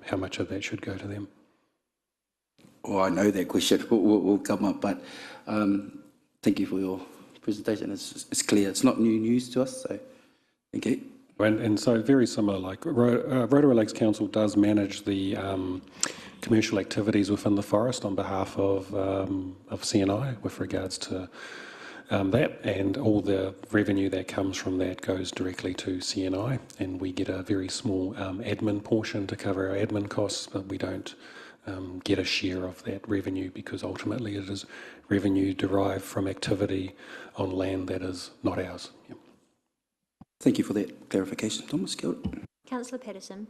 how much of that should go to them. Well, I know that question will come up, but thank you for your presentation. It's clear. It's not new news to us, so thank you. And so very similar, like Rotorua Lakes Council does manage the commercial activities within the forest on behalf of CNI with regards to that, and all the revenue that comes from that goes directly to CNI, and we get a very small admin portion to cover our admin costs, but we don't get a share of that revenue, because ultimately it is revenue derived from activity on land that is not ours. Yep. Thank you for that clarification, Thomas. Kia ora. Councillor Patterson.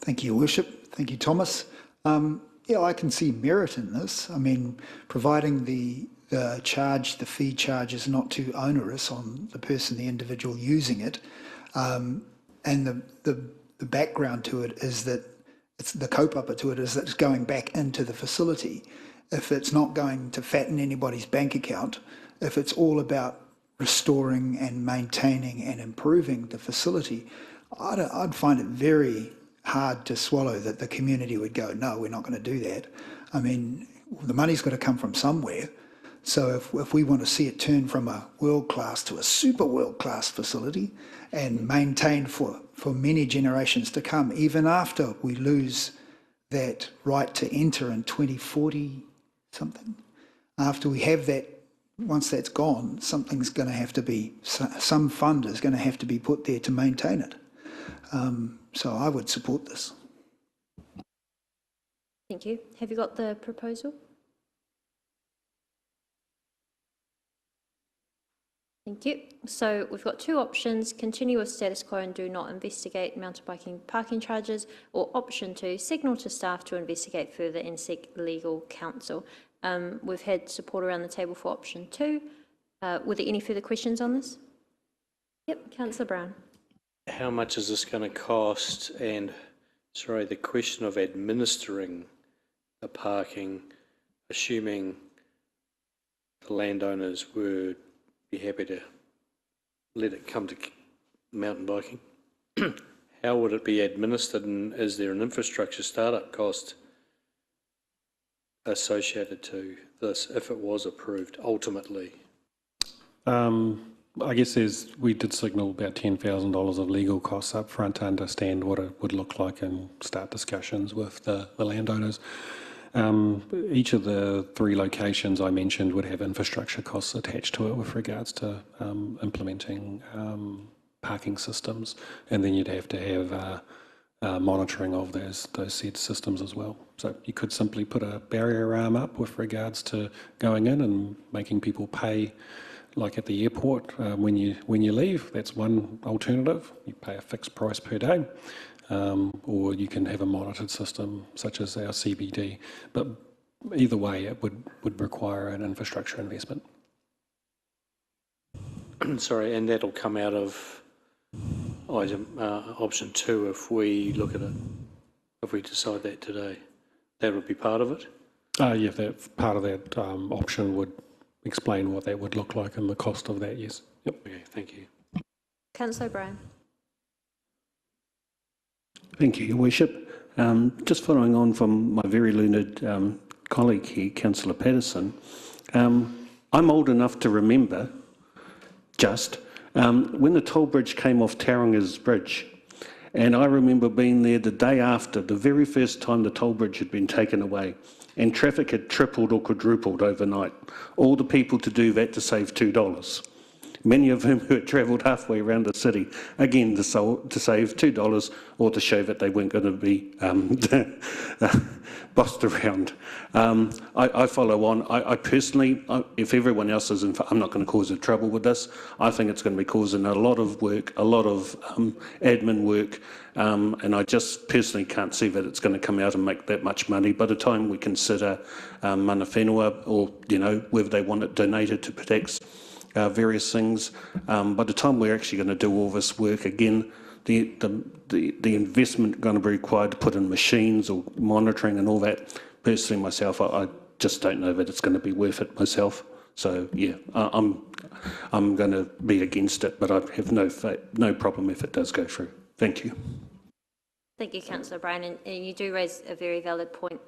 Thank you, Your Worship. Thank you, Thomas. Yeah, I can see merit in this. I mean, providing the fee charge is not too onerous on the person, the individual using it. And the background to it is that it's the kaupapa to it is that it's going back into the facility. If it's not going to fatten anybody's bank account, if it's all about restoring and maintaining and improving the facility, I'd find it very hard to swallow that the community would go, no, we're not going to do that. I mean, the money's got to come from somewhere. So if we want to see it turn from a world-class to a super world-class facility and maintained for many generations to come, even after we lose that right to enter in 2040 something, after we have that, once that's gone, something's going to have to be, some fund is going to have to be put there to maintain it. So I would support this. Thank you. Have you got the proposal? Thank you. So we've got two options: continue with status quo and do not investigate mountain biking parking charges, or option 2, signal to staff to investigate further and seek legal counsel. We've had support around the table for option 2. Were there any further questions on this? Yep, Councillor Brown. How much is this going to cost? And, sorry, the question of administering the parking, assuming the landowners would be happy to let it come to mountain biking. How would it be administered, and is there an infrastructure startup cost associated to this if it was approved ultimately? I guess we did signal about $10,000 of legal costs up front to understand what it would look like and start discussions with the landowners. Each of the 3 locations I mentioned would have infrastructure costs attached to it with regards to implementing parking systems, and then you'd have to have monitoring of those said systems as well. So you could simply put a barrier arm up with regards to going in and making people pay, like at the airport when you leave. That's one alternative. You pay a fixed price per day. Or you can have a monitored system such as our CBD. But either way, it would require an infrastructure investment. Sorry, and that'll come out of option 2 if we look at it, if we decide that today. That would be part of it? Yeah, that part of that option would explain what that would look like and the cost of that, yes. Yep. Okay, thank you. Councillor O'Brien. Thank you, Your Worship. Just following on from my very learned colleague here, Councillor Patterson, I'm old enough to remember when the toll bridge came off Taurang's Bridge, and I remember being there the day after, the very first time the toll bridge had been taken away, and traffic had tripled or quadrupled overnight. All the people to do that to save $2. Many of whom had travelled halfway around the city, again to save $2 or to show that they weren't going to be bossed around. I follow on. I personally, if everyone else is I'm not going to cause a trouble with this. I think it's going to be causing a lot of work, a lot of admin work, and I just personally can't see that it's going to come out and make that much money. By the time we consider mana whenua, or whether they want it donated to protect various things, by the time we're actually going to do all this work again, the investment going to be required to put in machines or monitoring and all that. Personally, myself, I just don't know that it's going to be worth it myself. So yeah, I'm going to be against it, but I have no problem if it does go through. Thank you. Thank you, Councillor O'Brien, and you do raise a very valid point.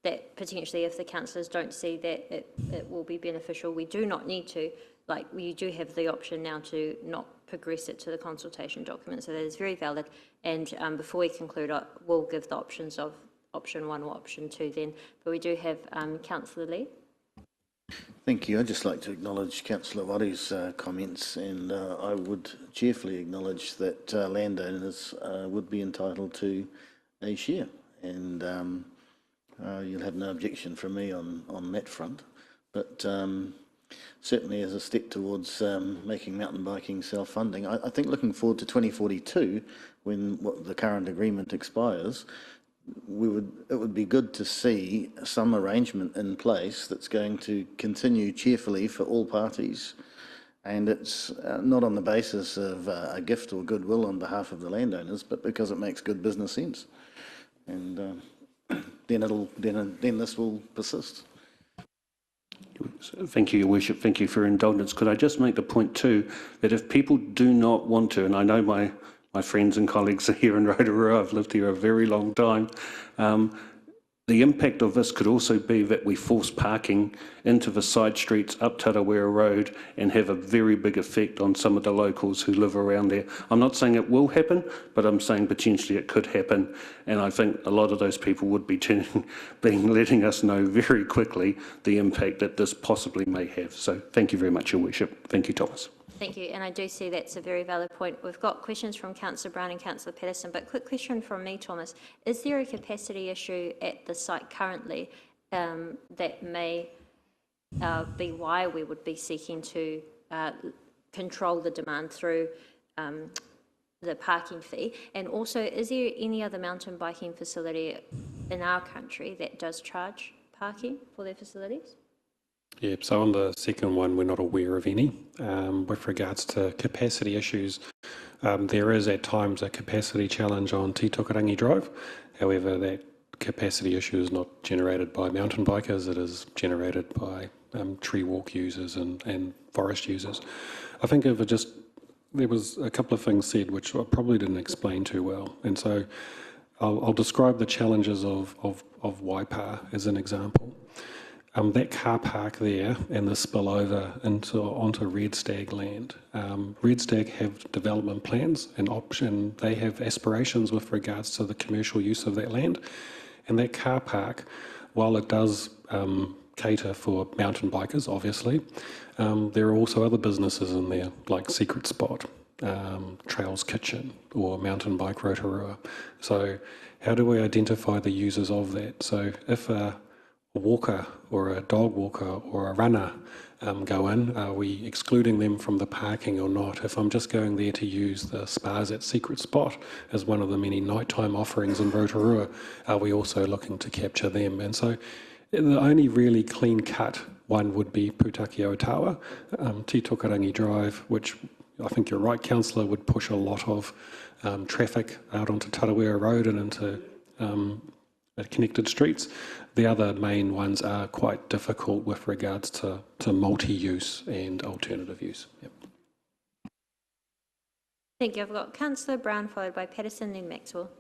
That potentially, if the councillors don't see that it will be beneficial, we do not need to. You do have the option now to not progress it to the consultation document, so that is very valid. And before we conclude, we'll give the options of option 1 or option 2 then. But we do have Councillor Lee. Thank you. I'd just like to acknowledge Councillor Wari's comments, and I would cheerfully acknowledge that landowners would be entitled to a share. And you'll have no objection from me on that front. But certainly as a step towards making mountain biking self-funding, I think looking forward to 2042, when the current agreement expires, it would be good to see some arrangement in place that's going to continue cheerfully for all parties. And it's not on the basis of a gift or goodwill on behalf of the landowners, but because it makes good business sense. And then this will persist. Thank you, Your Worship. Thank you for your indulgence. Could I just make the point too, that if people do not want to, and I know my friends and colleagues are here in Rotorua, I've lived here a very long time, the impact of this could also be that we force parking into the side streets up Tarawera Road and have a very big effect on some of the locals who live around there. I'm not saying it will happen, but I'm saying potentially it could happen. And I think a lot of those people would be letting us know very quickly the impact that this possibly may have. So thank you very much, Your Worship. Thank you, Thomas. Thank you, and I do see that's a very valid point. We've got questions from Councillor Brown and Councillor Patterson, but quick question from me, Thomas. Is there a capacity issue at the site currently that may be why we would be seeking to control the demand through the parking fee? And also, is there any other mountain biking facility in our country that does charge parking for their facilities? Yeah, so on the second one, we're not aware of any. With regards to capacity issues, there is at times a capacity challenge on Titokarangi Drive. However, that capacity issue is not generated by mountain bikers, it is generated by tree walk users and forest users. I think there was a couple of things said which I probably didn't explain too well. And so I'll describe the challenges of Waipa as an example. That car park there and the spillover onto Red Stag land. Red Stag have development plans and they have aspirations with regards to the commercial use of that land. And that car park, while it does cater for mountain bikers, obviously, there are also other businesses in there, like Secret Spot, Trails Kitchen, or Mountain Bike Rotorua. So how do we identify the users of that? So if a walker or a dog walker or a runner go in, are we excluding them from the parking or not? If I'm just going there to use the spas at Secret Spot as one of the many nighttime offerings in Rotorua, are we also looking to capture them? And so the only really clean cut one would be Putaki Otawa, Titokarangi Drive, which I think you're right, Councillor, would push a lot of traffic out onto Tarawera Road and into connected streets. The other main ones are quite difficult with regards to multi-use and alternative use. Yep. Thank you. I've got Councillor Brown followed by Patterson, then Maxwell.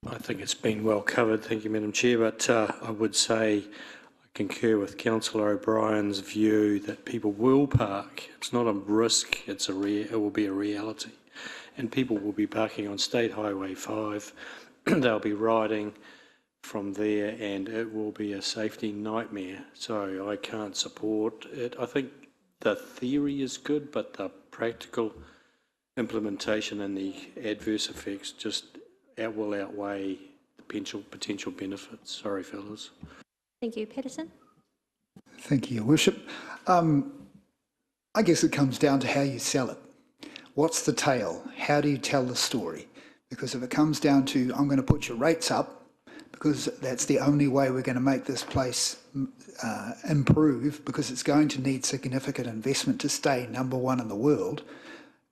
I think it's been well covered, thank you, Madam Chair, but I would say I concur with Councillor O'Brien's view that people will park. It's not a risk, it will be a reality. And people will be parking on State Highway 5. They'll be riding from there and it will be a safety nightmare. So I can't support it. I think the theory is good, but the practical implementation and the adverse effects just will outweigh the potential benefits. Sorry, fellas. Thank you. Patterson? Thank you, Your Worship. I guess it comes down to how you sell it. What's the tale? How do you tell the story? Because if it comes down to, I'm going to put your rates up, because that's the only way we're going to make this place improve, because it's going to need significant investment to stay number one in the world.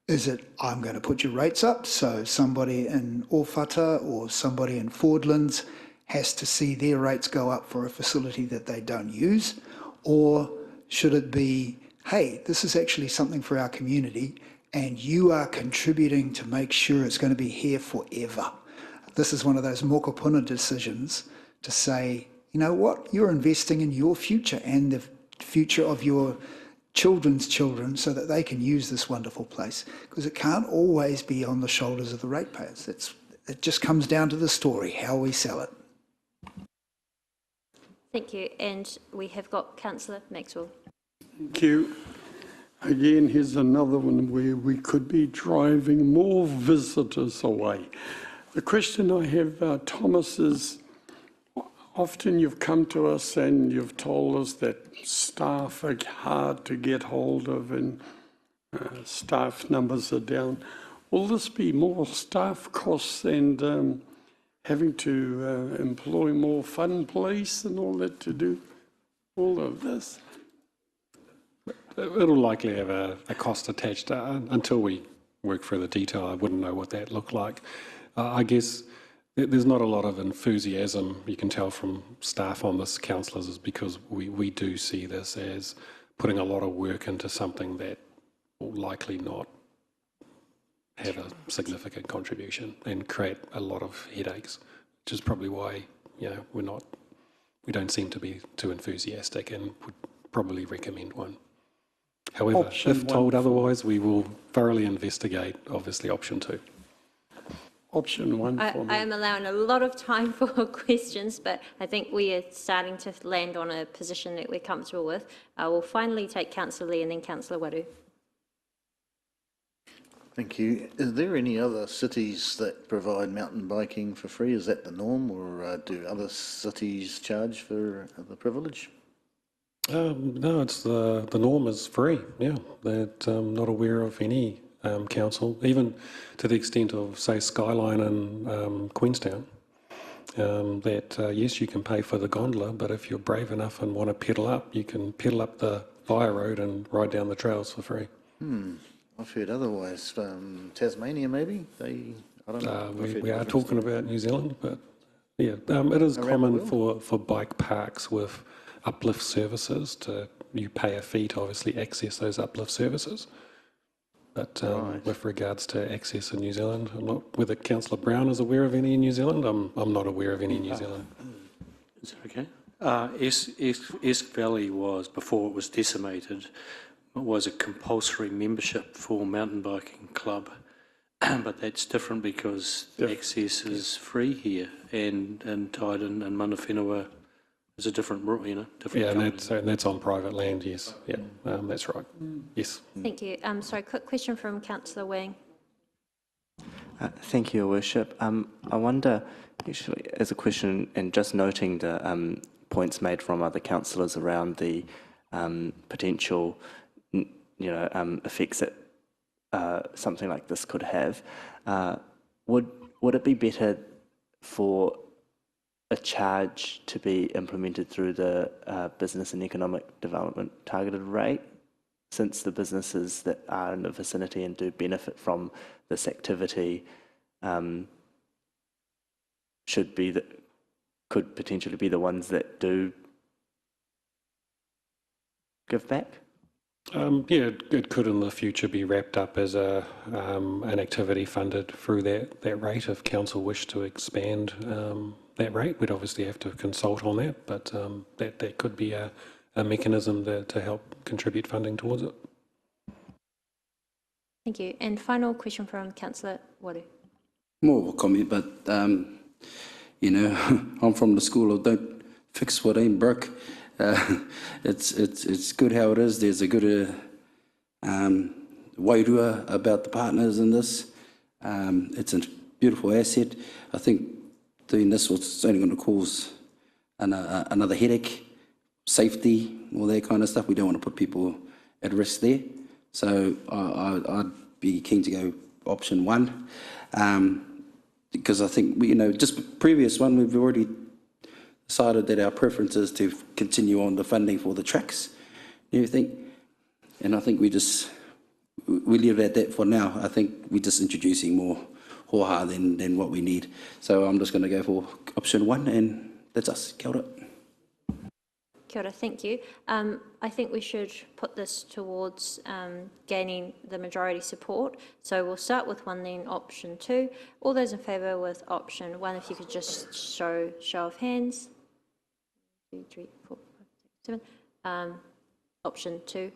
Is it, I'm going to put your rates up, so somebody in Orwhata or somebody in Fordlands has to see their rates go up for a facility that they don't use? Or should it be, hey, this is actually something for our community and you are contributing to make sure it's going to be here forever? This is one of those mokopuna decisions to say, you know what, you're investing in your future and the future of your children's children so that they can use this wonderful place, because it can't always be on the shoulders of the ratepayers. It just comes down to the story, how we sell it. Thank you. And we have got Councillor Maxwell. Thank you. Again, here's another one where we could be driving more visitors away. The question I have, Thomas, is often you've come to us and you've told us that staff are hard to get hold of and staff numbers are down. Will this be more staff costs and having to employ more fund police and all that to do all of this? It'll likely have a cost attached. Until we work through the detail, I wouldn't know what that looked like. I guess there's not a lot of enthusiasm you can tell from staff on this, councillors, is because we do see this as putting a lot of work into something that will likely not have a significant contribution and create a lot of headaches, which is probably why we don't seem to be too enthusiastic and would probably recommend one. However, if told otherwise, we will thoroughly investigate, obviously, option 2. Option 1 for me. I am allowing a lot of time for questions, but I think we are starting to land on a position that we're comfortable with. I will finally take Councillor Lee and then Councillor Waru. Thank you. Is there any other cities that provide mountain biking for free? Is that the norm, or do other cities charge for the privilege? No, it's the norm is free. Yeah, that I'm not aware of any council, even to the extent of, say, Skyline and Queenstown, that yes, you can pay for the gondola, but if you're brave enough and want to pedal up, you can pedal up the via road and ride down the trails for free. I've heard otherwise. Tasmania, maybe? I don't know. We are talking about New Zealand, but yeah, it is common for bike parks with uplift services you pay a fee to obviously access those uplift services. But with regards to access in New Zealand, I'm not, whether Councillor Brown is aware of any in New Zealand, I'm not aware of any in New Zealand. Is that okay? Esk Valley was, before it was decimated, was a compulsory membership for mountain biking club, but that's different because access is free here, and Taidan and Mana Whenua is a different, different. Yeah, and that's on private land. Yes, yeah, that's right. Yes. Thank you. Sorry, quick question from Councillor Wang. Thank you, Your Worship. I wonder, actually, as a question, and just noting the points made from other councillors around the potential, effects that something like this could have, would it be better for a charge to be implemented through the Business and Economic Development Targeted Rate, since the businesses that are in the vicinity and do benefit from this activity could potentially be the ones that do give back? Yeah, it could in the future be wrapped up as an activity funded through that rate if council wish to expand that rate. We'd obviously have to consult on that, but that could be a mechanism to help contribute funding towards it. Thank you. And final question from Councillor Waru. More of a comment, but I'm from the school of don't fix what ain't broke. It's good how it is. There's a good wairua about the partners in this. It's a beautiful asset. I think doing this was only going to cause another headache, safety, all that kind of stuff. We don't want to put people at risk there. So I'd be keen to go option 1, because I think just previous one, we've already decided that our preference is to continue on the funding for the tracks and everything. And I think we leave it at that for now. I think we're just introducing more hoha than what we need. So I'm just going to go for option 1, and that's us. Kia ora. Kia ora, thank you. I think we should put this towards gaining the majority support. So we'll start with 1, then option 2. All those in favour with option 1, if you could just show of hands. 2, 3, 4, 5, 6, 7. Option 2.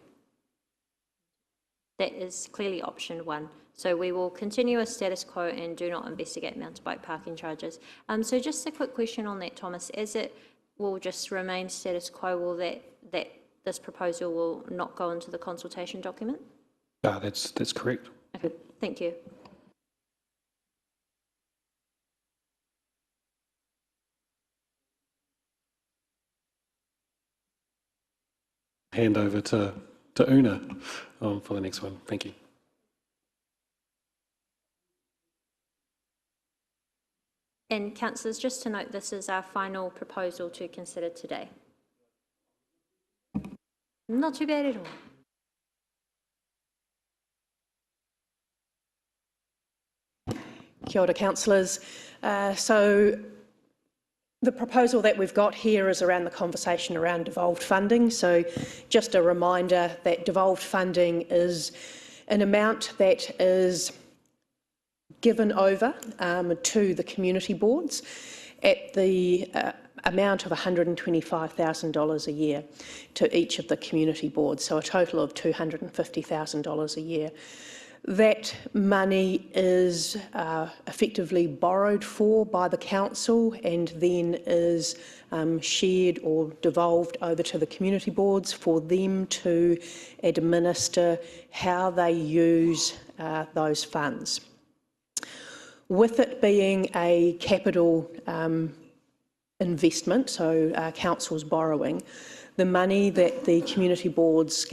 That is clearly option 1. So we will continue as status quo and do not investigate mountain bike parking charges. So just a quick question on that, Thomas. As it will just remain status quo, will that this proposal will not go into the consultation document? That's correct. Okay, thank you. hand over to Una for the next one. Thank you. And councillors, just to note, this is our final proposal to consider today. Not too bad at all. Kia ora, councillors. So the proposal that we've got here is around the conversation around devolved funding. So just a reminder that devolved funding is an amount that is given over to the community boards at the amount of $125,000 a year to each of the community boards, so a total of $250,000 a year. That money is effectively borrowed for by the council and then is shared or devolved over to the community boards for them to administer how they use those funds. With it being a capital investment, so council's borrowing, the money that the community boards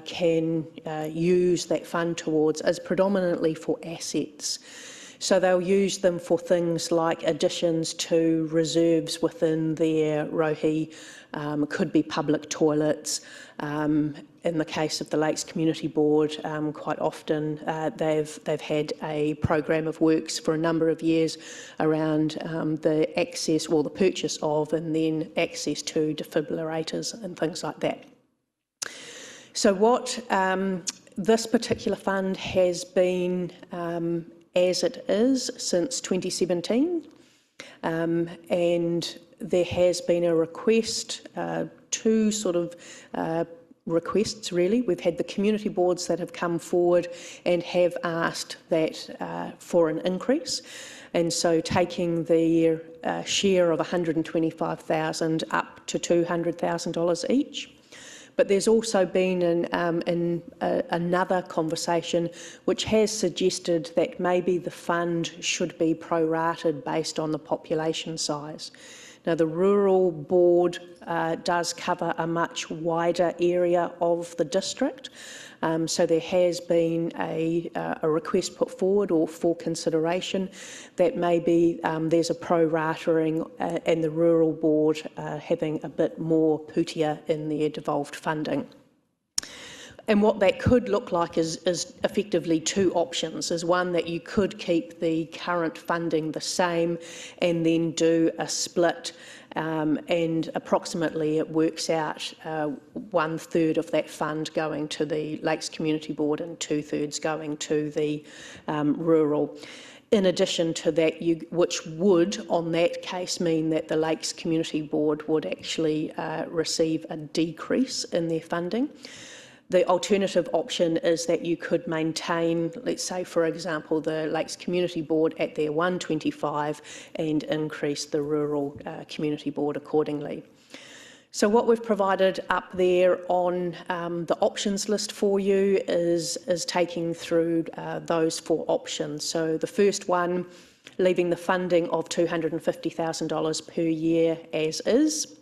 can use that fund towards is predominantly for assets. So they'll use them for things like additions to reserves within their rohi, could be public toilets. In the case of the Lakes Community Board, quite often they've had a program of works for a number of years around the access or the purchase of and then access to defibrillators and things like that. So what this particular fund has been as it is since 2017, and there has been a request, two sort of requests really. We've had the community boards that have come forward and have asked that for an increase, and so taking their share of $125,000 up to $200,000 each. But there's also been another conversation which has suggested that maybe the fund should be prorated based on the population size. Now, the rural board does cover a much wider area of the district, so there has been a request put forward or for consideration that maybe there's a pro-ratering and the rural board having a bit more putia in their devolved funding. And what that could look like is effectively two options. Is one that you could keep the current funding the same and then do a split, and approximately it works out 1/3 of that fund going to the Lakes Community Board and 2/3 going to the rural. In addition to that, which would, on that case, mean that the Lakes Community Board would actually receive a decrease in their funding. The alternative option is that you could maintain, let's say, for example, the Lakes Community Board at their 125 and increase the Rural Community Board accordingly. So what we've provided up there on the options list for you is taking through those four options. So the first one, leaving the funding of $250,000 per year as is.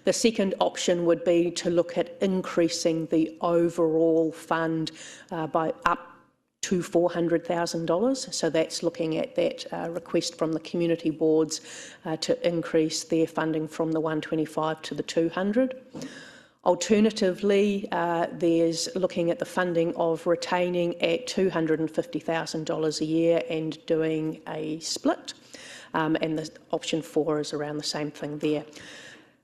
The second option would be to look at increasing the overall fund by up to $400,000. So that's looking at that request from the community boards to increase their funding from the 125 to the 200. Alternatively, there's looking at the funding of retaining at $250,000 a year and doing a split. And the option 4 is around the same thing there.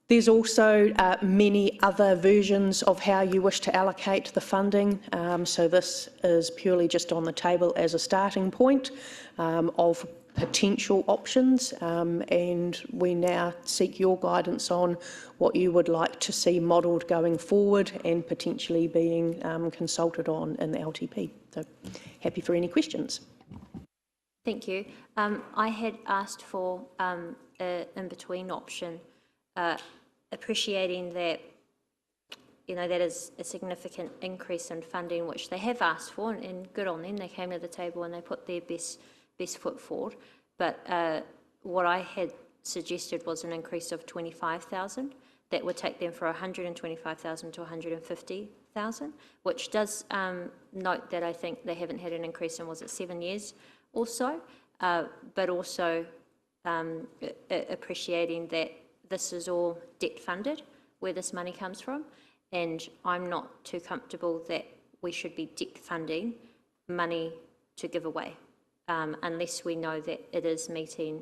There's also many other versions of how you wish to allocate the funding. So this is purely just on the table as a starting point of potential options, and we now seek your guidance on what you would like to see modelled going forward and potentially being consulted on in the LTP. So happy for any questions. Thank you. I had asked for an in-between option, appreciating that, you know, that is a significant increase in funding, which they have asked for, and good on them. They came to the table and they put their best foot forward. But what I had suggested was an increase of $25,000 that would take them from 125,000 to 150,000, which does note that I think they haven't had an increase in, was it 7 years or so, but also appreciating that this is all debt funded, where this money comes from, and I'm not too comfortable that we should be debt funding money to give away, unless we know that it is meeting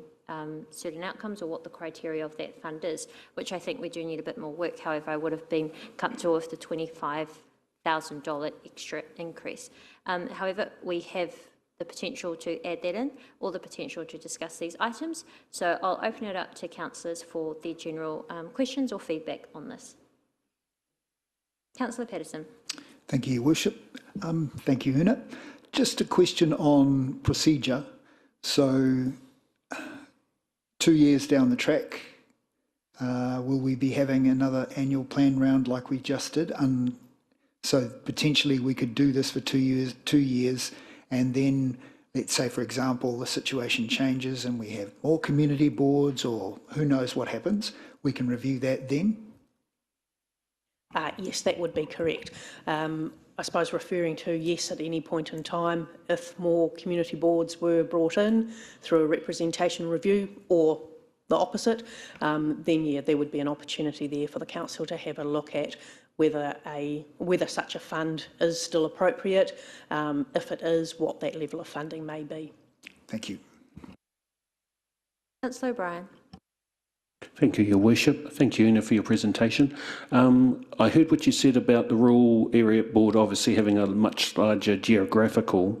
certain outcomes or what the criteria of that fund is, which I think we do need a bit more work. However, I would have been comfortable with the $25,000 extra increase. However, we have the potential to add that in, or the potential to discuss these items. So I'll open it up to councillors for their general questions or feedback on this. Councillor Patterson. Thank you, Your Worship. Thank you, Una. Just a question on procedure. So 2 years down the track, will we be having another annual plan round like we just did? So potentially we could do this for 2 years, and then let's say, for example, the situation changes and we have more community boards, or who knows what happens, we can review that then? Yes, that would be correct. I suppose referring to, yes, at any point in time, if more community boards were brought in through a representation review or the opposite, then yeah, there would be an opportunity there for the council to have a look at whether such a fund is still appropriate, if it is, what that level of funding may be. Thank you. Councillor O'Brien. Thank you, Your Worship. Thank you, Una, for your presentation. I heard what you said about the Rural Area Board obviously having a much larger geographical.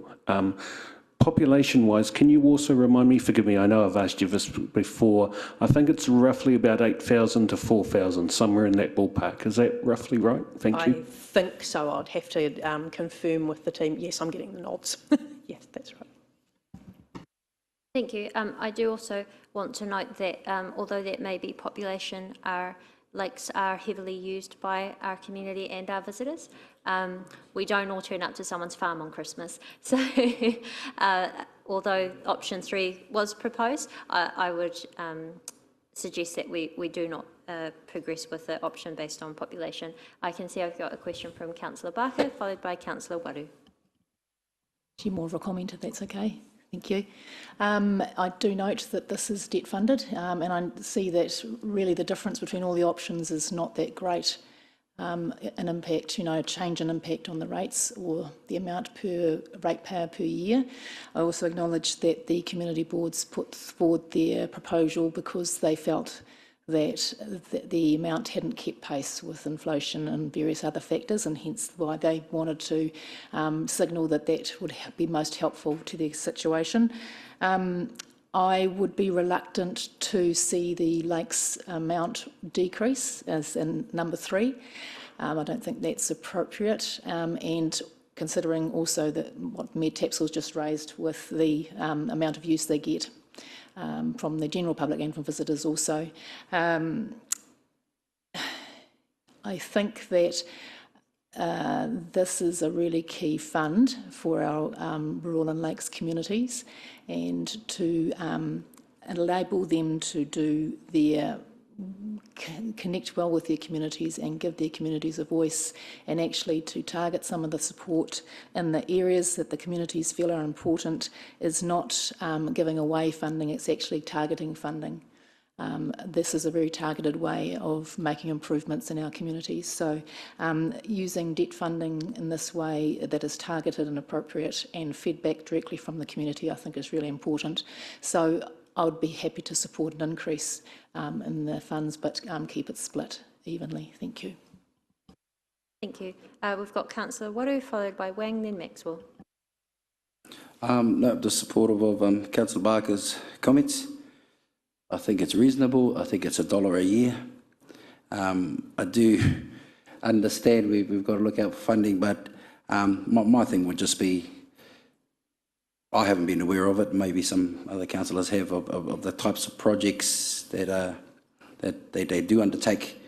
Population-wise, can you also remind me, forgive me, I know I've asked you this before, I think it's roughly about 8,000 to 4,000, somewhere in that ballpark. Is that roughly right? Thank you. I think so. I'd have to confirm with the team. Yes, I'm getting the nods. Yes, that's right. Thank you. I do also want to note that although that may be population, our lakes are heavily used by our community and our visitors. We don't all turn up to someone's farm on Christmas. So although option 3 was proposed, I would suggest that we do not progress with the option based on population. I can see I've got a question from Councillor Barker, followed by Councillor Waru. Actually, more of a comment, if that's okay. Thank you. I do note that this is debt funded, and I see that really the difference between all the options is not that great an impact, change in impact on the rates or the amount per ratepayer per year. I also acknowledge that the community boards put forward their proposal because they felt that the amount hadn't kept pace with inflation and various other factors, and hence why they wanted to signal that that would be most helpful to their situation. I would be reluctant to see the lakes amount decrease as in number 3. I don't think that's appropriate, and considering also that what Mayor Tapsell's just raised with the amount of use they get from the general public and from visitors also. I think that this is a really key fund for our rural and lakes communities, and to enable them to do their connect well with their communities and give their communities a voice, and actually to target some of the support in the areas that the communities feel are important is not giving away funding, it's actually targeting funding. This is a very targeted way of making improvements in our communities. So using debt funding in this way that is targeted and appropriate and fed back directly from the community, I think is really important. So I would be happy to support an increase in the funds, but keep it split evenly. Thank you. Thank you. We've got Councillor Waru, followed by Wang, then Maxwell. No, just supportive of Councillor Barker's comments. I think it's reasonable. I think it's $1 a year. I do understand we've got to look out for funding, but my thing would just be, I haven't been aware of it, maybe some other councillors have, of the types of projects that they do undertake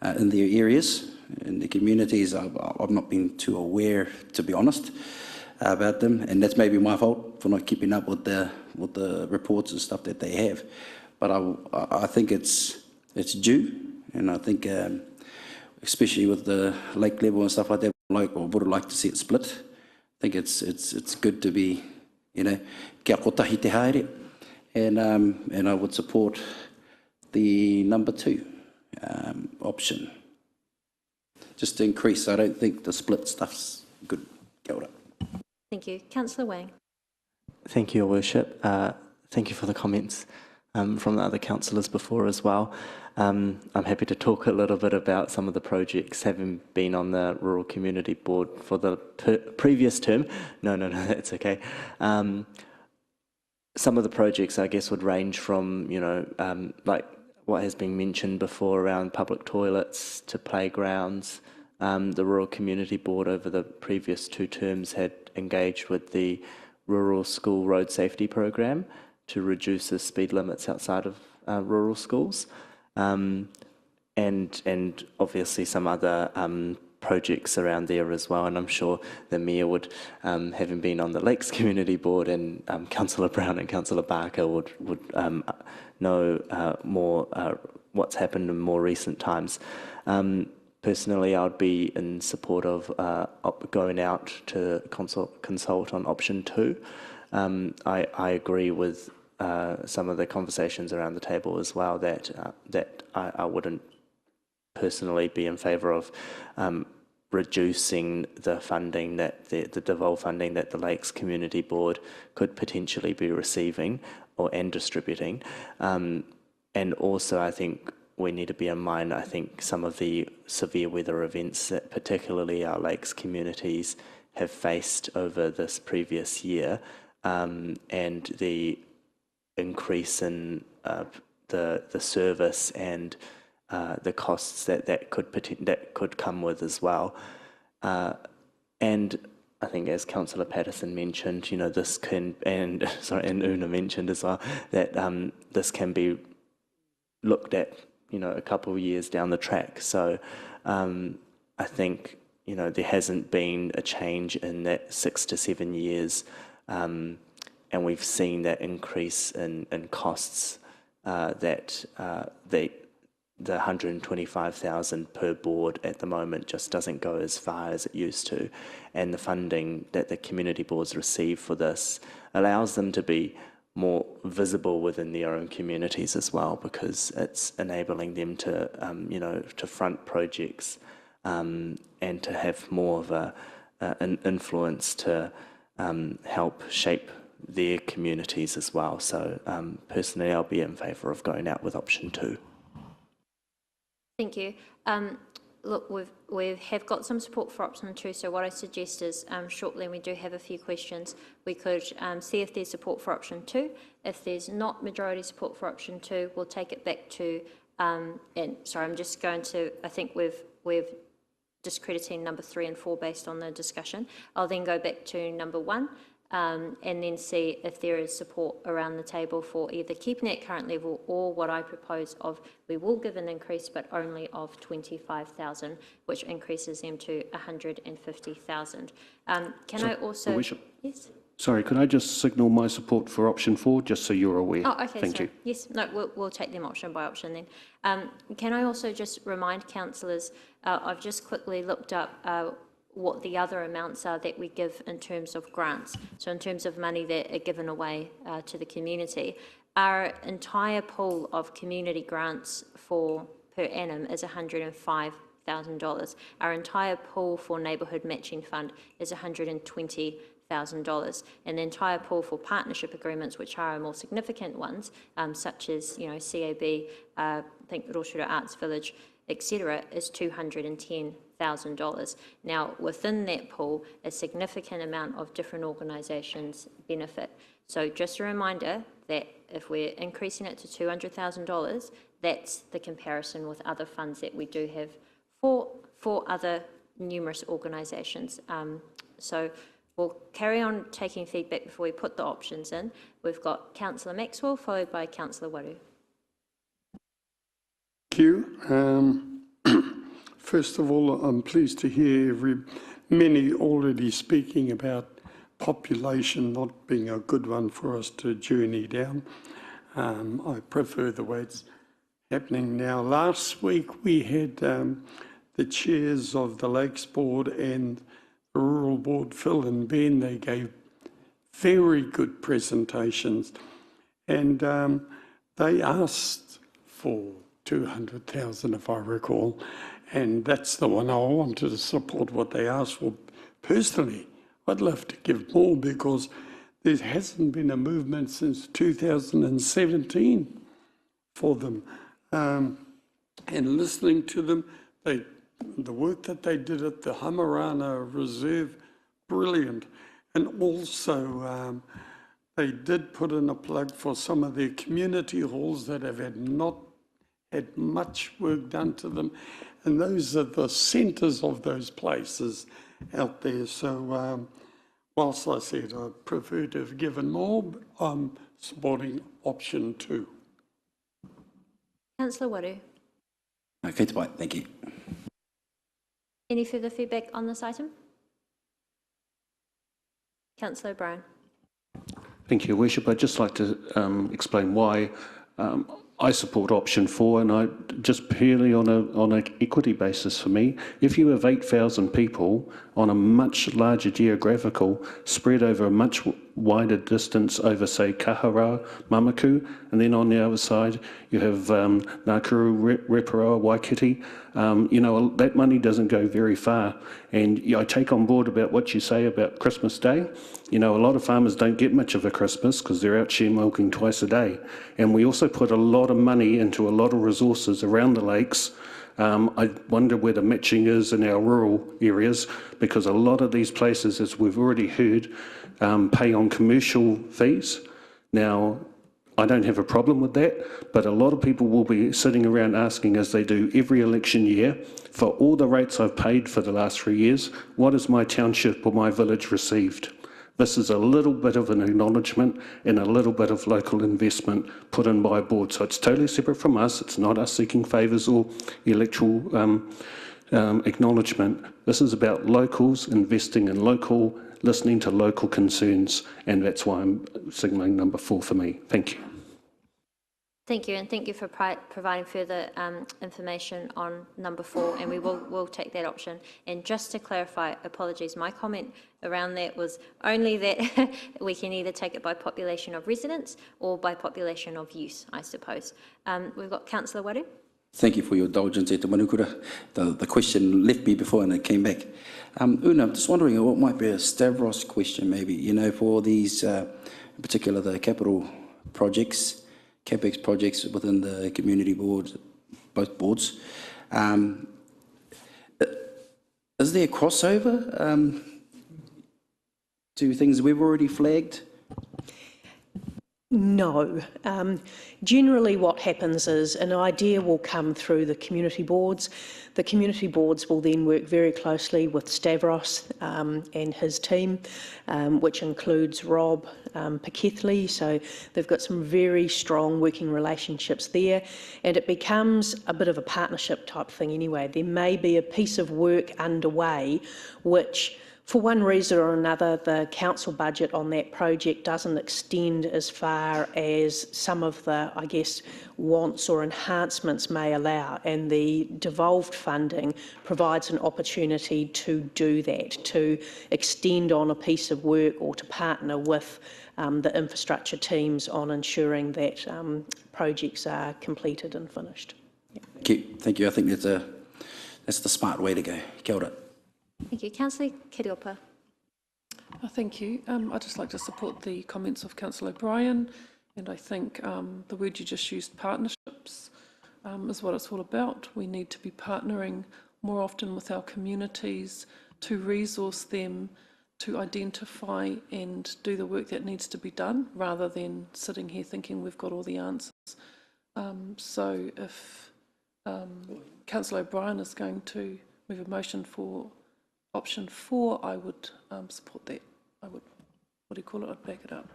in their areas, in the communities. I've not been too aware, to be honest, about them, and that's maybe my fault for not keeping up with the reports and stuff that they have. But I think it's due, And I think, especially with the lake level and stuff like that, would like to see it split. I think it's good to be, kia kotahi te haere, and I would support the number 2 option. Just to increase, I don't think the split stuff's good. Kia ora. Thank you. Councillor Wang. Thank you, Your Worship. Thank you for the comments from the other councillors before as well. I'm happy to talk a little bit about some of the projects, having been on the Rural Community Board for the previous term. No, that's okay. Some of the projects, I guess, would range from, like what has been mentioned before around public toilets to playgrounds. The Rural Community Board over the previous 2 terms had engaged with the Rural School Road Safety Program to reduce the speed limits outside of rural schools. And obviously some other projects around there as well. And I'm sure the Mayor would, having been on the Lakes Community Board, and Councillor Brown and Councillor Barker would know more what's happened in more recent times. Personally, I would be in support of going out to consult on option 2. I agree with some of the conversations around the table as well that I wouldn't personally be in favour of reducing the funding that the devolved funding that the Lakes Community Board could potentially be receiving and distributing. And also, I think we need to bear in mind, I think, some of the severe weather events that particularly our lakes communities have faced over this previous year, and the increase in the service and the costs that could come with as well. And I think, as Councillor Patterson mentioned, this can, and Una mentioned as well, that this can be looked at, a couple of years down the track. So I think, there hasn't been a change in that 6 to 7 years, and we've seen that increase in costs that the 125,000 per board at the moment just doesn't go as far as it used to. And the funding that the community boards receive for this allows them to be more visible within their own communities as well, because it's enabling them to, to front projects and to have more of an influence to help shape their communities as well. So personally, I'll be in favour of going out with option 2. Thank you. Look, we have got some support for option 2, so what I suggest is shortly, we do have a few questions, we could see if there's support for option 2. If there's not majority support for option 2, we'll take it back to, and sorry, I'm just going to, I think we've discrediting number 3 and 4 based on the discussion. I'll then go back to number 1 and then see if there is support around the table for either keeping it at current level or what I propose of we will give an increase but only of 25,000, which increases them to 150,000. Can I also... Yes? Sorry, could I just signal my support for option 4, just so you're aware? Oh, okay, Thank sorry. you. Yes, no, we'll take them option by option then. Can I also just remind councillors, I've just quickly looked up what the other amounts are that we give in terms of grants. So in terms of money that are given away to the community, our entire pool of community grants for per annum is $105,000. Our entire pool for neighbourhood matching fund is $120,000, and the entire pool for partnership agreements, which are our more significant ones, such as CAB, I think Rotorua Arts Village, etc., is $210,000. Now, within that pool, a significant amount of different organisations benefit. So just a reminder that if we're increasing it to $200,000, that's the comparison with other funds that we do have for other numerous organisations. So we'll carry on taking feedback before we put the options in. We've got Councillor Maxwell, followed by Councillor Waru. Thank you. First of all, I'm pleased to hear many already speaking about population not being a good one for us to journey down. I prefer the way it's happening now. Last week we had the chairs of the Lakes Board and the Rural Board, Phil and Ben. They gave very good presentations, and they asked for 200,000, if I recall, and that's the one I wanted to support what they asked for. Personally, I'd love to give more because there hasn't been a movement since 2017 for them. And listening to them, the work that they did at the Hamarana Reserve, brilliant. And also, they did put in a plug for some of their community halls that have not had much work done to them. And those are the centres of those places out there. So whilst I said I prefer to have given more, I'm supporting option 2. Councillor Waru. Okay, thank you. Any further feedback on this item? Councillor O'Brien. Thank you, Your Worship. I'd just like to explain why I support option 4, and I just purely on an equity basis for me. If you have 8,000 people on a much larger geographical spread over a much wider distance over, say, Kahara, Mamaku, and then on the other side you have Nakuru, Rotorua, Waikiki, that money doesn't go very far. And I take on board about what you say about Christmas Day. A lot of farmers don't get much of a Christmas because they're out share milking twice a day. And we also put a lot of money into a lot of resources around the lakes. I wonder where the matching is in our rural areas, because a lot of these places, as we've already heard, pay on commercial fees. Now, I don't have a problem with that, but a lot of people will be sitting around asking, as they do every election year, for all the rates I've paid for the last 3 years, what has my township or my village received? This is a little bit of an acknowledgement and a little bit of local investment put in by a board. So it's totally separate from us. It's not us seeking favours or electoral acknowledgement. This is about locals investing in local, listening to local concerns, and that's why I'm signalling number 4 for me. Thank you. Thank you, and thank you for providing further information on number 4, and we'll take that option. And just to clarify, apologies, my comment around that was only that we can either take it by population of residents or by population of use, I suppose. We've got Councillor Waru. Thank you for your indulgence, Te Manukura. The question left me before and it came back. Una, I'm just wondering what might be a Stavros question maybe, for these, in particular the capital projects, CapEx projects within the community boards, both boards. Is there a crossover to things we've already flagged? No. Generally what happens is an idea will come through the community boards. The community boards will then work very closely with Stavros and his team, which includes Rob Pikethley. So they've got some very strong working relationships there, and it becomes a bit of a partnership type thing anyway. There may be a piece of work underway which, for one reason or another, the council budget on that project doesn't extend as far as some of the, I guess, wants or enhancements may allow, and the devolved funding provides an opportunity to do that, to extend on a piece of work or to partner with the infrastructure teams on ensuring that projects are completed and finished. Yeah. Thank you. I think that's the smart way to go. Kia ora. Thank you. Councillor Kiriopa. Thank you. I'd just like to support the comments of Councillor O'Brien, and I think the word you just used, partnerships, is what it's all about. We need to be partnering more often with our communities to resource them, to identify and do the work that needs to be done, rather than sitting here thinking we've got all the answers. So if Councillor O'Brien is going to move a motion for option 4, I would support that. I would, what do you call it? I'd back it up.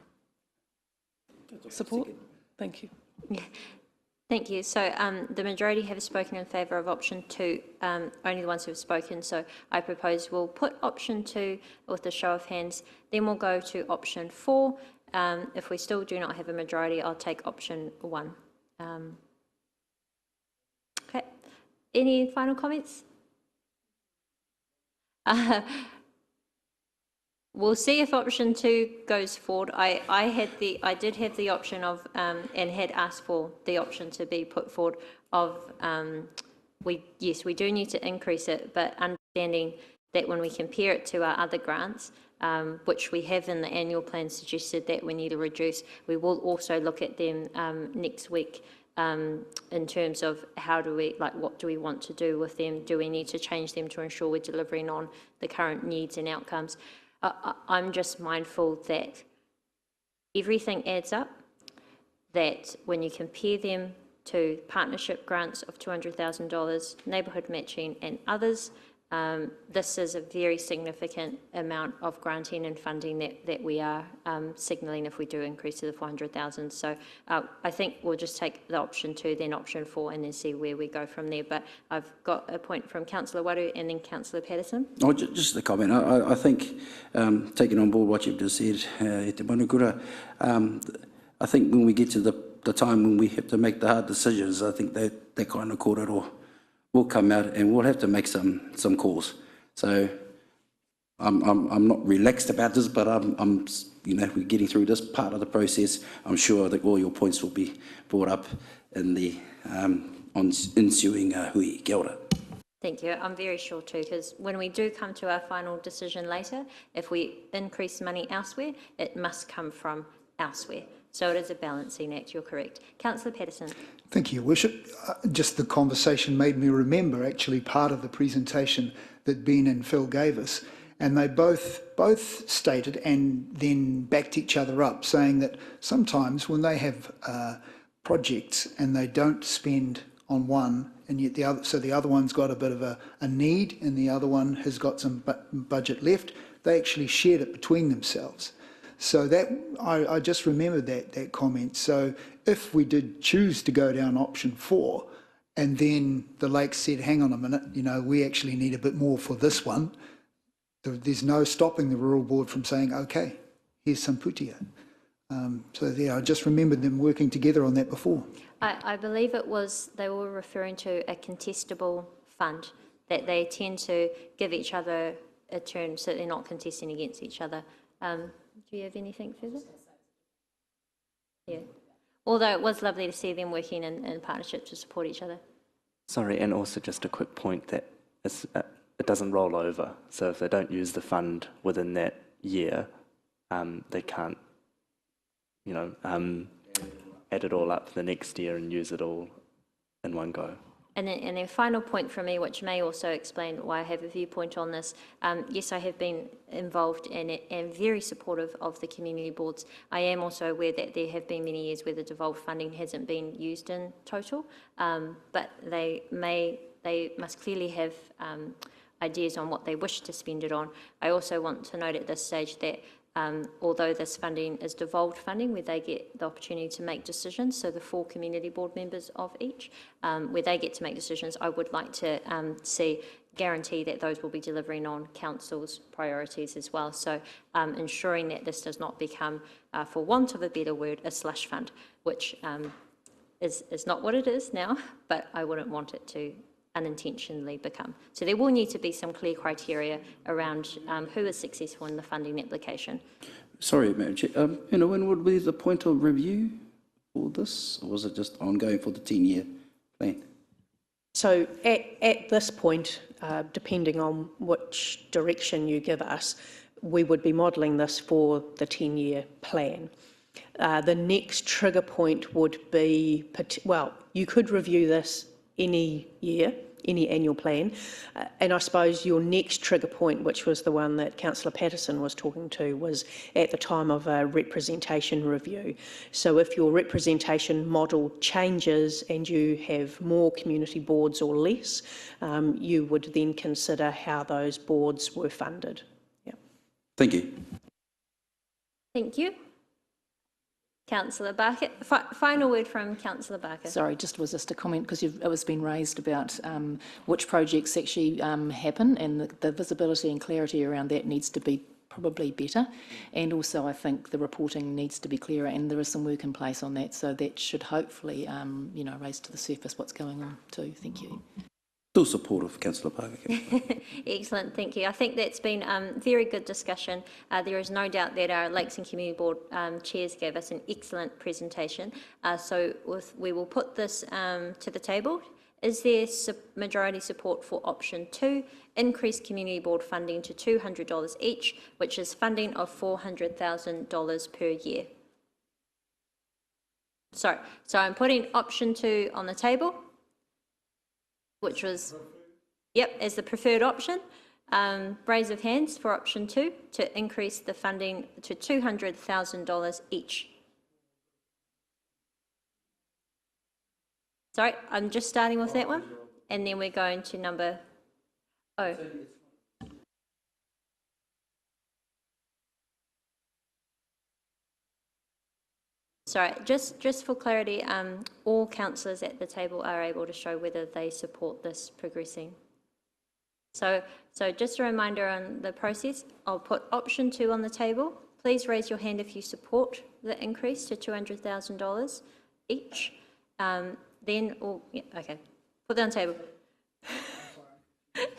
Support? Thank you. Yeah. Thank you. So the majority have spoken in favour of option 2, only the ones who have spoken. So I propose we'll put option 2 with a show of hands, then we'll go to option 4. If we still do not have a majority, I'll take option 1. Any final comments? We'll see if option 2 goes forward. I did have the option of and had asked for the option to be put forward of yes, we do need to increase it, but understanding that when we compare it to our other grants, which we have in the annual plan suggested that we need to reduce, we will also look at them next week in terms of how do we, what do we want to do with them? Do we need to change them to ensure we're delivering on the current needs and outcomes? I'm just mindful that everything adds up, that when you compare them to partnership grants of $200,000, neighbourhood matching and others, this is a very significant amount of granting and funding that we are signalling if we do increase to the 400,000. So I think we'll just take the option 2, then option 4, and then see where we go from there. But I've got a point from Councillor Waru and then Councillor Patterson. Oh, just a comment. I think, taking on board what you've just said, Te Manukura, I think when we get to the time when we have to make the hard decisions, I think that kind of kōrero will come out and we'll have to make some calls. So I'm not relaxed about this, but I'm we're getting through this part of the process. I'm sure that all your points will be brought up in the ensuing hui. Kia ora. Thank you. I'm very sure too, because when we do come to our final decision later, if we increase money elsewhere, it must come from elsewhere. So it is a balancing act, you're correct. Councillor Patterson. Thank you, Worship. Just the conversation made me remember actually part of the presentation that Ben and Phil gave us, and they both stated and then backed each other up, saying that sometimes when they have projects and they don't spend on one, and yet the other one's got a bit of a need and the other one has got some budget left, they actually shared it between themselves. So that I just remembered that comment. So if we did choose to go down option 4, and then the Lakes said, hang on a minute, we actually need a bit more for this one, there's no stopping the Rural Board from saying, okay, here's some putia. So yeah, I just remembered them working together on that before. I believe they were referring to a contestable fund, that they tend to give each other a turn so they're not contesting against each other. Do you have anything further? Yeah. Although it was lovely to see them working in partnership to support each other. Sorry, and also just a quick point that it doesn't roll over. So if they don't use the fund within that year, they can't, add it all up the next year and use it all in one go. And then final point from me, which may also explain why I have a viewpoint on this. Yes, I have been involved in it and very supportive of the community boards. I am also aware that there have been many years where the devolved funding hasn't been used in total, but they must clearly have ideas on what they wish to spend it on. I also want to note at this stage that although this funding is devolved funding, where they get the opportunity to make decisions, so the 4 community board members of each, where they get to make decisions, I would like to guarantee that those will be delivering on council's priorities as well. So ensuring that this does not become, for want of a better word, a slush fund, which is not what it is now, but I wouldn't want it to unintentionally become. So there will need to be some clear criteria around who is successful in the funding application. Sorry, Madam Chair. When would be the point of review for this, or was it just ongoing for the 10-year plan? So at this point, depending on which direction you give us, we would be modelling this for the 10-year plan. The next trigger point would be, well, you could review this any year, any annual plan, and I suppose your next trigger point, which was the one that Councillor Patterson was talking to, was at the time of a representation review. So if your representation model changes and you have more community boards or less, you would then consider how those boards were funded. Yeah. Thank you. Thank you. Councillor Barker. Final word from Councillor Barker. Sorry, just a comment, because it was been raised about which projects actually happen, and the visibility and clarity around that needs to be probably better. And also I think the reporting needs to be clearer, and there is some work in place on that, so that should hopefully raise to the surface what's going on too. Thank you. Still supportive, Councillor Parker. Excellent, thank you. I think that's been very good discussion. There is no doubt that our Lakes and Community Board chairs gave us an excellent presentation. We will put this to the table. Is there majority support for option 2, increase community board funding to $200 each, which is funding of $400,000 per year? So I'm putting option 2 on the table, which was, yep, as the preferred option. Raise of hands for option 2 to increase the funding to $200,000 each. Sorry, I'm just starting with that one, and then we're going to number O. Sorry, just for clarity, all councillors at the table are able to show whether they support this progressing. So just a reminder on the process, I'll put option 2 on the table. Please raise your hand if you support the increase to $200,000 each. Then, yeah, okay, put that on the table.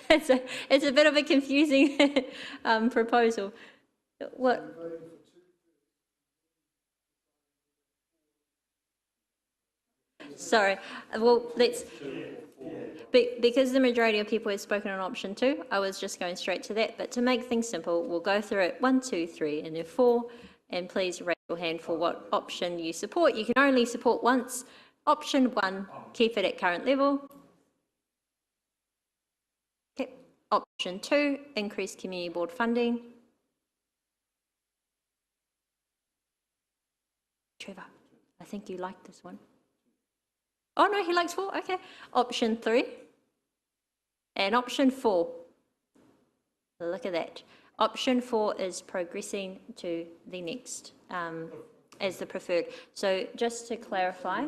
It's a bit of a confusing proposal. What? Sorry, well, because the majority of people have spoken on option 2, I was just going straight to that, but to make things simple, we'll go through it 1, 2, 3, and then 4, and please raise your hand for what option you support. You can only support once. Option 1, keep it at current level. Okay. Option 2, increase community board funding. Trevor, I think you like this one. Oh no, he likes 4, okay. Option 3 and option 4. Look at that. Option 4 is progressing to the next as the preferred. So just to clarify,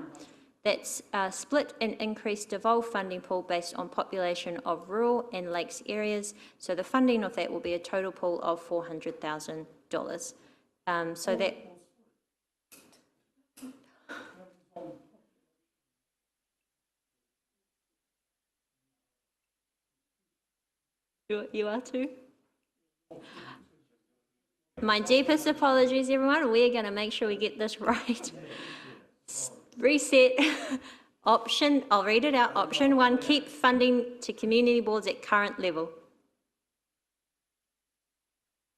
that's split and increased devolved funding pool based on population of rural and lakes areas. So the funding of that will be a total pool of $400,000. So that. You are too? My deepest apologies, everyone. We're going to make sure we get this right. Reset. Option, I'll read it out. Option 1, keep funding to community boards at current level.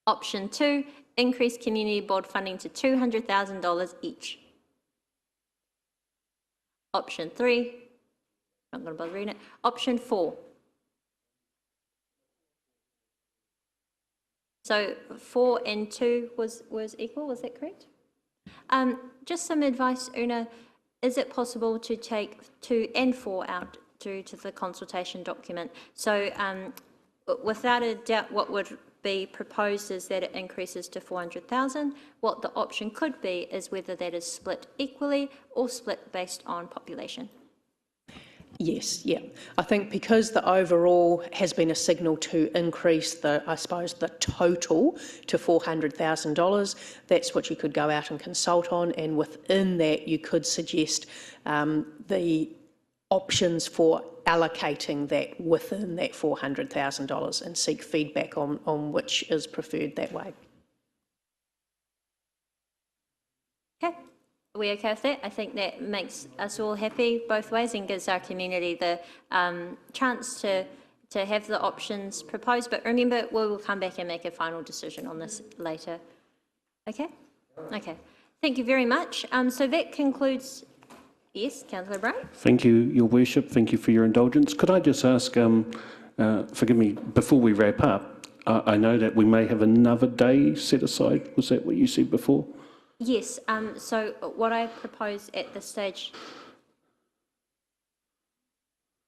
Option 2, increase community board funding to $200,000 each. Option 3, I'm not going to bother reading it. Option 4. So 4 and 2 was equal, was that correct? Just some advice, Una. Is it possible to take 2 and 4 out due to the consultation document? So without a doubt, what would be proposed is that it increases to 400,000. What the option could be is whether that is split equally or split based on population. Yes, yeah. I think because the overall has been a signal to increase the, I suppose, the total to $400,000, that's what you could go out and consult on, and within that you could suggest the options for allocating that within that $400,000 and seek feedback on which is preferred that way. Okay. Are we okay with that? I think that makes us all happy both ways and gives our community the chance to have the options proposed. But remember, we will come back and make a final decision on this later. Okay? Okay. Thank you very much. So that concludes. Yes, Councillor Brown. Thank you, Your Worship. Thank you for your indulgence. Could I just ask, forgive me, before we wrap up, I know that we may have another day set aside. Was that what you said before? Yes, so what I propose at this stage,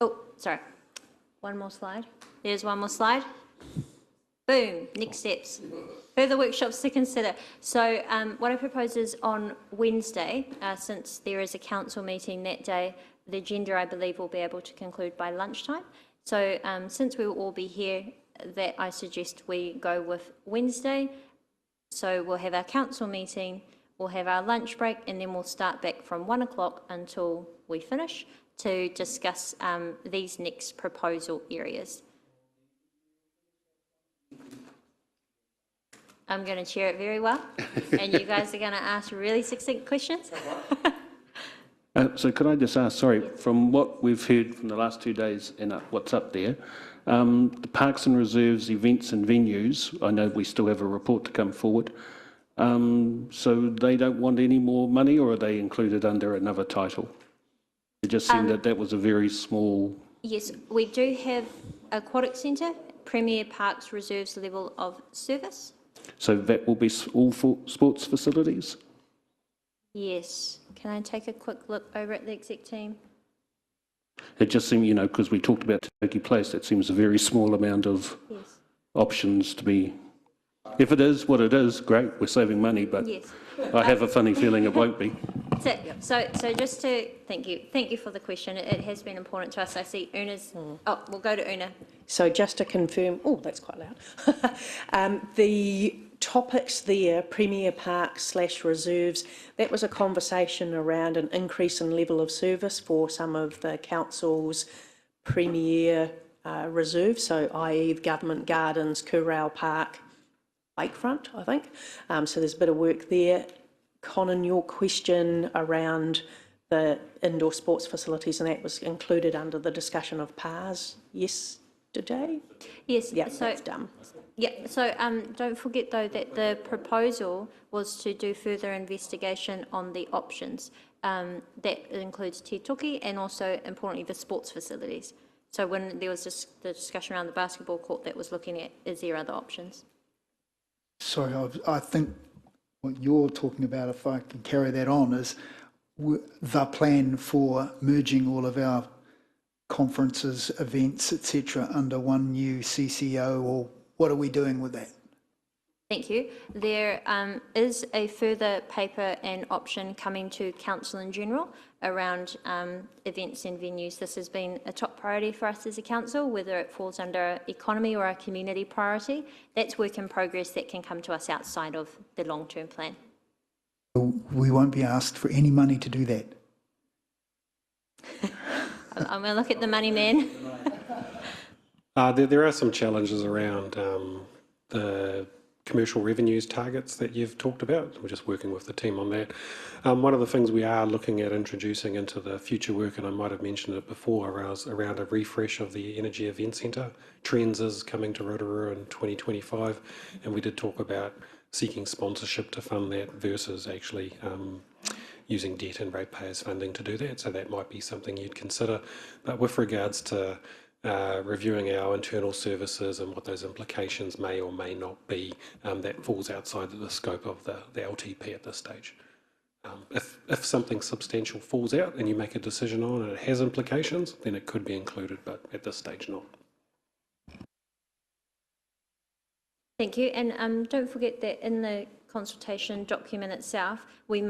oh, sorry, one more slide. There's one more slide. Boom, next steps. Further workshops to consider. So what I propose is on Wednesday, since there is a council meeting that day, the agenda, I believe, will be able to conclude by lunchtime. So since we will all be here, that I suggest we go with Wednesday. So we'll have our council meeting We'll have our lunch break and then we'll start back from 1 o'clock until we finish to discuss these next proposal areas. I'm going to chair it very well, and you guys are going to ask really succinct questions. So could I just ask, sorry, from what we've heard from the last 2 days and what's up there, the Parks and Reserves, events and venues, I know we still have a report to come forward, so they don't want any more money, or are they included under another title? It just seemed that was a very small... Yes, we do have Aquatic Centre, Premier Parks Reserves level of service. So that will be all for sports facilities? Yes. Can I take a quick look over at the exec team? It just seemed, because we talked about Turkey Place, that seems a very small amount of options to be... If it is what it is, great, we're saving money, but yes. I have a funny feeling it won't be. So just to, thank you for the question. It has been important to us. I see Una's, we'll go to Una. So just to confirm, oh, that's quite loud. The topics there, Premier Parks / reserves, that was a conversation around an increase in level of service for some of the council's premier reserves, so i.e. Government Gardens, Kurau Park, Lakefront, I think. So there's a bit of work there. Conan, your question around the indoor sports facilities, and that was included under the discussion of PARS yesterday? Yes. Yeah, so that's done. Yeah, so don't forget though that the proposal was to do further investigation on the options. That includes Te Toki and also, importantly, the sports facilities. So when there was the discussion around the basketball court, that was looking at, is there other options? Sorry, I think what you're talking about, if I can carry that on, is the plan for merging all of our conferences, events, etc., under one new CCO, or what are we doing with that? Thank you. There is a further paper and option coming to Council in general around events and venues. This has been a top priority for us as a council, whether it falls under economy or a community priority. That's work in progress that can come to us outside of the long-term plan. We won't be asked for any money to do that. I'm going to look at the money man. There are some challenges around the commercial revenues targets that you've talked about. We're just working with the team on that. One of the things we are looking at introducing into the future work, and I might have mentioned it before, around a refresh of the Energy Event Centre. Trends is coming to Rotorua in 2025, and we did talk about seeking sponsorship to fund that versus actually using debt and ratepayers funding to do that. So that might be something you'd consider. But with regards to reviewing our internal services and what those implications may or may not be, that falls outside of the scope of the LTP at this stage. If something substantial falls out and you make a decision on and it has implications, then it could be included, but at this stage not. Thank you. And don't forget that in the consultation document itself, we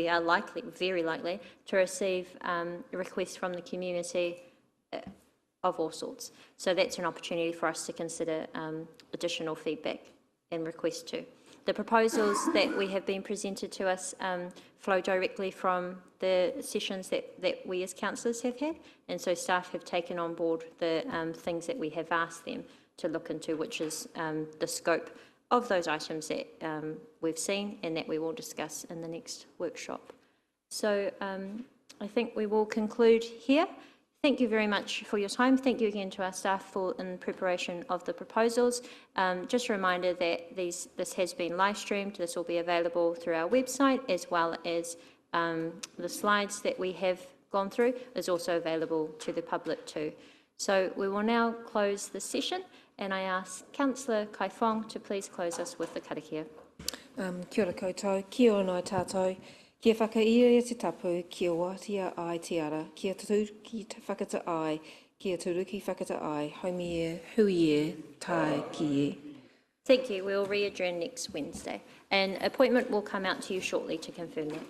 are likely, very likely, to receive requests from the community of all sorts. So that's an opportunity for us to consider additional feedback and requests too. The proposals that we have been presented to us flow directly from the sessions that we as councillors have had, and so staff have taken on board the things that we have asked them to look into, which is the scope of those items that we've seen and that we will discuss in the next workshop. So I think we will conclude here. Thank you very much for your time. Thank you again to our staff in preparation of the proposals. Just a reminder that this has been live streamed. This will be available through our website, as well as the slides that we have gone through is also available to the public too. So we will now close the session, and I ask Councillor Kai Fong to please close us with the karakia. Kia ora koutou, kia ora nai tātou, kia whakaia te tapu, kia wātia ai te ara, kia turuki te whakata ai, kia turuki whakata ai, haumie, huie, tai kie. Thank you. We will re-adjourn next Wednesday. An appointment will come out to you shortly to confirm that.